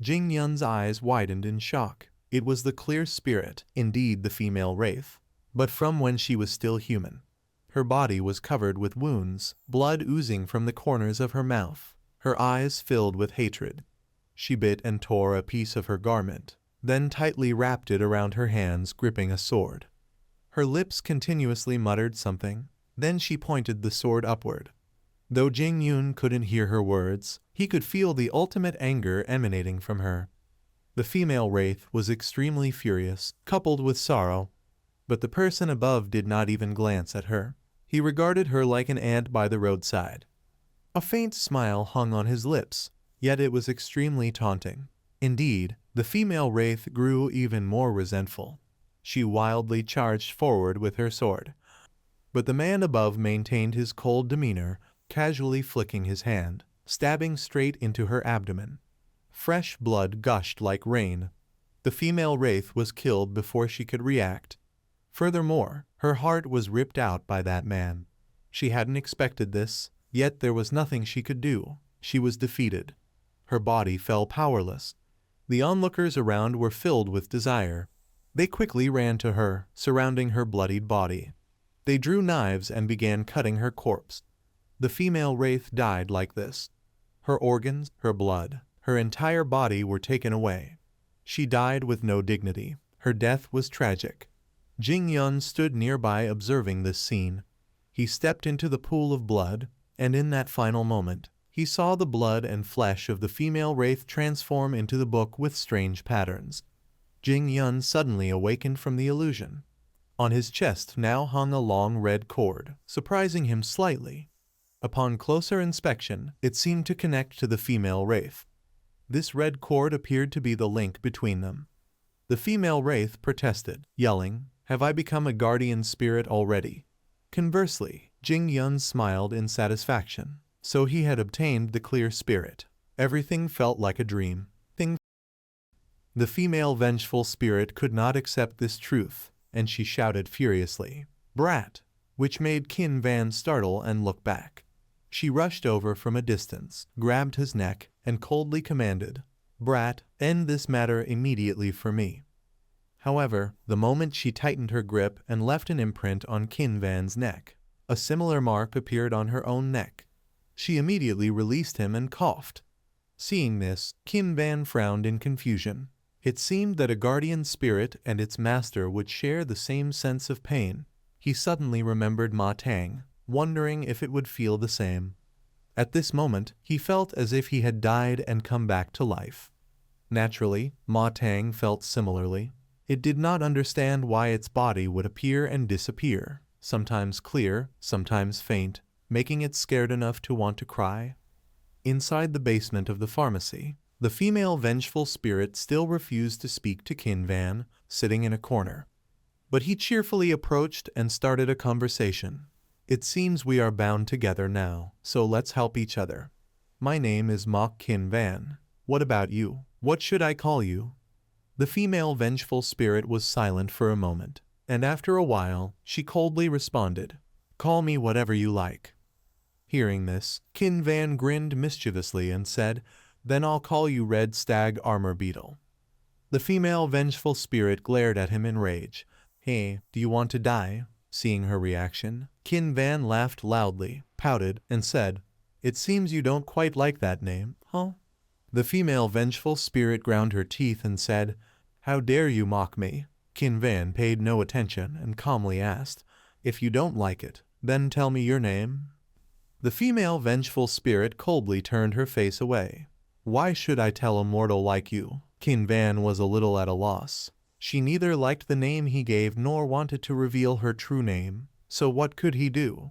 Jing Yun's eyes widened in shock. It was the clear spirit, indeed the female wraith, but from when she was still human. Her body was covered with wounds, blood oozing from the corners of her mouth, her eyes filled with hatred. She bit and tore a piece of her garment, then tightly wrapped it around her hands, gripping a sword. Her lips continuously muttered something, then she pointed the sword upward. Though Jing Yun couldn't hear her words, he could feel the ultimate anger emanating from her. The female wraith was extremely furious, coupled with sorrow, but the person above did not even glance at her. He regarded her like an ant by the roadside. A faint smile hung on his lips, yet it was extremely taunting. Indeed, the female wraith grew even more resentful. She wildly charged forward with her sword. But the man above maintained his cold demeanor, casually flicking his hand, stabbing straight into her abdomen. Fresh blood gushed like rain. The female wraith was killed before she could react. Furthermore, her heart was ripped out by that man. She hadn't expected this, yet there was nothing she could do. She was defeated. Her body fell powerless. The onlookers around were filled with desire. They quickly ran to her, surrounding her bloodied body. They drew knives and began cutting her corpse. The female wraith died like this. Her organs, her blood, her entire body were taken away. She died with no dignity. Her death was tragic. Jing Yun stood nearby observing this scene. He stepped into the pool of blood, and in that final moment, he saw the blood and flesh of the female wraith transform into the book with strange patterns. Jing Yun suddenly awakened from the illusion. On his chest now hung a long red cord, surprising him slightly. Upon closer inspection, it seemed to connect to the female wraith. This red cord appeared to be the link between them. The female wraith protested, yelling, "Have I become a guardian spirit already?" Conversely, Jing Yun smiled in satisfaction. So he had obtained the clear spirit. Everything felt like a dream. The female vengeful spirit could not accept this truth, and she shouted furiously, "Brat!" which made Qin Van startle and look back. She rushed over from a distance, grabbed his neck, and coldly commanded, "Brat, end this matter immediately for me." However, the moment she tightened her grip and left an imprint on Qin Van's neck, a similar mark appeared on her own neck. She immediately released him and coughed. Seeing this, Qin Van frowned in confusion. It seemed that a guardian spirit and its master would share the same sense of pain. He suddenly remembered Ma Tang, wondering if it would feel the same. At this moment, he felt as if he had died and come back to life. Naturally, Ma Tang felt similarly. It did not understand why its body would appear and disappear, sometimes clear, sometimes faint, making it scared enough to want to cry. Inside the basement of the pharmacy, The female vengeful spirit still refused to speak to Qin Van, sitting in a corner. But he cheerfully approached and started a conversation. It seems we are bound together now, so let's help each other. My name is Mok Qin Van. What about you? What should I call you? The female vengeful spirit was silent for a moment, and after a while, she coldly responded, Call me whatever you like. Hearing this, Qin Van grinned mischievously and said, Then I'll call you Red Stag Armor Beetle. The female vengeful spirit glared at him in rage. Hey, do you want to die? Seeing her reaction, Qin Van laughed loudly, pouted, and said, It seems you don't quite like that name, huh? The female vengeful spirit ground her teeth and said, How dare you mock me? Qin Van paid no attention and calmly asked, If you don't like it, then tell me your name. The female vengeful spirit coldly turned her face away. Why should I tell a mortal like you? Qin Van was a little at a loss. She neither liked the name he gave nor wanted to reveal her true name, so what could he do?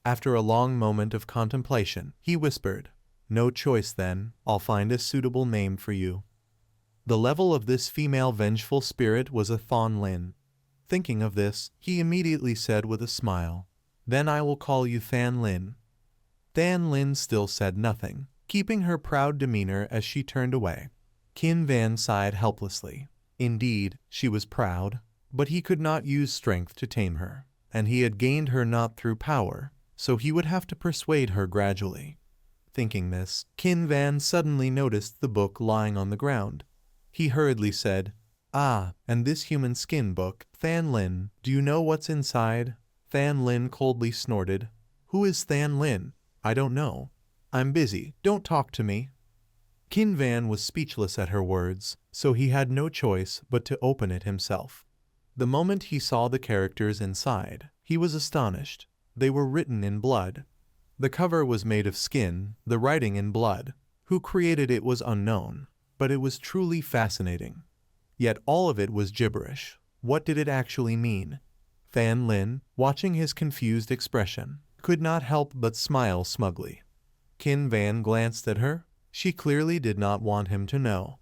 After a long moment of contemplation, he whispered, No choice then, I'll find a suitable name for you. The level of this female vengeful spirit was a Thon Lin. Thinking of this, he immediately said with a smile, Then I will call you Than Lin. Than Lin still said nothing, keeping her proud demeanor as she turned away. Qin Van sighed helplessly. Indeed, she was proud, but he could not use strength to tame her, and he had gained her not through power, so he would have to persuade her gradually. Thinking this, Qin Van suddenly noticed the book lying on the ground. He hurriedly said, Ah, and this human skin book, Than Lin, do you know what's inside? Than Lin coldly snorted, Who is Than Lin? I don't know. I'm busy, don't talk to me. Qin Van was speechless at her words, so he had no choice but to open it himself. The moment he saw the characters inside, he was astonished. They were written in blood. The cover was made of skin, the writing in blood. Who created it was unknown, but it was truly fascinating. Yet all of it was gibberish. What did it actually mean? Than Lin, watching his confused expression, could not help but smile smugly. Qin Van glanced at her. She clearly did not want him to know.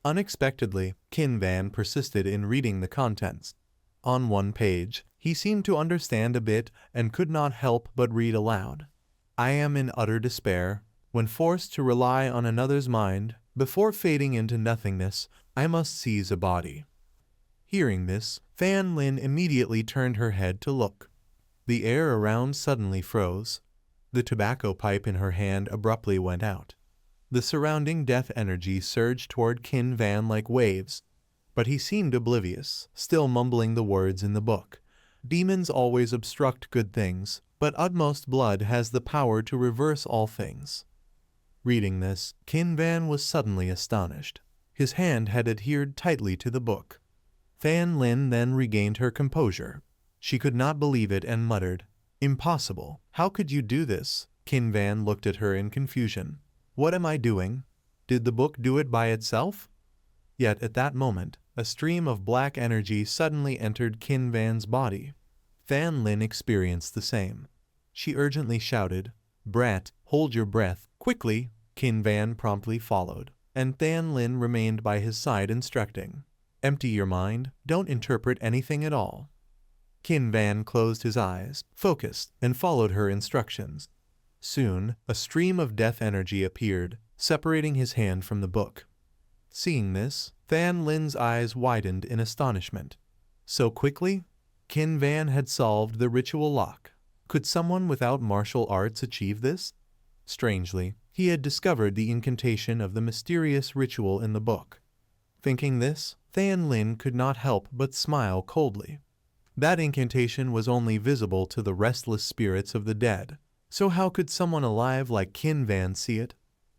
Unexpectedly, Qin Van persisted in reading the contents. On one page, he seemed to understand a bit and could not help but read aloud. I am in utter despair. When forced to rely on another's mind, before fading into nothingness, I must seize a body. Hearing this, Than Lin immediately turned her head to look. The air around suddenly froze. The tobacco pipe in her hand abruptly went out. The surrounding death energy surged toward Qin Van like waves, but he seemed oblivious, still mumbling the words in the book. Demons always obstruct good things, but utmost blood has the power to reverse all things. Reading this, Qin Van was suddenly astonished. His hand had adhered tightly to the book. Than Lin then regained her composure. She could not believe it and muttered, Impossible, how could you do this? Qin Van looked at her in confusion. What am I doing? Did the book do it by itself? Yet at that moment, a stream of black energy suddenly entered Qin Van's body. Than Lin experienced the same. She urgently shouted, Brat, hold your breath. Quickly, Qin Van promptly followed, and Than Lin remained by his side instructing. Empty your mind, don't interpret anything at all. Qin Van closed his eyes, focused, and followed her instructions. Soon, a stream of death energy appeared, separating his hand from the book. Seeing this, Than Lin's eyes widened in astonishment. So quickly? Qin Van had solved the ritual lock. Could someone without martial arts achieve this? Strangely, he had discovered the incantation of the mysterious ritual in the book. Thinking this, Than Lin could not help but smile coldly. That incantation was only visible to the restless spirits of the dead. So how could someone alive like Qin Van see it?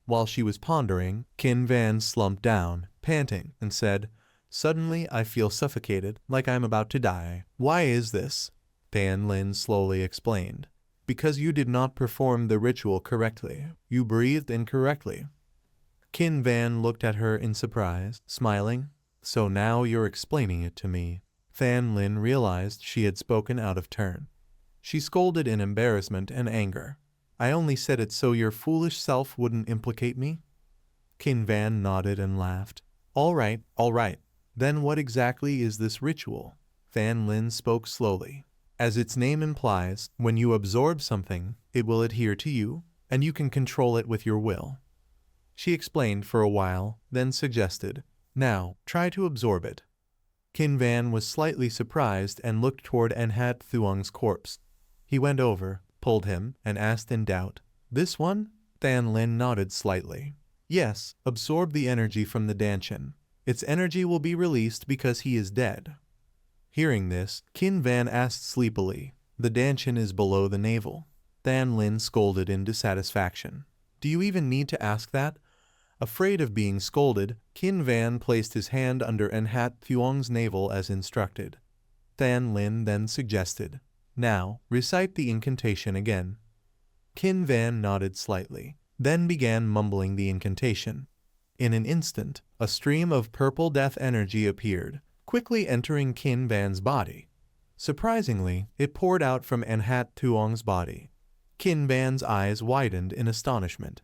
While she was pondering, Qin Van slumped down, panting, and said, Suddenly I feel suffocated, like I'm about to die. Why is this? Than Lin slowly explained. Because you did not perform the ritual correctly. You breathed incorrectly. Qin Van looked at her in surprise, smiling. So now you're explaining it to me. Than Lin realized she had spoken out of turn. She scolded in embarrassment and anger. I only said it so your foolish self wouldn't implicate me. Qin Van nodded and laughed. All right, all right. Then what exactly is this ritual? Fan Lin spoke slowly. As its name implies, when you absorb something, it will adhere to you, and you can control it with your will. She explained for a while, then suggested, now, try to absorb it. Qin Van was slightly surprised and looked toward Enhat Thuong's corpse. He went over, pulled him, and asked in doubt, this one? Fan Lin nodded slightly. Yes, absorb the energy from the Danshin. Its energy will be released because he is dead. Hearing this, Qin Van asked sleepily, the Danshin is below the navel. Fan Lin scolded in dissatisfaction. Do you even need to ask that? Afraid of being scolded, Qin Van placed his hand under Enhat Thuong's navel as instructed. Fan Lin then suggested, now, recite the incantation again. Qin Van nodded slightly, then began mumbling the incantation. In an instant, a stream of purple death energy appeared, quickly entering Qin Van's body. Surprisingly, it poured out from Enhat Thuong's body. Qin Van's eyes widened in astonishment.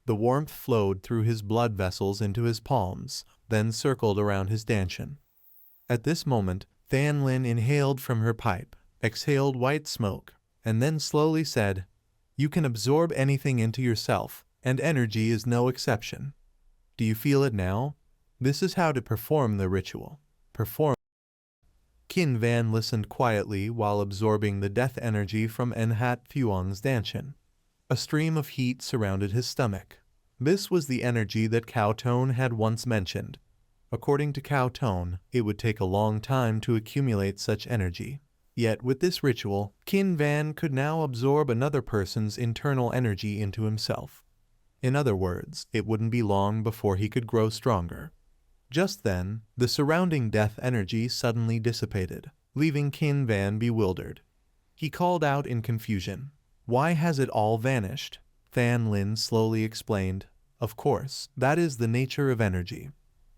The warmth flowed through his blood vessels into his palms, then circled around his Danshin. At this moment, Fan Lin inhaled from her pipe, exhaled white smoke, and then slowly said, you can absorb anything into yourself, and energy is no exception. Do you feel it now? This is how to perform the ritual. Perform. Qin Van listened quietly while absorbing the death energy from Enhat Thuong's Danshin. A stream of heat surrounded his stomach. This was the energy that Cao Tone had once mentioned. According to Cao Tone, it would take a long time to accumulate such energy. Yet with this ritual, Qin Van could now absorb another person's internal energy into himself. In other words, it wouldn't be long before he could grow stronger. Just then, the surrounding death energy suddenly dissipated, leaving Qin Van bewildered. He called out in confusion, why has it all vanished? Fan Lin slowly explained, of course, that is the nature of energy.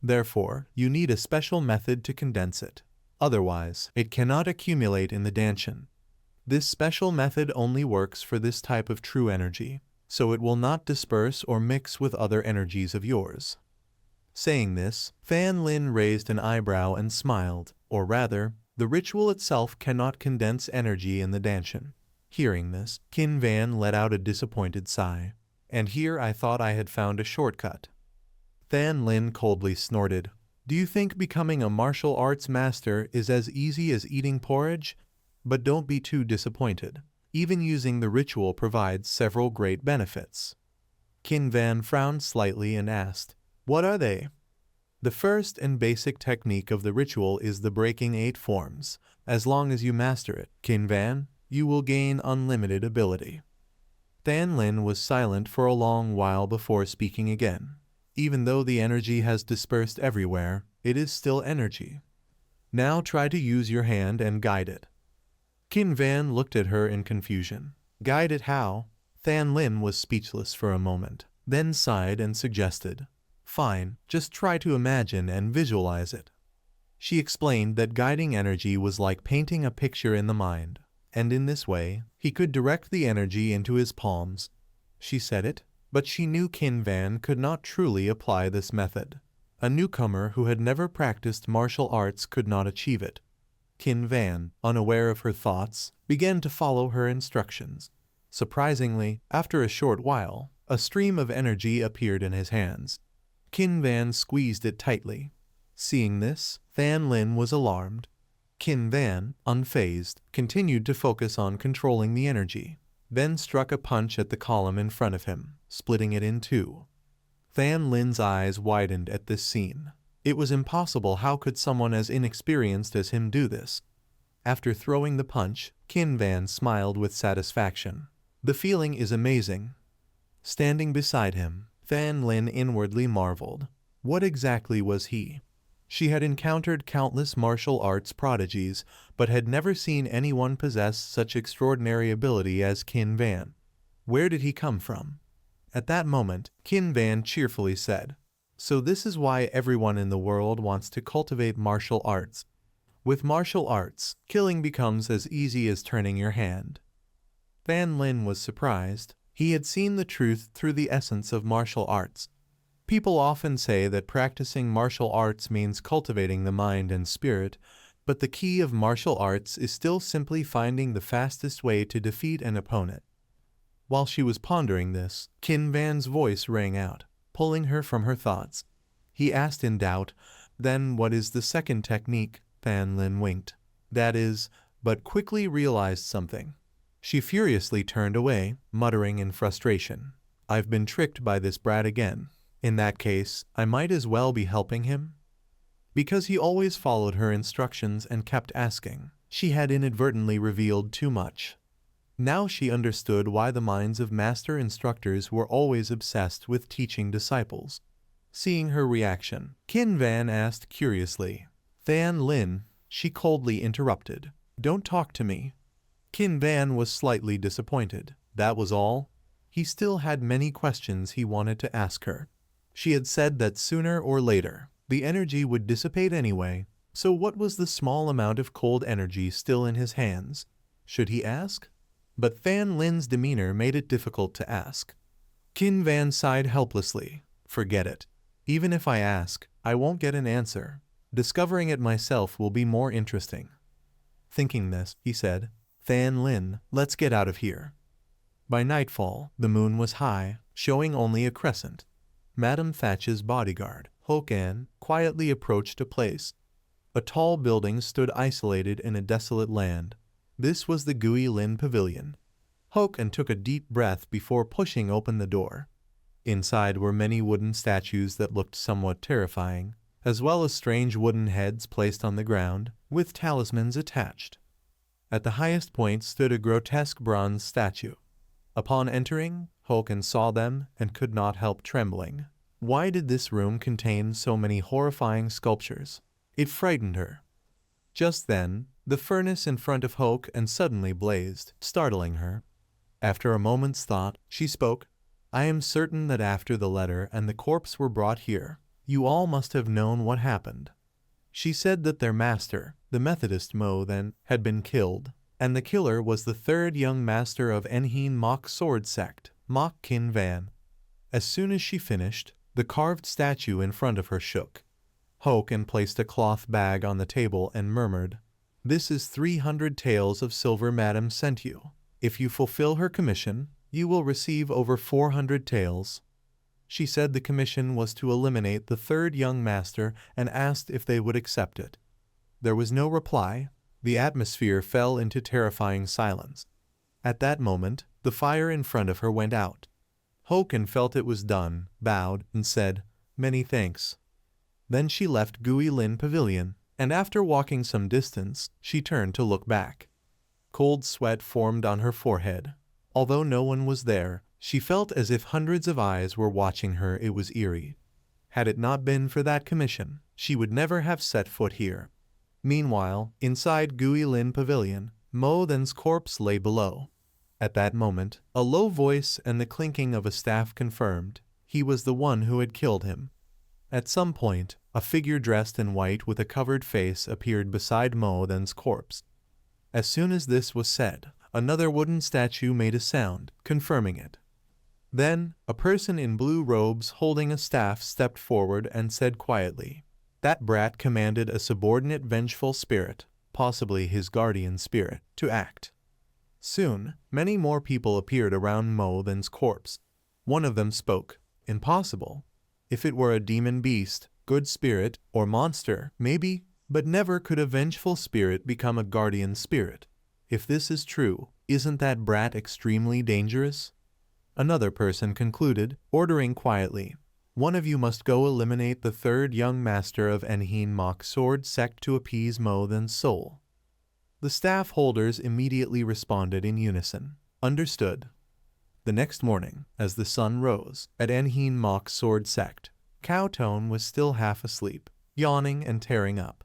Therefore, you need a special method to condense it. Otherwise, it cannot accumulate in the Danshin. This special method only works for this type of true energy, so it will not disperse or mix with other energies of yours. Saying this, Fan Lin raised an eyebrow and smiled, or rather, the ritual itself cannot condense energy in the Danshin. Hearing this, Qin Van let out a disappointed sigh. And here I thought I had found a shortcut. Fan Lin coldly snorted. Do you think becoming a martial arts master is as easy as eating porridge? But don't be too disappointed. Even using the ritual provides several great benefits. Qin Van frowned slightly and asked, what are they? The first and basic technique of the ritual is the breaking 8 forms. As long as you master it, Qin Van, you will gain unlimited ability. Fan Lin was silent for a long while before speaking again. Even though the energy has dispersed everywhere, it is still energy. Now try to use your hand and guide it. Qin Van looked at her in confusion. Guide it how? Fan Lin was speechless for a moment, then sighed and suggested, fine, just try to imagine and visualize it. She explained that guiding energy was like painting a picture in the mind, and in this way, he could direct the energy into his palms. She said it, but she knew Qin Van could not truly apply this method. A newcomer who had never practiced martial arts could not achieve it. Qin Van, unaware of her thoughts, began to follow her instructions. Surprisingly, after a short while, a stream of energy appeared in his hands. Qin Van squeezed it tightly. Seeing this, Fan Lin was alarmed. Qin Van, unfazed, continued to focus on controlling the energy, then struck a punch at the column in front of him, splitting it in two. Fan Lin's eyes widened at this scene. It was impossible. How could someone as inexperienced as him do this? After throwing the punch, Qin Van smiled with satisfaction. The feeling is amazing. Standing beside him, Fan Lin inwardly marveled. What exactly was he? She had encountered countless martial arts prodigies, but had never seen anyone possess such extraordinary ability as Qin Van. Where did he come from? At that moment, Qin Van cheerfully said, so this is why everyone in the world wants to cultivate martial arts. With martial arts, killing becomes as easy as turning your hand. Fan Lin was surprised. He had seen the truth through the essence of martial arts. People often say that practicing martial arts means cultivating the mind and spirit, but the key of martial arts is still simply finding the fastest way to defeat an opponent. While she was pondering this, Qin Van's voice rang out, pulling her from her thoughts. He asked in doubt, "Then what is the second technique?" Fan Lin winked. "That is," but quickly realized something. She furiously turned away, muttering in frustration, "I've been tricked by this brat again. In that case, I might as well be helping him." Because he always followed her instructions and kept asking, she had inadvertently revealed too much. Now she understood why the minds of master instructors were always obsessed with teaching disciples. Seeing her reaction, Qin Van asked curiously, "Fan Lin," she coldly interrupted, "don't talk to me." Qin Van was slightly disappointed. That was all? He still had many questions he wanted to ask her. She had said that sooner or later, the energy would dissipate anyway, so what was the small amount of cold energy still in his hands? Should he ask? But Fan Lin's demeanor made it difficult to ask. Qin Van sighed helplessly. "Forget it. Even if I ask, I won't get an answer. Discovering it myself will be more interesting." Thinking this, he said, "Fan Lin, let's get out of here." By nightfall, the moon was high, showing only a crescent. Madame Thatch's bodyguard, Hokan, quietly approached a place. A tall building stood isolated in a desolate land. This was the Gui Lin Pavilion. Hokan took a deep breath before pushing open the door. Inside were many wooden statues that looked somewhat terrifying, as well as strange wooden heads placed on the ground, with talismans attached. At the highest point stood a grotesque bronze statue. Upon entering, Hokan saw them and could not help trembling. Why did this room contain so many horrifying sculptures? It frightened her. Just then, the furnace in front of Hokan suddenly blazed, startling her. After a moment's thought, she spoke. "I am certain that after the letter and the corpse were brought here, you all must have known what happened." She said that their master, the Methodist Mo then, had been killed, and the killer was the third young master of Enheen Mok sword sect, Mok Qin Van. As soon as she finished, the carved statue in front of her shook. Hokan placed a cloth bag on the table and murmured, "This is 300 taels of silver Madame sent you. If you fulfill her commission, you will receive over 400 taels." She said the commission was to eliminate the third young master and asked if they would accept it. There was no reply. The atmosphere fell into terrifying silence. At that moment, the fire in front of her went out. Hokan felt it was done, bowed, and said, "Many thanks." Then she left Gui Lin Pavilion, and after walking some distance, she turned to look back. Cold sweat formed on her forehead. Although no one was there, she felt as if hundreds of eyes were watching her. It was eerie. Had it not been for that commission, she would never have set foot here. Meanwhile, inside Gui Lin Pavilion, Mo Then's corpse lay below. At that moment, a low voice and the clinking of a staff confirmed he was the one who had killed him. At some point, a figure dressed in white with a covered face appeared beside Mo Then's corpse. As soon as this was said, another wooden statue made a sound, confirming it. Then, a person in blue robes holding a staff stepped forward and said quietly, "That brat commanded a subordinate vengeful spirit, possibly his guardian spirit, to act." Soon, many more people appeared around Mo Then's corpse. One of them spoke. "Impossible. If it were a demon beast, good spirit, or monster, maybe, but never could a vengeful spirit become a guardian spirit. If this is true, isn't that brat extremely dangerous?" Another person concluded, ordering quietly, "One of you must go eliminate the third young master of Enheen Mok sword sect to appease Mo Then's soul." The staff holders immediately responded in unison, "Understood." The next morning, as the sun rose, at Enheen Mok sword sect, Cowtone was still half asleep, yawning and tearing up.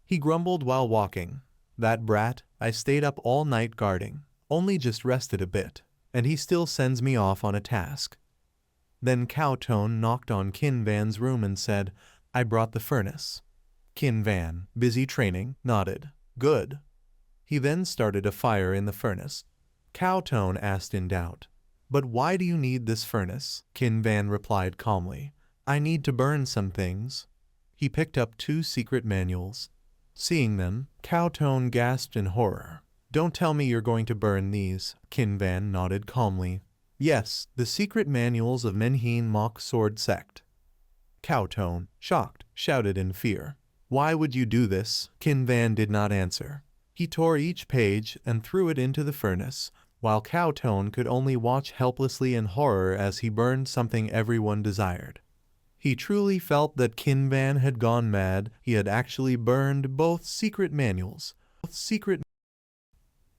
He grumbled while walking, "That brat, I stayed up all night guarding, only just rested a bit, and he still sends me off on a task." Then Cowtone knocked on Qin Van's room and said, "I brought the furnace." Qin Van, busy training, nodded, "Good." He then started a fire in the furnace. Cowtone asked in doubt, "But why do you need this furnace?" Qin Van replied calmly, I need to burn some things. He picked up 2 secret manuals. Seeing them, Cowtone gasped in horror. Don't tell me you're going to burn these. Kinvan nodded calmly. Yes, the secret manuals of Menheen Mock Sword Sect. Cowtone, shocked, shouted in fear. Why would you do this? Kinvan did not answer. He tore each page and threw it into the furnace, while Cowtone could only watch helplessly in horror as he burned something everyone desired. He truly felt that Kinvan had gone mad. He had actually burned both secret manuals.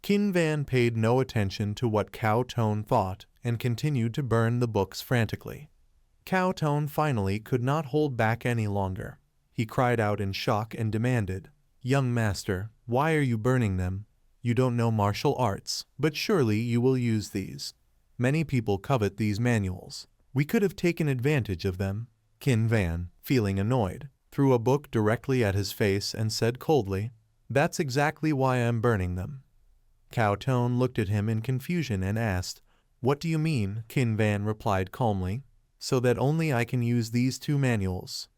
Kinvan paid no attention to what Cowtone thought and continued to burn the books frantically. Cowtone finally could not hold back any longer. He cried out in shock and demanded, "Young master, why are you burning them? You don't know martial arts, but surely you will use these. Many people covet these manuals. We could have taken advantage of them." Kinvan, feeling annoyed, threw a book directly at his face and said coldly, "That's exactly why I'm burning them." Cowtone looked at him in confusion and asked, "What do you mean?" Kinvan replied calmly, "So that only I can use these 2 manuals."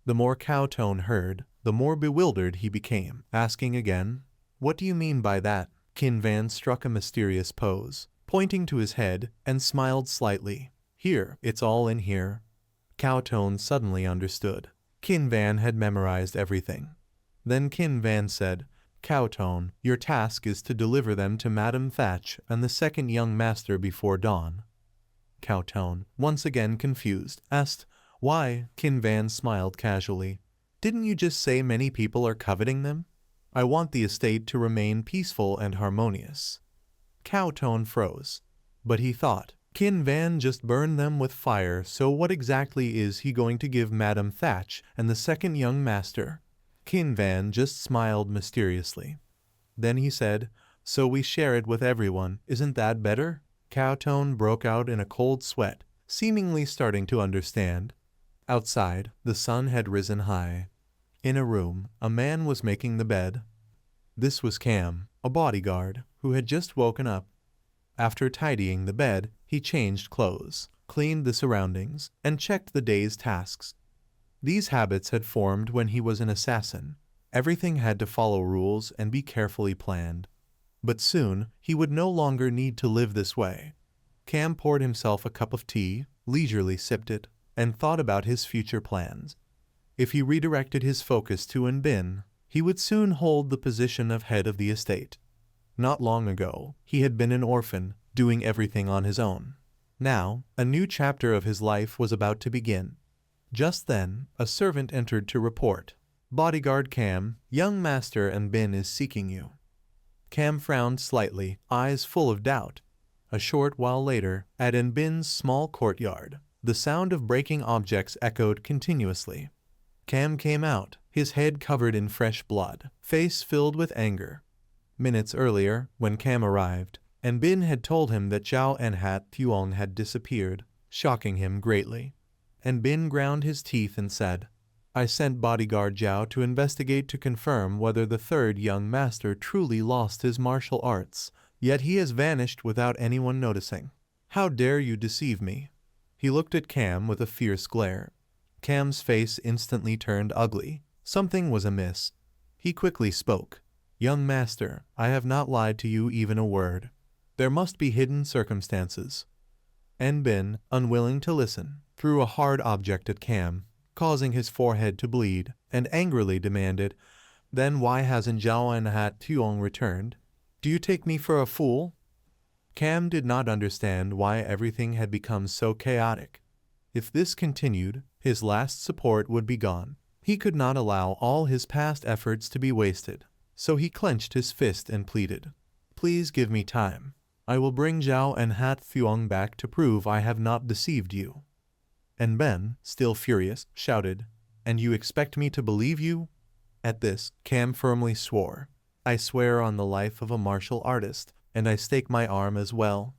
The more Cowtone heard, the more bewildered he became, asking again, "What do you mean by that?" Kinvan struck a mysterious pose, pointing to his head, and smiled slightly. "Here, it's all in here." Cowtone suddenly understood. Kinvan had memorized everything. Then Kinvan said, "Cowtone, your task is to deliver them to Madame Thatch and the second young master before dawn." Cowtone, once again confused, asked, "Why?" Kinvan smiled casually. "Didn't you just say many people are coveting them? I want the estate to remain peaceful and harmonious." Cowtone froze. But he thought, Kinvan just burned them with fire, so what exactly is he going to give Madame Thatch and the second young master? Kinvan just smiled mysteriously. Then he said, "So we share it with everyone, isn't that better?" Cowtone broke out in a cold sweat, seemingly starting to understand. Outside, the sun had risen high. In a room, a man was making the bed. This was Cam, a bodyguard, who had just woken up. After tidying the bed, he changed clothes, cleaned the surroundings, and checked the day's tasks. These habits had formed when he was an assassin. Everything had to follow rules and be carefully planned. But soon, he would no longer need to live this way. Cam poured himself a cup of tea, leisurely sipped it, and thought about his future plans. If he redirected his focus to Enbin, he would soon hold the position of head of the estate. Not long ago, he had been an orphan, doing everything on his own. Now, a new chapter of his life was about to begin. Just then, a servant entered to report, "Bodyguard Cam, young master Enbin is seeking you." Cam frowned slightly, eyes full of doubt. A short while later, at Enbin's small courtyard, the sound of breaking objects echoed continuously. Cam came out, his head covered in fresh blood, face filled with anger. Minutes earlier, when Cam arrived, Enbin had told him that Zhao Enhat Thuong had disappeared, shocking him greatly. Enbin ground his teeth and said, "I sent bodyguard Zhao to investigate to confirm whether the third young master truly lost his martial arts, yet he has vanished without anyone noticing. How dare you deceive me?" He looked at Cam with a fierce glare. Cam's face instantly turned ugly. Something was amiss. He quickly spoke. "Young master, I have not lied to you even a word. There must be hidden circumstances." Enbin, unwilling to listen, threw a hard object at Cam, causing his forehead to bleed, and angrily demanded, "Then why hasn't Zhao Enhat Thuong returned? Do you take me for a fool?" Cam did not understand why everything had become so chaotic. If this continued, his last support would be gone. He could not allow all his past efforts to be wasted. So he clenched his fist and pleaded, "Please give me time. I will bring Zhao Enhat Thuong back to prove I have not deceived you." Enben, still furious, shouted, "And you expect me to believe you?" At this, Cam firmly swore, "I swear on the life of a martial artist, and I stake my arm as well."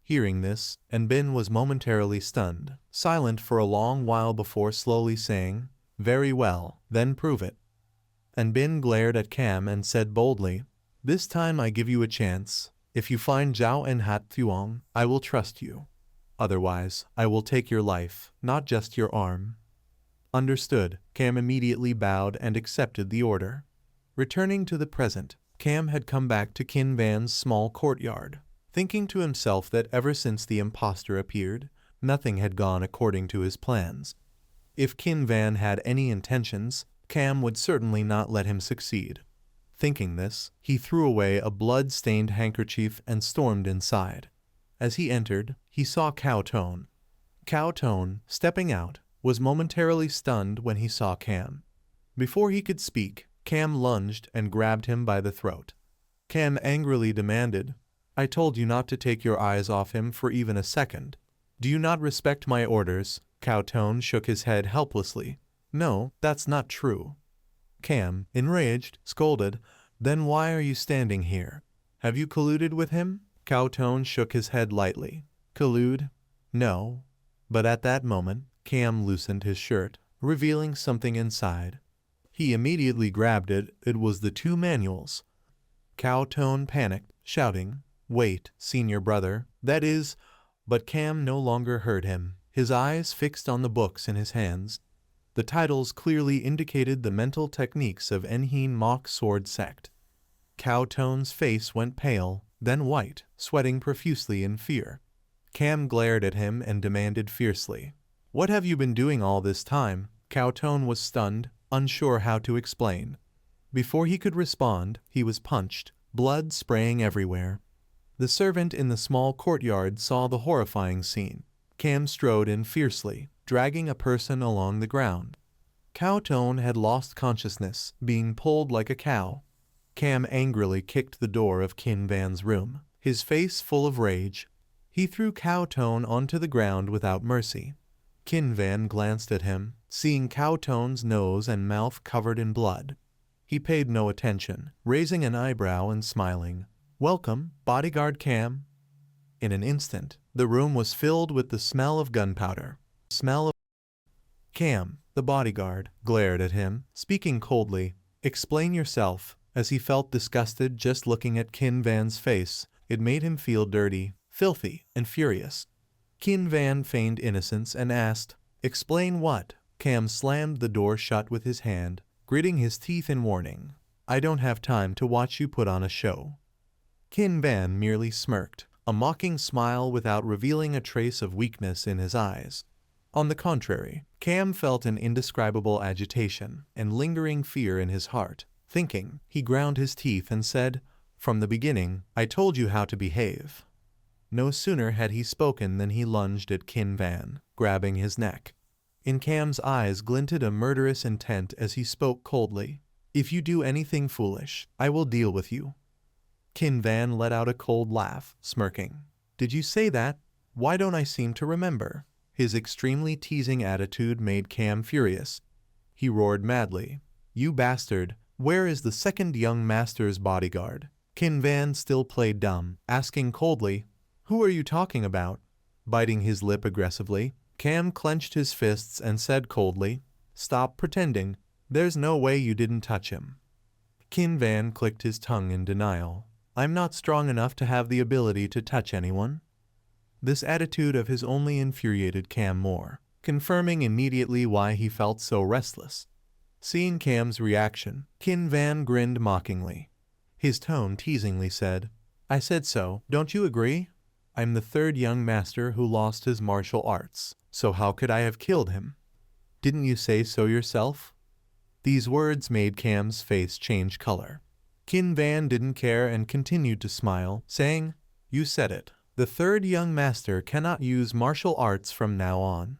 Hearing this, Enbin was momentarily stunned, silent for a long while before slowly saying, "Very well, then prove it." Enbin glared at Cam and said boldly, "This time I give you a chance. If you find Zhao Enhat Thuong, I will trust you. Otherwise, I will take your life, not just your arm. Understood. Cam immediately bowed and accepted the order. Returning to the present, Cam had come back to Qin Van's small courtyard, thinking to himself that ever since the impostor appeared, nothing had gone according to his plans. If Qin Van had any intentions, Cam would certainly not let him succeed. Thinking this, he threw away a blood-stained handkerchief and stormed inside. As he entered, he saw Cao Tone. Cao Tone, stepping out, was momentarily stunned when he saw Cam. Before he could speak, Cam lunged and grabbed him by the throat. Cam angrily demanded, "I told you not to take your eyes off him for even a second. Do you not respect my orders?" Cao Tone shook his head helplessly. "No, that's not true." Cam, enraged, scolded, "Then why are you standing here? Have you colluded with him?" Cao Tone shook his head lightly. "Collude? No." But at that moment, Cam loosened his shirt, revealing something inside. He immediately grabbed it. It was the 2 manuals. Cao Tone panicked, shouting, "Wait, senior brother, that is—" But Cam no longer heard him, his eyes fixed on the books in his hands. The titles clearly indicated the mental techniques of Enheen Mock Sword Sect. Cao Tone's face went pale, then white, sweating profusely in fear. Cam glared at him and demanded fiercely, "What have you been doing all this time?" Cao Tone was stunned, unsure how to explain. Before he could respond, he was punched, blood spraying everywhere. The servant in the small courtyard saw the horrifying scene. Cam strode in fiercely, dragging a person along the ground. Cao Tone had lost consciousness, being pulled like a cow. Cam angrily kicked the door of Qin Van's room, his face full of rage. He threw Cao Tone onto the ground without mercy. Qin Van glanced at him, seeing Cao Tone's nose and mouth covered in blood. He paid no attention, raising an eyebrow and smiling. "Welcome, bodyguard Cam." In an instant, the room was filled with the smell of gunpowder. Cam, the bodyguard, glared at him, speaking coldly. "Explain yourself." As he felt disgusted just looking at Qin Van's face, it made him feel dirty, filthy, and furious. Qin Van feigned innocence and asked, "Explain what?" Cam slammed the door shut with his hand, gritting his teeth in warning. "I don't have time to watch you put on a show." Qin Van merely smirked, a mocking smile without revealing a trace of weakness in his eyes. On the contrary, Cam felt an indescribable agitation and lingering fear in his heart. Thinking, he ground his teeth and said, "From the beginning, I told you how to behave." No sooner had he spoken than he lunged at Qin Van, grabbing his neck. In Cam's eyes glinted a murderous intent as he spoke coldly. "If you do anything foolish, I will deal with you." Qin Van let out a cold laugh, smirking. "Did you say that? Why don't I seem to remember?" His extremely teasing attitude made Cam furious. He roared madly, "You bastard, where is the second young master's bodyguard?" Qin Van still played dumb, asking coldly, "Who are you talking about?" Biting his lip aggressively, Cam clenched his fists and said coldly, "Stop pretending. There's no way you didn't touch him." Qin Van clicked his tongue in denial. "I'm not strong enough to have the ability to touch anyone." This attitude of his only infuriated Cam more, confirming immediately why he felt so restless. Seeing Cam's reaction, Qin Van grinned mockingly. His tone teasingly said, "I said so, don't you agree? I'm the 3rd young master who lost his martial arts, so how could I have killed him? Didn't you say so yourself?" These words made Cam's face change color. Qin Van didn't care and continued to smile, saying, "You said it. The 3rd young master cannot use martial arts from now on."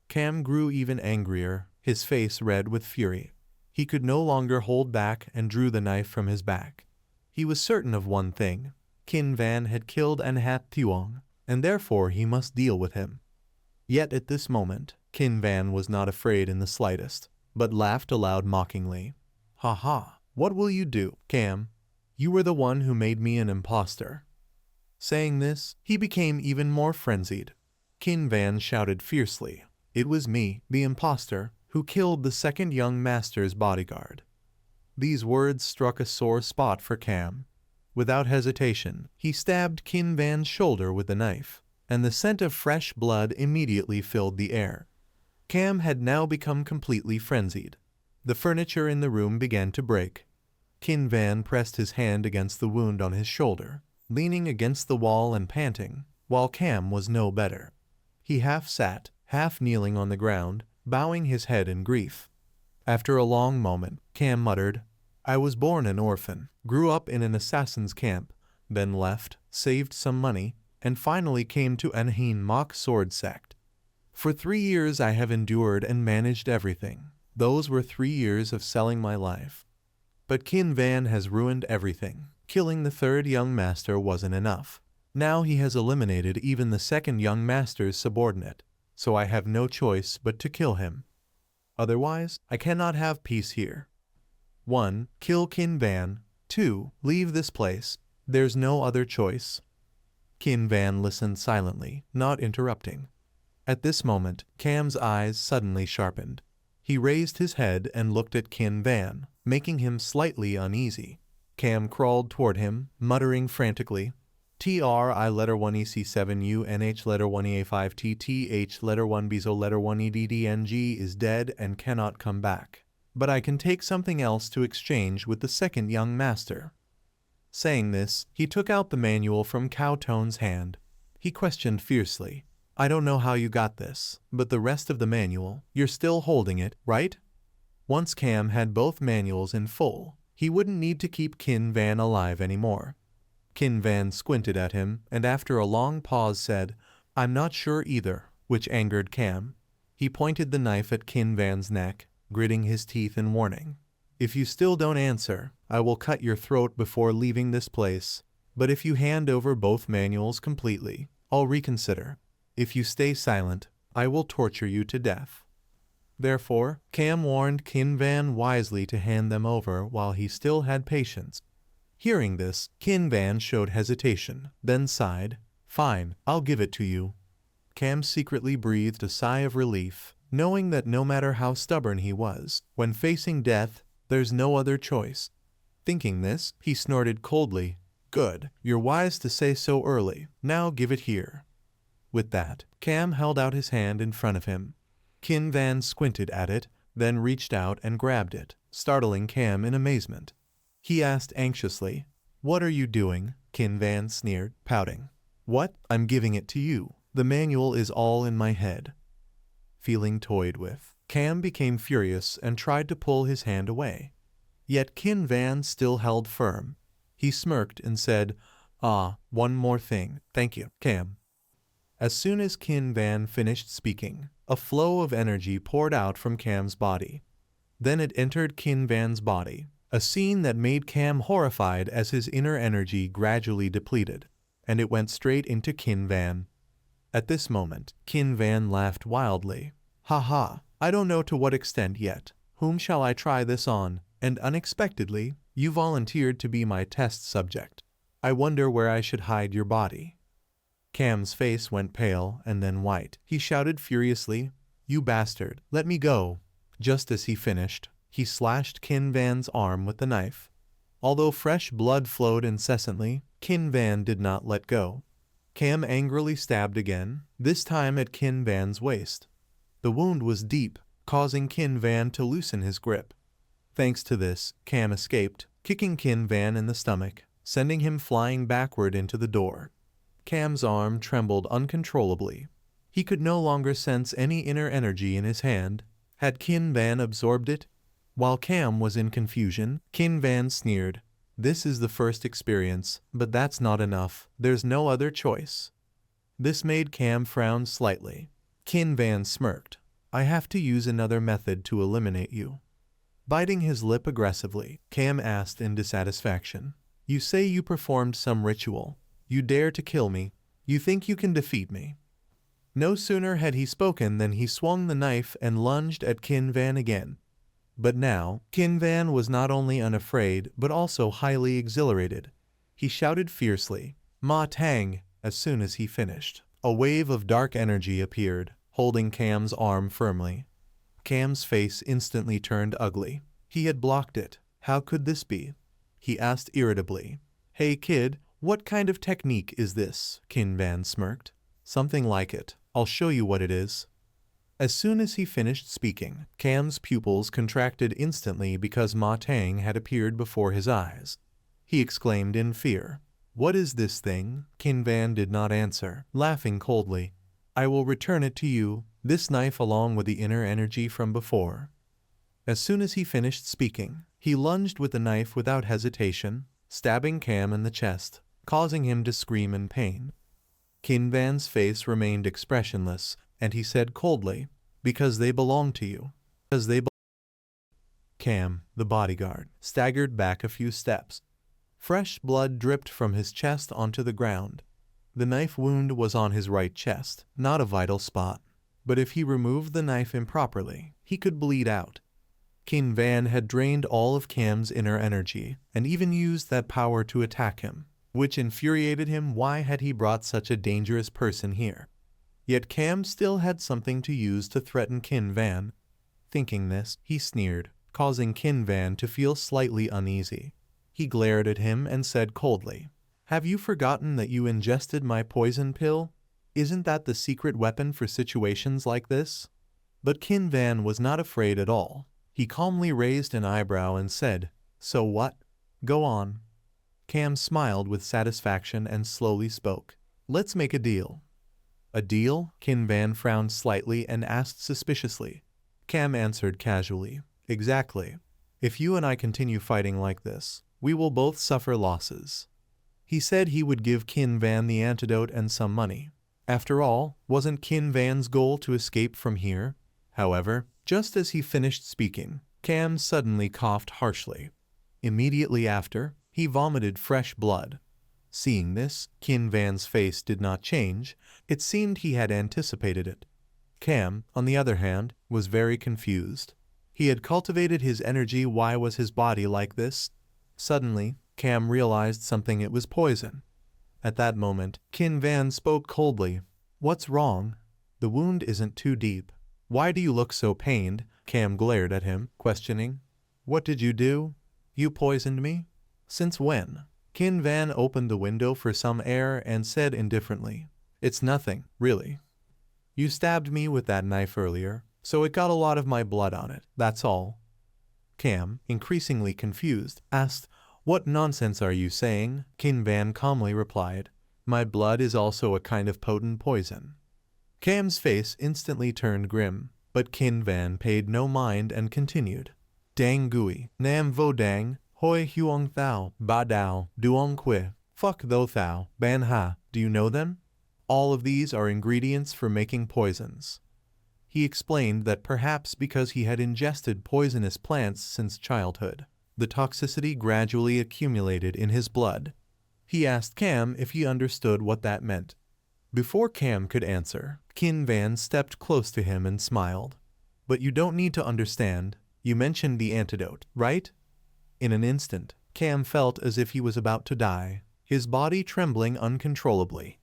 Cam grew even angrier, his face red with fury. He could no longer hold back and drew the knife from his back. He was certain of one thing. Qin Van had killed Anhat Thuong, and therefore he must deal with him. Yet at this moment, Qin Van was not afraid in the slightest, but laughed aloud mockingly. "Ha ha, what will you do, Cam? You were the one who made me an impostor." Saying this, he became even more frenzied. Qin Van shouted fiercely, "It was me, the impostor, who killed the 2nd young master's bodyguard." These words struck a sore spot for Cam. Without hesitation, he stabbed Qin Van's shoulder with the knife. and the scent of fresh blood immediately filled the air. Cam had now become completely frenzied. The furniture in the room began to break. Kin Van pressed his hand against the wound on his shoulder, leaning against the wall and panting, while Cam was no better. He half sat, half kneeling on the ground, bowing his head in grief. After a long moment, Cam muttered, "I was born an orphan, grew up in an assassin's camp, then left, saved some money, and finally came to Anhin mock sword sect. For 3 years I have endured and managed everything. Those were 3 years of selling my life. But Kin Van has ruined everything. Killing the third young master wasn't enough. Now he has eliminated even the second young master's subordinate, so I have no choice but to kill him. Otherwise, I cannot have peace here. 1. Kill Kin Van. 2. Leave this place. There's no other choice." Kin Van listened silently, not interrupting. At this moment, Cam's eyes suddenly sharpened. He raised his head and looked at Kin Van, making him slightly uneasy. Cam crawled toward him, muttering frantically, "TRI letter 1 EC7 UNH letter 1 EA5 TTH letter 1 BISO letter 1 EDDNG is dead and cannot come back. But I can take something else to exchange with the second young master." Saying this, he took out the manual from Cowtone's hand. He questioned fiercely, "I don't know how you got this, but the rest of the manual, you're still holding it, right?" Once Cam had both manuals in full, he wouldn't need to keep Kin Van alive anymore. Kin Van squinted at him and after a long pause said, "I'm not sure either," which angered Cam. He pointed the knife at Kin Van's neck, gritting his teeth in warning. "If you still don't answer, I will cut your throat before leaving this place. But if you hand over both manuals completely, I'll reconsider. If you stay silent, I will torture you to death." Therefore, Cam warned Kin Van wisely to hand them over while he still had patience. Hearing this, Kin Van showed hesitation, then sighed, "Fine, I'll give it to you." Cam secretly breathed a sigh of relief, knowing that no matter how stubborn he was, when facing death, there's no other choice. Thinking this, he snorted coldly, "Good, you're wise to say so early. Now give it here." With that, Cam held out his hand in front of him. Kin Van squinted at it, then reached out and grabbed it, startling Cam in amazement. He asked anxiously, "What are you doing?" Kin Van sneered, pouting. "What? I'm giving it to you. The manual is all in my head." Feeling toyed with, Cam became furious and tried to pull his hand away. Yet Kin Van still held firm. He smirked and said, "One more thing. Thank you, Cam." As soon as Kin Van finished speaking, a flow of energy poured out from Cam's body. Then it entered Kin Van's body, a scene that made Cam horrified as his inner energy gradually depleted, and it went straight into Kin Van. At this moment, Kin Van laughed wildly. "Ha ha, I don't know to what extent yet. Whom shall I try this on? And unexpectedly, you volunteered to be my test subject. I wonder where I should hide your body." Cam's face went pale and then white. He shouted furiously, "You bastard, let me go." Just as he finished, he slashed Kin Van's arm with the knife. Although fresh blood flowed incessantly, Kin Van did not let go. Cam angrily stabbed again, this time at Kin Van's waist. The wound was deep, causing Kin Van to loosen his grip. Thanks to this, Cam escaped, kicking Kin Van in the stomach, sending him flying backward into the door. Cam's arm trembled uncontrollably. He could no longer sense any inner energy in his hand. Had Kin Van absorbed it? While Cam was in confusion, Kin Van sneered, "This is the first experience, but that's not enough. There's no other choice." This made Cam frown slightly. Kin Van smirked, "I have to use another method to eliminate you." Biting his lip aggressively, Cam asked in dissatisfaction, "You say you performed some ritual. You dare to kill me. You think you can defeat me." No sooner had he spoken than he swung the knife and lunged at Kin Van again. But now, Kin Van was not only unafraid but also highly exhilarated. He shouted fiercely, "Ma Tang!" As soon as he finished, a wave of dark energy appeared, holding Cam's arm firmly. Cam's face instantly turned ugly. He had blocked it. How could this be? He asked irritably, "Hey kid, what kind of technique is this?" Kin Van smirked. Something like it. I'll show you what it is. As soon as he finished speaking, Cam's pupils contracted instantly because Ma Tang had appeared before his eyes. He exclaimed in fear. What is this thing? Qin Van did not answer, laughing coldly. I will return it to you, this knife along with the inner energy from before. As soon as he finished speaking, he lunged with the knife without hesitation, stabbing Cam in the chest, causing him to scream in pain. Qin Van's face remained expressionless, and he said coldly, because they belong to you. Cam, the bodyguard, staggered back a few steps. Fresh blood dripped from his chest onto the ground. The knife wound was on his right chest, not a vital spot. But if he removed the knife improperly, he could bleed out. Qin Van had drained all of Cam's inner energy, and even used that power to attack him, which infuriated him. Why had he brought such a dangerous person here? Yet Cam still had something to use to threaten Qin Van. Thinking this, he sneered, causing Qin Van to feel slightly uneasy. He glared at him and said coldly, Have you forgotten that you ingested my poison pill? Isn't that the secret weapon for situations like this? But Qin Van was not afraid at all. He calmly raised an eyebrow and said, So what? Go on. Cam smiled with satisfaction and slowly spoke. Let's make a deal. A deal? Qin Van frowned slightly and asked suspiciously. Cam answered casually. Exactly. If you and I continue fighting like this, we will both suffer losses. He said he would give Qin Van the antidote and some money. After all, wasn't Qin Van's goal to escape from here? However, just as he finished speaking, Cam suddenly coughed harshly. Immediately after, he vomited fresh blood. Seeing this, Qin Van's face did not change. It seemed he had anticipated it. Cam, on the other hand, was very confused. He had cultivated his energy. Why was his body like this? Suddenly, Cam realized something. It was poison. At that moment, Qin Van spoke coldly. What's wrong? The wound isn't too deep. Why do you look so pained? Cam glared at him, questioning. What did you do? You poisoned me? Since when? Qin Van opened the window for some air and said indifferently. It's nothing, really. You stabbed me with that knife earlier, so it got a lot of my blood on it, that's all. Cam, increasingly confused, asked, What nonsense are you saying? Qin Van calmly replied, My blood is also a kind of potent poison. Cam's face instantly turned grim, but Qin Van paid no mind and continued. Dang Gui, Nam Vo Dang, Hoi Huong Thao, Ba Dao, Duong Kui, Fuck Tho Thao, Ban Ha, do you know them? All of these are ingredients for making poisons. He explained that perhaps because he had ingested poisonous plants since childhood, the toxicity gradually accumulated in his blood. He asked Cam if he understood what that meant. Before Cam could answer, Qin Van stepped close to him and smiled. But you don't need to understand. You mentioned the antidote, right? In an instant, Cam felt as if he was about to die, his body trembling uncontrollably.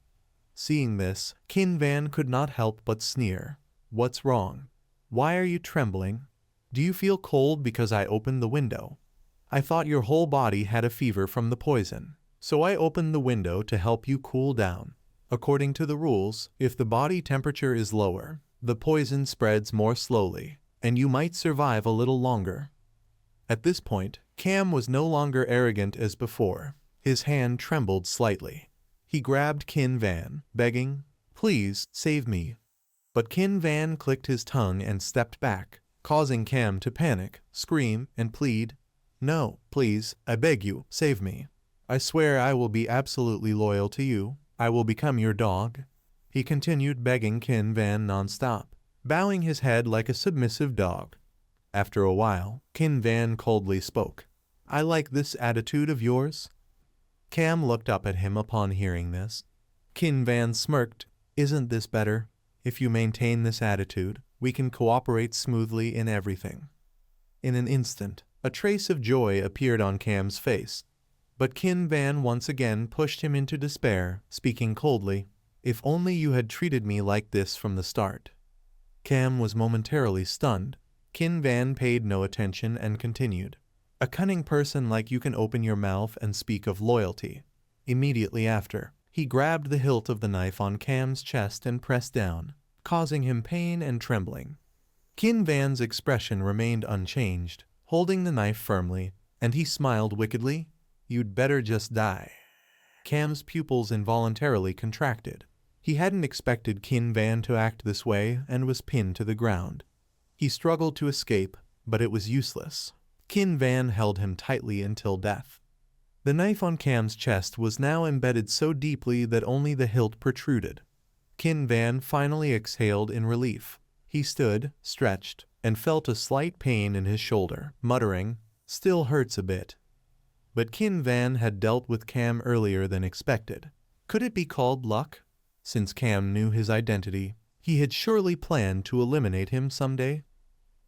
Seeing this, Qin Van could not help but sneer. What's wrong? Why are you trembling? Do you feel cold because I opened the window? I thought your whole body had a fever from the poison, so I opened the window to help you cool down. According to the rules, if the body temperature is lower, the poison spreads more slowly, and you might survive a little longer. At this point, Cam was no longer arrogant as before. His hand trembled slightly. He grabbed Qin Van, begging, Please, save me. But Qin Van clicked his tongue and stepped back, causing Cam to panic, scream, and plead, No, please, I beg you, save me. I swear I will be absolutely loyal to you. I will become your dog. He continued begging Qin Van non-stop, bowing his head like a submissive dog. After a while, Qin Van coldly spoke. I like this attitude of yours. Cam looked up at him upon hearing this. Qin Van smirked. Isn't this better? If you maintain this attitude, we can cooperate smoothly in everything. In an instant, a trace of joy appeared on Cam's face. But Qin Van once again pushed him into despair, speaking coldly. If only you had treated me like this from the start. Cam was momentarily stunned. Qin Van paid no attention and continued. A cunning person like you can open your mouth and speak of loyalty. Immediately after, He grabbed the hilt of the knife on Cam's chest and pressed down, causing him pain and trembling. Qin Van's expression remained unchanged, holding the knife firmly, and he smiled wickedly. "You'd better just die." Cam's pupils involuntarily contracted. He hadn't expected Qin Van to act this way and was pinned to the ground. He struggled to escape, but it was useless. Qin Van held him tightly until death. The knife on Cam's chest was now embedded so deeply that only the hilt protruded. Qin Van finally exhaled in relief. He stood, stretched, and felt a slight pain in his shoulder, muttering, "Still hurts a bit." But Qin Van had dealt with Cam earlier than expected. Could it be called luck? Since Cam knew his identity, he had surely planned to eliminate him someday.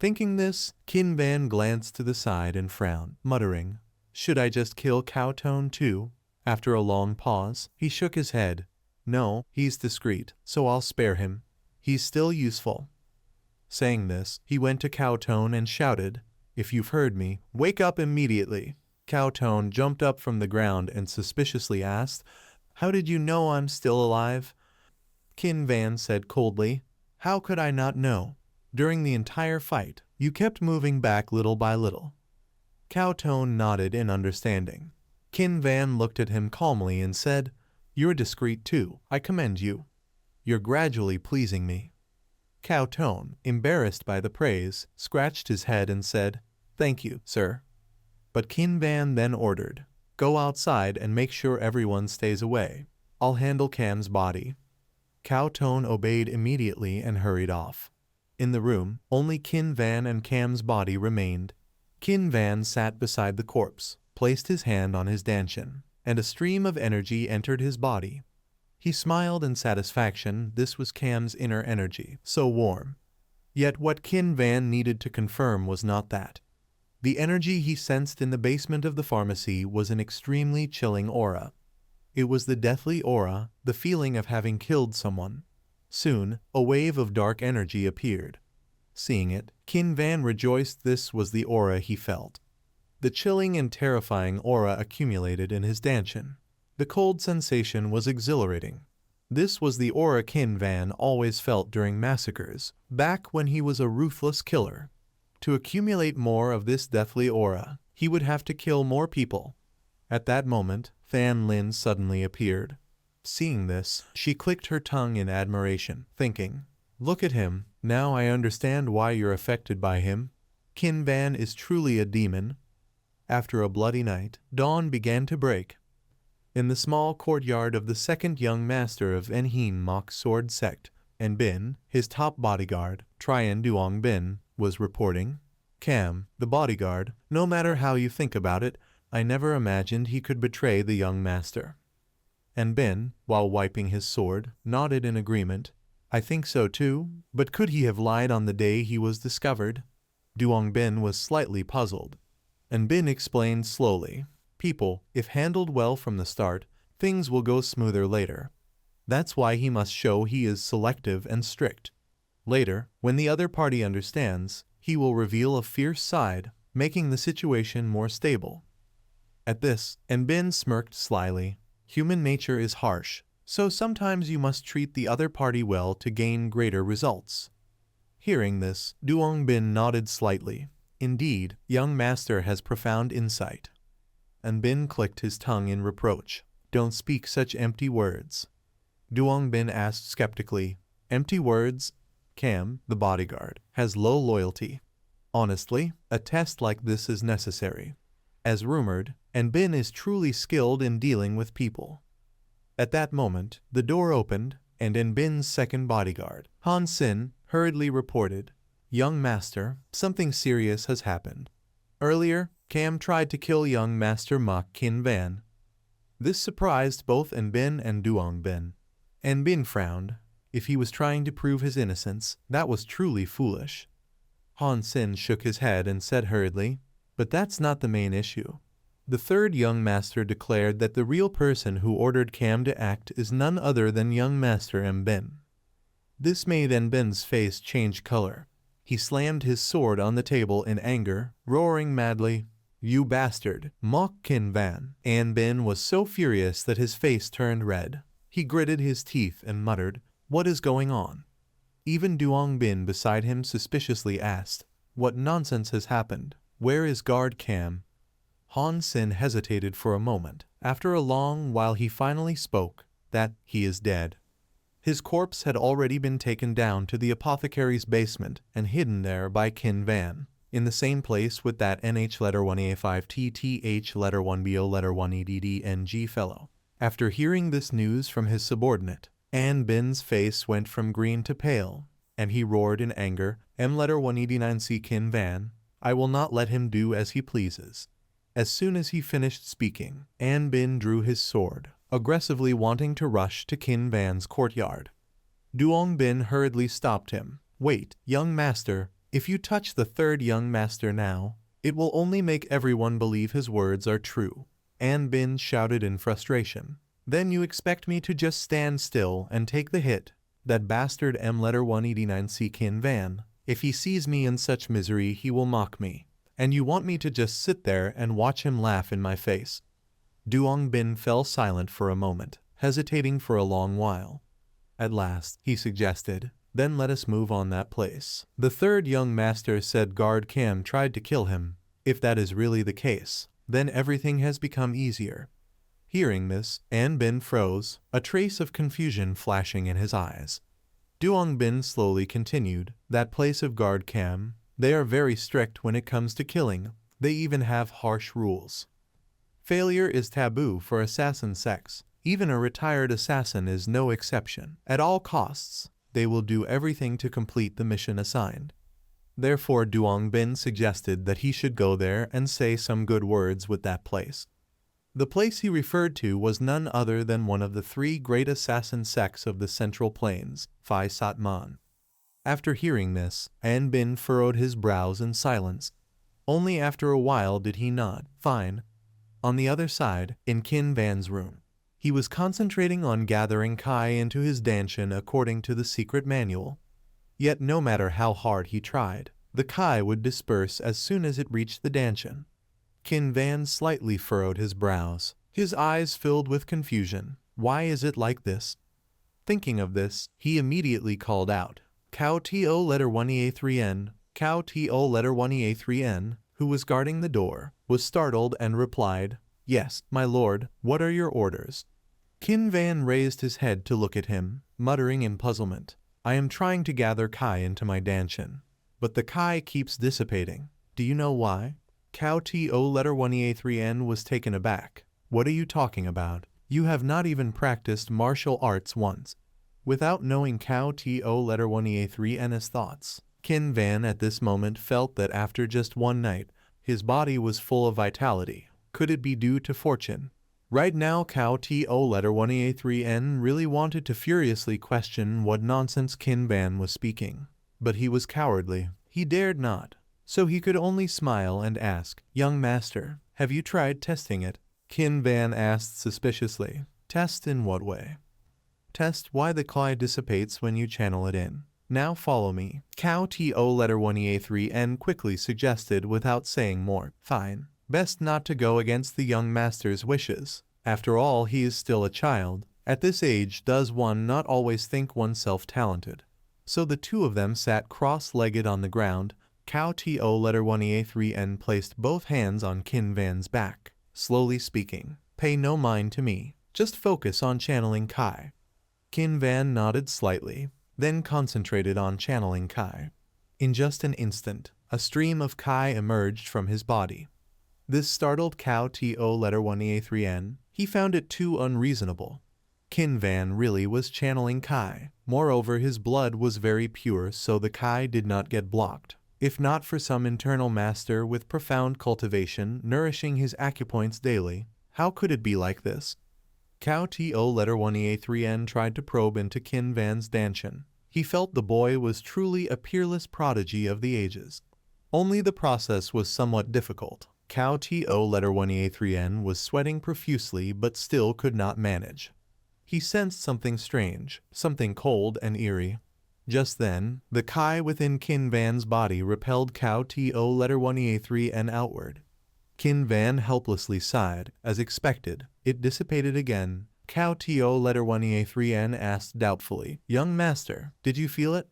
Thinking this, Qin Van glanced to the side and frowned, muttering, "Should I just kill Cowtone too?" After a long pause, he shook his head. "No, he's discreet, so I'll spare him. He's still useful." Saying this, he went to Cowtone and shouted, "If you've heard me, wake up immediately." Cowtone jumped up from the ground and suspiciously asked, "How did you know I'm still alive?" Qin Van said coldly, "How could I not know? During the entire fight, you kept moving back little by little." Cowtone nodded in understanding. Qin Van looked at him calmly and said, "You're discreet too. I commend you. You're gradually pleasing me." Cowtone, embarrassed by the praise, scratched his head and said, "Thank you, sir." But Qin Van then ordered, "Go outside and make sure everyone stays away. I'll handle Cam's body." Cowtone obeyed immediately and hurried off. In the room, only Qin Van and Cam's body remained. Qin Van sat beside the corpse, placed his hand on his dantian, and a stream of energy entered his body. He smiled in satisfaction. This was Cam's inner energy, so warm. Yet what Qin Van needed to confirm was not that. The energy he sensed in the basement of the pharmacy was an extremely chilling aura. It was the deathly aura, the feeling of having killed someone. Soon, a wave of dark energy appeared. Seeing it, Qin Van rejoiced. This was the aura he felt. The chilling and terrifying aura accumulated in his dantian. The cold sensation was exhilarating. This was the aura Qin Van always felt during massacres, back when he was a ruthless killer. To accumulate more of this deathly aura, he would have to kill more people. At that moment, Fan Lin suddenly appeared. Seeing this, she clicked her tongue in admiration, thinking, "Look at him, now I understand why you're affected by him. Qin Van is truly a demon." After a bloody night, dawn began to break. In the small courtyard of the second young master of Enhin Mok Sword Sect, Enbin, his top bodyguard, Trian Duongbin, was reporting, "Cam, the bodyguard, no matter how you think about it, I never imagined he could betray the young master." Enbin, while wiping his sword, nodded in agreement. "I think so too, but could he have lied on the day he was discovered?" Duongbin was slightly puzzled. Enbin explained slowly, "People, if handled well from the start, things will go smoother later. That's why he must show he is selective and strict. Later, when the other party understands, he will reveal a fierce side, making the situation more stable." At this, Enbin smirked slyly. "Human nature is harsh, so sometimes you must treat the other party well to gain greater results." Hearing this, Duongbin nodded slightly. Indeed, young master has profound insight. Enbin clicked his tongue in reproach. "Don't speak such empty words." Duongbin asked skeptically, "Empty words?" Cam, the bodyguard, has low loyalty. Honestly, a test like this is necessary. As rumored, Enbin is truly skilled in dealing with people. At that moment, the door opened, and Enbin's second bodyguard, Han Sin, hurriedly reported, "Young master, something serious has happened. Earlier, Cam tried to kill young master Mok Qin Van." This surprised both Enbin and Duongbin. Enbin frowned. If he was trying to prove his innocence, that was truly foolish. Han Sin shook his head and said hurriedly, "But that's not the main issue." The third young master declared that the real person who ordered Cam to act is none other than young master Enbin. This made Enbin's face change color. He slammed his sword on the table in anger, roaring madly, "You bastard, Mok Qin Van!" Enbin was so furious that his face turned red. He gritted his teeth and muttered, "What is going on?" Even Duong Bin beside him suspiciously asked, "What nonsense has happened? Where is guard Cam?" Han Sen hesitated for a moment. After a long while he finally spoke, "That he is dead." His corpse had already been taken down to the apothecary's basement and hidden there by Qin Van, in the same place with that NH letter 1A5TTH letter 1BO letter 1EDDNG fellow. After hearing this news from his subordinate, An Bin's face went from green to pale, and he roared in anger, "M letter 189C Qin Van, I will not let him do as he pleases." As soon as he finished speaking, An Bin drew his sword, aggressively wanting to rush to Qin Van's courtyard. Duong Bin hurriedly stopped him. "Wait, young master, if you touch the third young master now, it will only make everyone believe his words are true." An Bin shouted in frustration. "Then you expect me to just stand still and take the hit? That bastard M letter 189C Qin Van, if he sees me in such misery he will mock me. And you want me to just sit there and watch him laugh in my face?" Duong Bin fell silent for a moment, hesitating for a long while. At last, he suggested, "Then let us move on that place. The third young master said guard Cam tried to kill him. If that is really the case, then everything has become easier." Hearing this, An Bin froze, a trace of confusion flashing in his eyes. Duong Bin slowly continued, "That place of guard Cam, they are very strict when it comes to killing. They even have harsh rules. Failure is taboo for assassin sects. Even a retired assassin is no exception. At all costs, they will do everything to complete the mission assigned." Therefore Duong Bin suggested that he should go there and say some good words with that place. The place he referred to was none other than one of the three great assassin sects of the Central Plains, Phi Sat Man. After hearing this, An Bin furrowed his brows in silence. Only after a while did he nod. "Fine." On the other side, in Qin Van's room, he was concentrating on gathering Kai into his danshin according to the secret manual. Yet no matter how hard he tried, the Kai would disperse as soon as it reached the danshin. Qin Van slightly furrowed his brows. His eyes filled with confusion. Why is it like this? Thinking of this, he immediately called out, "Cao To letter 1EA3N, Cao To letter 1EA3N, who was guarding the door, was startled and replied, "Yes, my lord, what are your orders?" Qin Van raised his head to look at him, muttering in puzzlement, "I am trying to gather Kai into my danshin, but the Kai keeps dissipating. Do you know why?" Cao To letter 1EA3N was taken aback. "What are you talking about? You have not even practiced martial arts once." Without knowing Cao To letter 1EA3N's thoughts, Qin Van at this moment felt that after just one night, his body was full of vitality. Could it be due to fortune? Right now Cao To letter 1EA3N really wanted to furiously question what nonsense Qin Van was speaking. But he was cowardly. He dared not. So he could only smile and ask, "Young master, have you tried testing it?" Qin Van asked suspiciously, "Test in what way?" "Test why the Kai dissipates when you channel it in. Now follow me." Cao To letter 1EA3N quickly suggested without saying more. "Fine. Best not to go against the young master's wishes. After all, he is still a child. At this age does one not always think oneself talented." So the two of them sat cross-legged on the ground. Cao To letter 1EA3N placed both hands on Qin Van's back, slowly speaking, "Pay no mind to me. Just focus on channeling Kai." Qin Van nodded slightly, then concentrated on channeling Kai. In just an instant, a stream of Kai emerged from his body. This startled Cao To letter 1EA3N. He found it too unreasonable. Qin Van really was channeling Kai. Moreover, his blood was very pure, so the Kai did not get blocked. If not for some internal master with profound cultivation nourishing his acupoints daily, how could it be like this? Cao To letter 1EA3N tried to probe into Qin Van's danshin. He felt the boy was truly a peerless prodigy of the ages. Only the process was somewhat difficult. Cao To letter 1EA3N was sweating profusely but still could not manage. He sensed something strange, something cold and eerie. Just then, the Kai within Qin Van's body repelled Cao To letter 1EA3N outward. Qin Van helplessly sighed. As expected, it dissipated again, Cao To letter 1A3N asked doubtfully. Young master, did you feel it?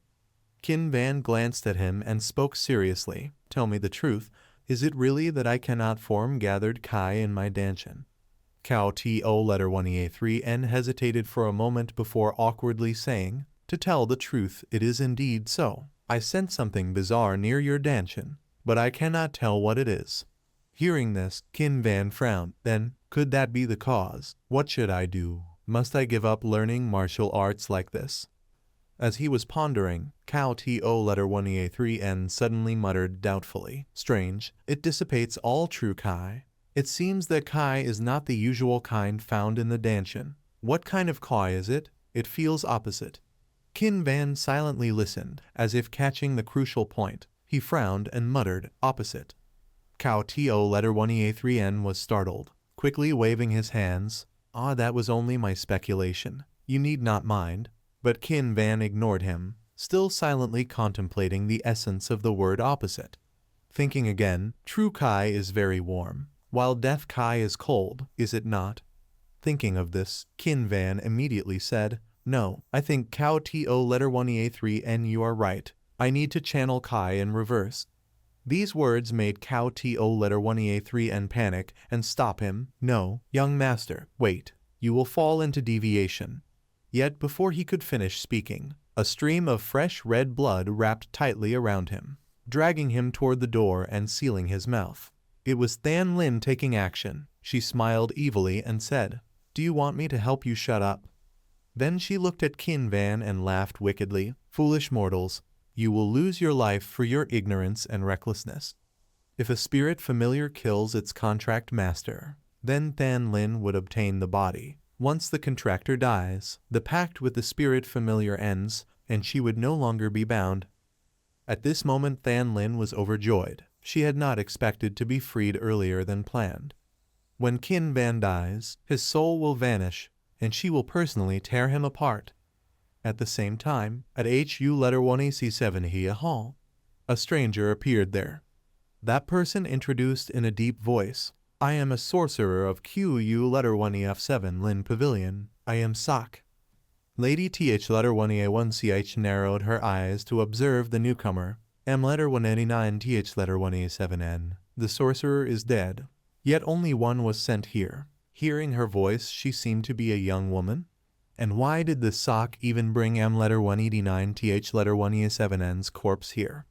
Qin Van glanced at him and spoke seriously. Tell me the truth, is it really that I cannot form gathered Kai in my danchan? Cao To letter 1A3N hesitated for a moment before awkwardly saying, to tell the truth, it is indeed so. I sense something bizarre near your danchan, but I cannot tell what it is. Hearing this, Qin Van frowned. Then, could that be the cause? What should I do? Must I give up learning martial arts like this? As he was pondering, Cao To letter 1A3N suddenly muttered doubtfully. Strange, it dissipates all true Kai. It seems that Kai is not the usual kind found in the danchan. What kind of Kai is it? It feels opposite. Qin Van silently listened, as if catching the crucial point. He frowned and muttered, opposite. Cao To letter 1A3N was startled, quickly waving his hands. Ah, that was only my speculation. You need not mind. But Qin Van ignored him, still silently contemplating the essence of the word opposite. Thinking again, true Kai is very warm, while death Kai is cold, is it not? Thinking of this, Qin Van immediately said, no, I think Cao To letter 1A3N you are right. I need to channel Kai in reverse. These words made Cao To letter 1A3N panic and stop him. No, young master, wait. You will fall into deviation. Yet before he could finish speaking, a stream of fresh red blood wrapped tightly around him, dragging him toward the door and sealing his mouth. It was Than Lin taking action. She smiled evilly and said, do you want me to help you shut up? Then she looked at Qin Van and laughed wickedly. Foolish mortals, you will lose your life for your ignorance and recklessness. If a spirit familiar kills its contract master, then Than Lin would obtain the body. Once the contractor dies, the pact with the spirit familiar ends, and she would no longer be bound. At this moment Than Lin was overjoyed. She had not expected to be freed earlier than planned. When Qin Van dies, his soul will vanish, and she will personally tear him apart. At the same time, at HU letter 1AC7 Hia Hall, a stranger appeared there. That person introduced in a deep voice, I am a sorcerer of QU letter 1EF7 Lin Pavilion. I am Sak. Lady TH letter 1A1CH narrowed her eyes to observe the newcomer. M letter 189 TH letter 1A7N. The sorcerer is dead. Yet only one was sent here. Hearing her voice, she seemed to be a young woman. And why did the Sak even bring M letter 189 TH letter 1A7N's corpse here?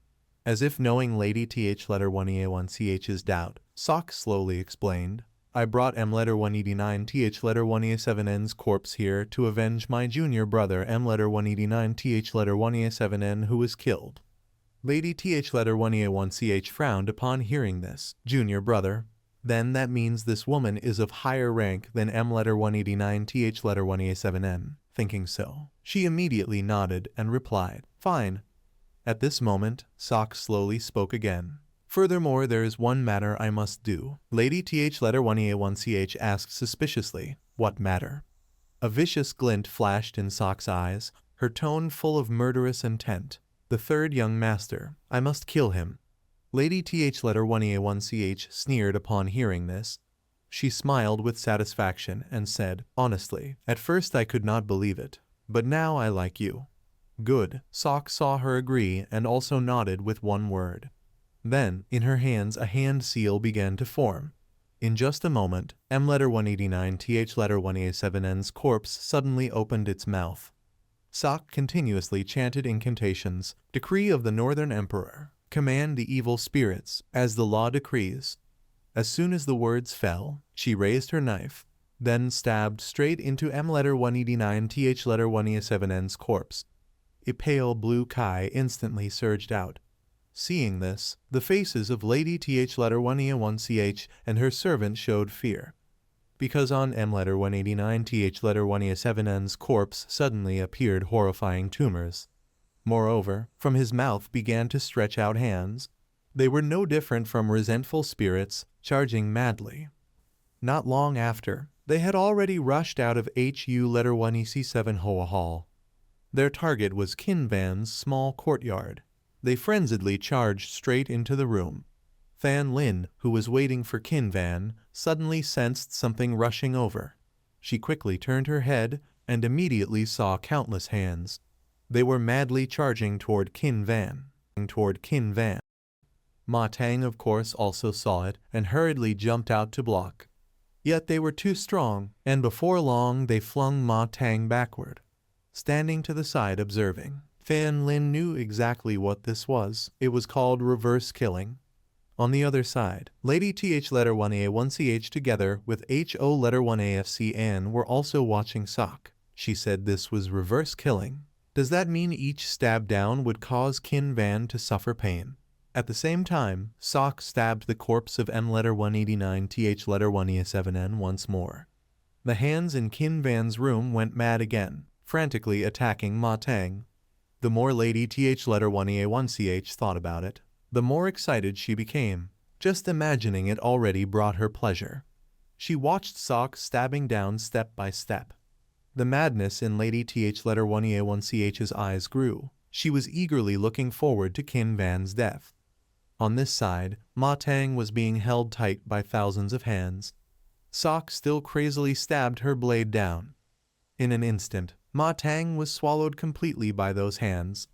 As if knowing Lady TH letter 1A1CH's doubt, Sak slowly explained, I brought M letter 189 TH letter 1A7N's corpse here to avenge my junior brother M letter 189 TH letter 1A7N who was killed. Lady TH letter 1A1CH frowned upon hearing this. Junior brother? Then that means this woman is of higher rank than M letter 189 TH letter 1A7N. Thinking so, she immediately nodded and replied, fine. At this moment, Sak slowly spoke again. Furthermore, there is one matter I must do. Lady TH letter 1A1CH asked suspiciously, what matter? A vicious glint flashed in Sak's eyes, her tone full of murderous intent. The third young master, I must kill him. Lady TH letter 1A1CH sneered upon hearing this. She smiled with satisfaction and said, honestly, at first I could not believe it, but now I like you. Good. Sak saw her agree and also nodded with one word. Then, in her hands a hand seal began to form. In just a moment, M letter 189 TH letter 1A7N's corpse suddenly opened its mouth. Sak continuously chanted incantations, decree of the Northern Emperor, command the evil spirits, as the law decrees. As soon as the words fell, she raised her knife, then stabbed straight into M letter 189 TH letter 1A7N's corpse. A pale blue Kai instantly surged out. Seeing this, the faces of Lady TH letter 1A1CH and her servant showed fear, because on M letter 189 TH letter 1A7N's corpse suddenly appeared horrifying tumors. Moreover, from his mouth began to stretch out hands. They were no different from resentful spirits, charging madly. Not long after, they had already rushed out of HU letter 1EC7 Hoa Hall. Their target was Qin Van's small courtyard. They frenziedly charged straight into the room. Than Lin, who was waiting for Qin Van, suddenly sensed something rushing over. She quickly turned her head and immediately saw countless hands. They were madly charging toward Qin Van. Ma Tang of course also saw it and hurriedly jumped out to block. Yet they were too strong, and before long they flung Ma Tang backward. Standing to the side observing, Fan Lin knew exactly what this was. It was called reverse killing. On the other side, Lady Th letter 1A1CH together with HO letter 1AFCN were also watching Sok. She said this was reverse killing. Does that mean each stab down would cause Qin Van to suffer pain? At the same time, Sok stabbed the corpse of M letter 189 Th letter 1E7N once more. The hands in Qin Van's room went mad again, frantically attacking Ma Tang. The more Lady Th letter 1EA1CH thought about it, the more excited she became. Just imagining it already brought her pleasure. She watched Sok stabbing down step by step. The madness in Lady Th letter 1EA1CH's eyes grew. She was eagerly looking forward to Qin Van's death. On this side, Ma Tang was being held tight by thousands of hands. Sok still crazily stabbed her blade down. In an instant, Ma Tang was swallowed completely by those hands.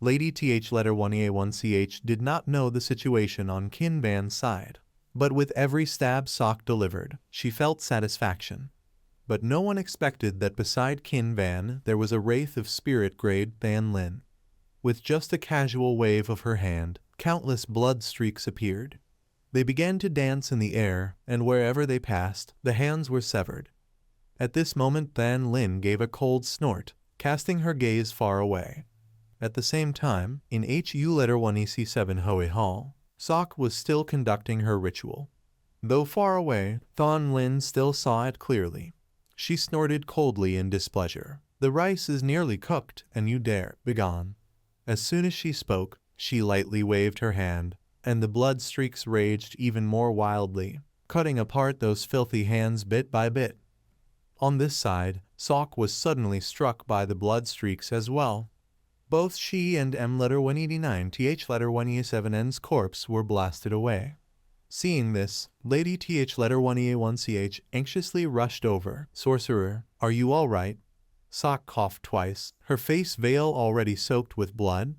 Lady Th letter 1EA1CH did not know the situation on Qin Van's side. But with every stab Sok delivered, she felt satisfaction. But no one expected that beside Qin Van there was a wraith of spirit grade Fan Lin. With just a casual wave of her hand, countless blood streaks appeared. They began to dance in the air, and wherever they passed, the hands were severed. At this moment Fan Lin gave a cold snort, casting her gaze far away. At the same time, in HU letter 1EC7 Hoei Hall, Sok was still conducting her ritual. Though far away, Fan Lin still saw it clearly. She snorted coldly in displeasure. "The rice is nearly cooked, and you dare, begone." As soon as she spoke, she lightly waved her hand, and the blood streaks raged even more wildly, cutting apart those filthy hands bit by bit. On this side, Sok was suddenly struck by the blood streaks as well. Both she and M letter 189 Th letter 1E7N's corpse were blasted away. Seeing this, Lady Th letter 1EA1CH anxiously rushed over. "Sorcerer, are you all right?" Sok coughed twice, her face veil already soaked with blood.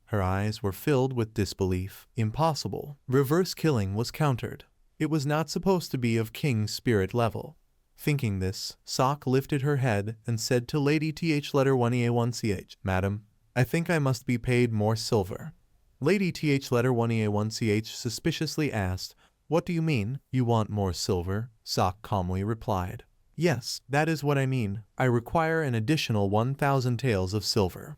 Her eyes were filled with disbelief. Impossible. Reverse killing was countered. It was not supposed to be of King's spirit level. Thinking this, Sok lifted her head and said to Lady Th letter 1EA1CH, "Madam, I think I must be paid more silver." Lady Th letter 1EA1CH suspiciously asked, "What do you mean, you want more silver?" Sok calmly replied, "Yes, that is what I mean. I require an additional 1,000 taels of silver."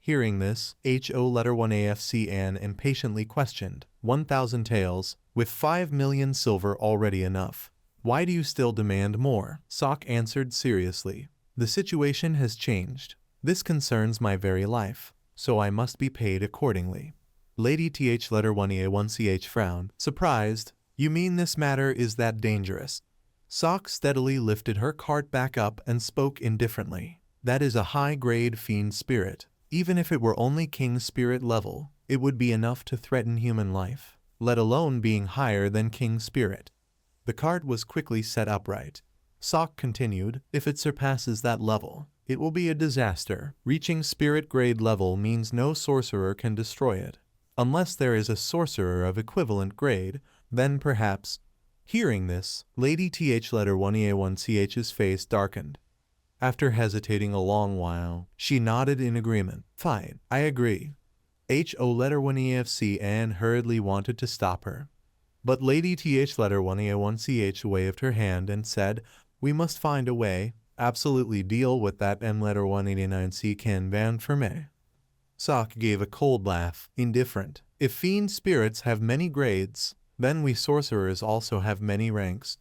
Hearing this, HO letter 1AFCN impatiently questioned, 1,000 taels, with 5 million silver already enough. "Why do you still demand more?" Sok answered seriously, "The situation has changed. This concerns my very life, so I must be paid accordingly." Lady Th letter 1EA1CH frowned, surprised. "You mean this matter is that dangerous?" Sok steadily lifted her cart back up and spoke indifferently. "That is a high-grade fiend spirit. Even if it were only King spirit level, it would be enough to threaten human life, let alone being higher than King spirit." The cart was quickly set upright. Sok continued, "If it surpasses that level, it will be a disaster. Reaching spirit grade level means no sorcerer can destroy it. Unless there is a sorcerer of equivalent grade, then perhaps." Hearing this, Lady Th letter 1EA1CH's face darkened. After hesitating a long while, she nodded in agreement. "Fine, I agree." HO letter 1EFCN hurriedly wanted to stop her. But Lady Th letter 1EA1CH waved her hand and said, "We must find a way. Absolutely deal with that M letter 189C Qin Van for me." Sok gave a cold laugh, indifferent. "If fiend spirits have many grades, then we sorcerers also have many ranks."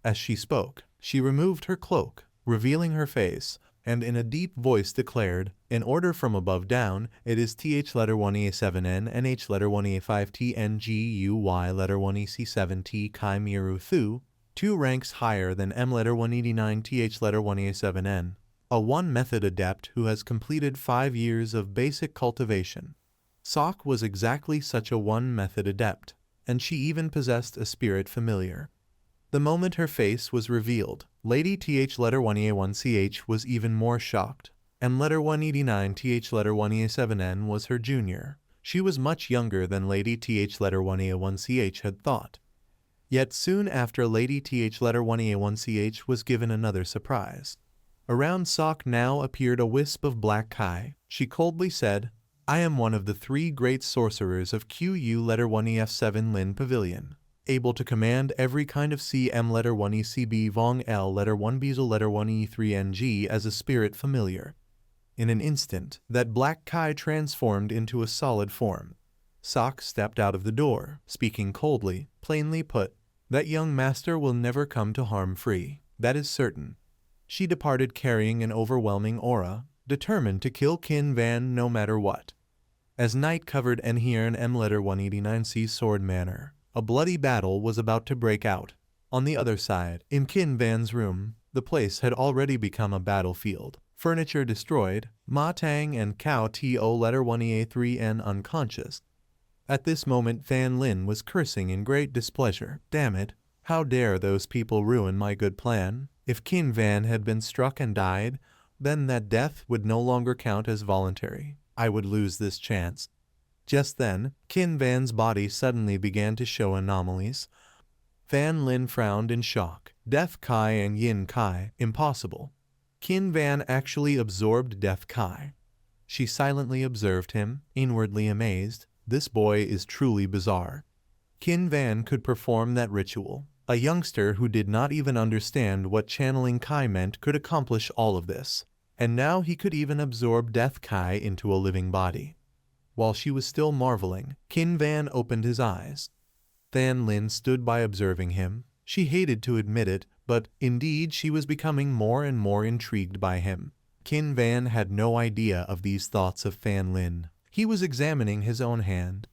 As she spoke, she removed her cloak, revealing her face, and in a deep voice declared, "In order from above down, it is Th letter 1E7N, NH letter 1E5T, NGUY letter 1EC7T, Chi Miru Thu, 2 ranks higher than M letter 189 Th letter 1E7N. A one-method adept who has completed 5 years of basic cultivation." Sok was exactly such a one-method adept, and she even possessed a spirit familiar. The moment her face was revealed, Lady Th letter 1A1CH was even more shocked. M letter 189 Th letter 1A7N was her junior. She was much younger than Lady Th letter 1A1CH had thought. Yet soon after, Lady Th letter 1A1CH was given another surprise. Around Sok now appeared a wisp of black Kai. She coldly said, "I am one of the 3 great sorcerers of QU letter 1EF7 Lin Pavilion, able to command every kind of CM letter 1ECB Vong L letter 1 Bezel letter 1E3NG as a spirit familiar." In an instant, that black Kai transformed into a solid form. Sok stepped out of the door, speaking coldly. "Plainly put, that young master will never come to harm free. That is certain." She departed carrying an overwhelming aura, determined to kill Qin Van no matter what. As night covered Enhirn M letter 189C Sword Manor, a bloody battle was about to break out. On the other side, in Qin Van's room, the place had already become a battlefield. Furniture destroyed, Ma Tang and Cao To letter 1EA3N unconscious. At this moment Fan Lin was cursing in great displeasure. "Damn it, how dare those people ruin my good plan? If Qin Van had been struck and died, then that death would no longer count as voluntary. I would lose this chance." Just then, Qin Van's body suddenly began to show anomalies. Fan Lin frowned in shock. Death Kai and Yin Kai, impossible. Qin Van actually absorbed Death Kai. She silently observed him, inwardly amazed. This boy is truly bizarre. Qin Van could perform that ritual. A youngster who did not even understand what channeling Kai meant could accomplish all of this. And now he could even absorb Death Kai into a living body. While she was still marveling, Qin Van opened his eyes. Fan Lin stood by observing him. She hated to admit it, but indeed she was becoming more and more intrigued by him. Qin Van had no idea of these thoughts of Fan Lin. He was examining his own hand.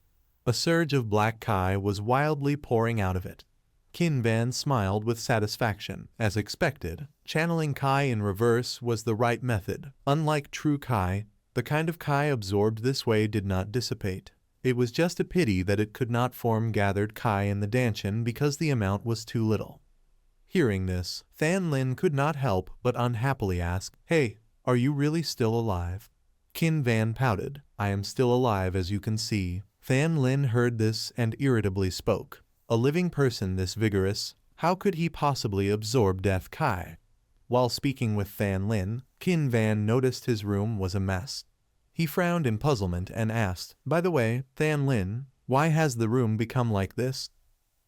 A surge of black Kai was wildly pouring out of it. Qin Van smiled with satisfaction. As expected, channeling Kai in reverse was the right method. Unlike true Kai, the kind of Kai absorbed this way did not dissipate. It was just a pity that it could not form gathered Kai in the Danshin because the amount was too little. Hearing this, Fan Lin could not help but unhappily ask, "Hey, are you really still alive?" Qin Van pouted. "I am still alive, as you can see." Fan Lin heard this and irritably spoke. A living person this vigorous, how could he possibly absorb Death Kai? While speaking with Fan Lin, Qin Van noticed his room was a mess. He frowned in puzzlement and asked, "By the way, Fan Lin, why has the room become like this?"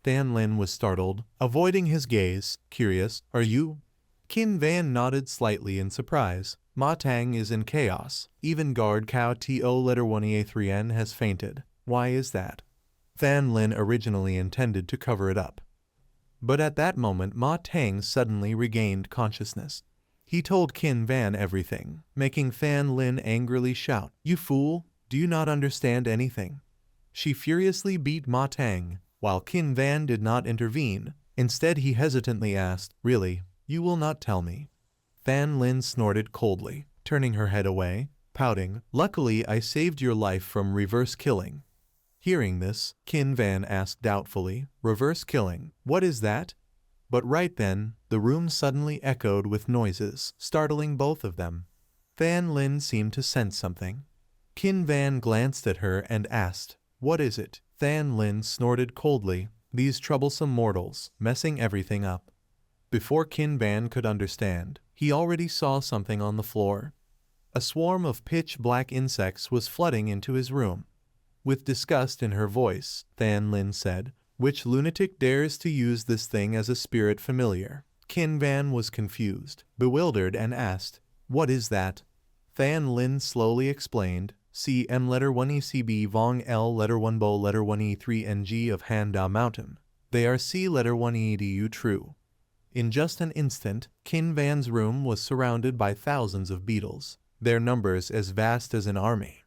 Fan Lin was startled, avoiding his gaze. "Curious, are you?" Qin Van nodded slightly in surprise. "Ma Tang is in chaos. Even guard Cao To letter 1EA3N has fainted. Why is that?" Fan Lin originally intended to cover it up. But at that moment Ma Tang suddenly regained consciousness. He told Qin Van everything, making Fan Lin angrily shout, "You fool, do you not understand anything?" She furiously beat Ma Tang, while Qin Van did not intervene. Instead he hesitantly asked, "Really, you will not tell me?" Fan Lin snorted coldly, turning her head away, pouting, "Luckily I saved your life from reverse killing." Hearing this, Qin Van asked doubtfully, "Reverse killing, what is that?" But right then, the room suddenly echoed with noises, startling both of them. Fan Lin seemed to sense something. Qin Van glanced at her and asked, "What is it?" Fan Lin snorted coldly, "These troublesome mortals, messing everything up." Before Qin Van could understand, he already saw something on the floor. A swarm of pitch-black insects was flooding into his room. With disgust in her voice, Fan Lin said, "Which lunatic dares to use this thing as a spirit familiar?" Qin Van was confused, bewildered and asked, "What is that?" Fan Lin slowly explained, "See M letter 1 ECB Vong L letter 1 Bo letter 1 E3 NG of Handa Mountain. They are C letter 1 EDU true." In just an instant, Qin Van's room was surrounded by thousands of beetles, their numbers as vast as an army.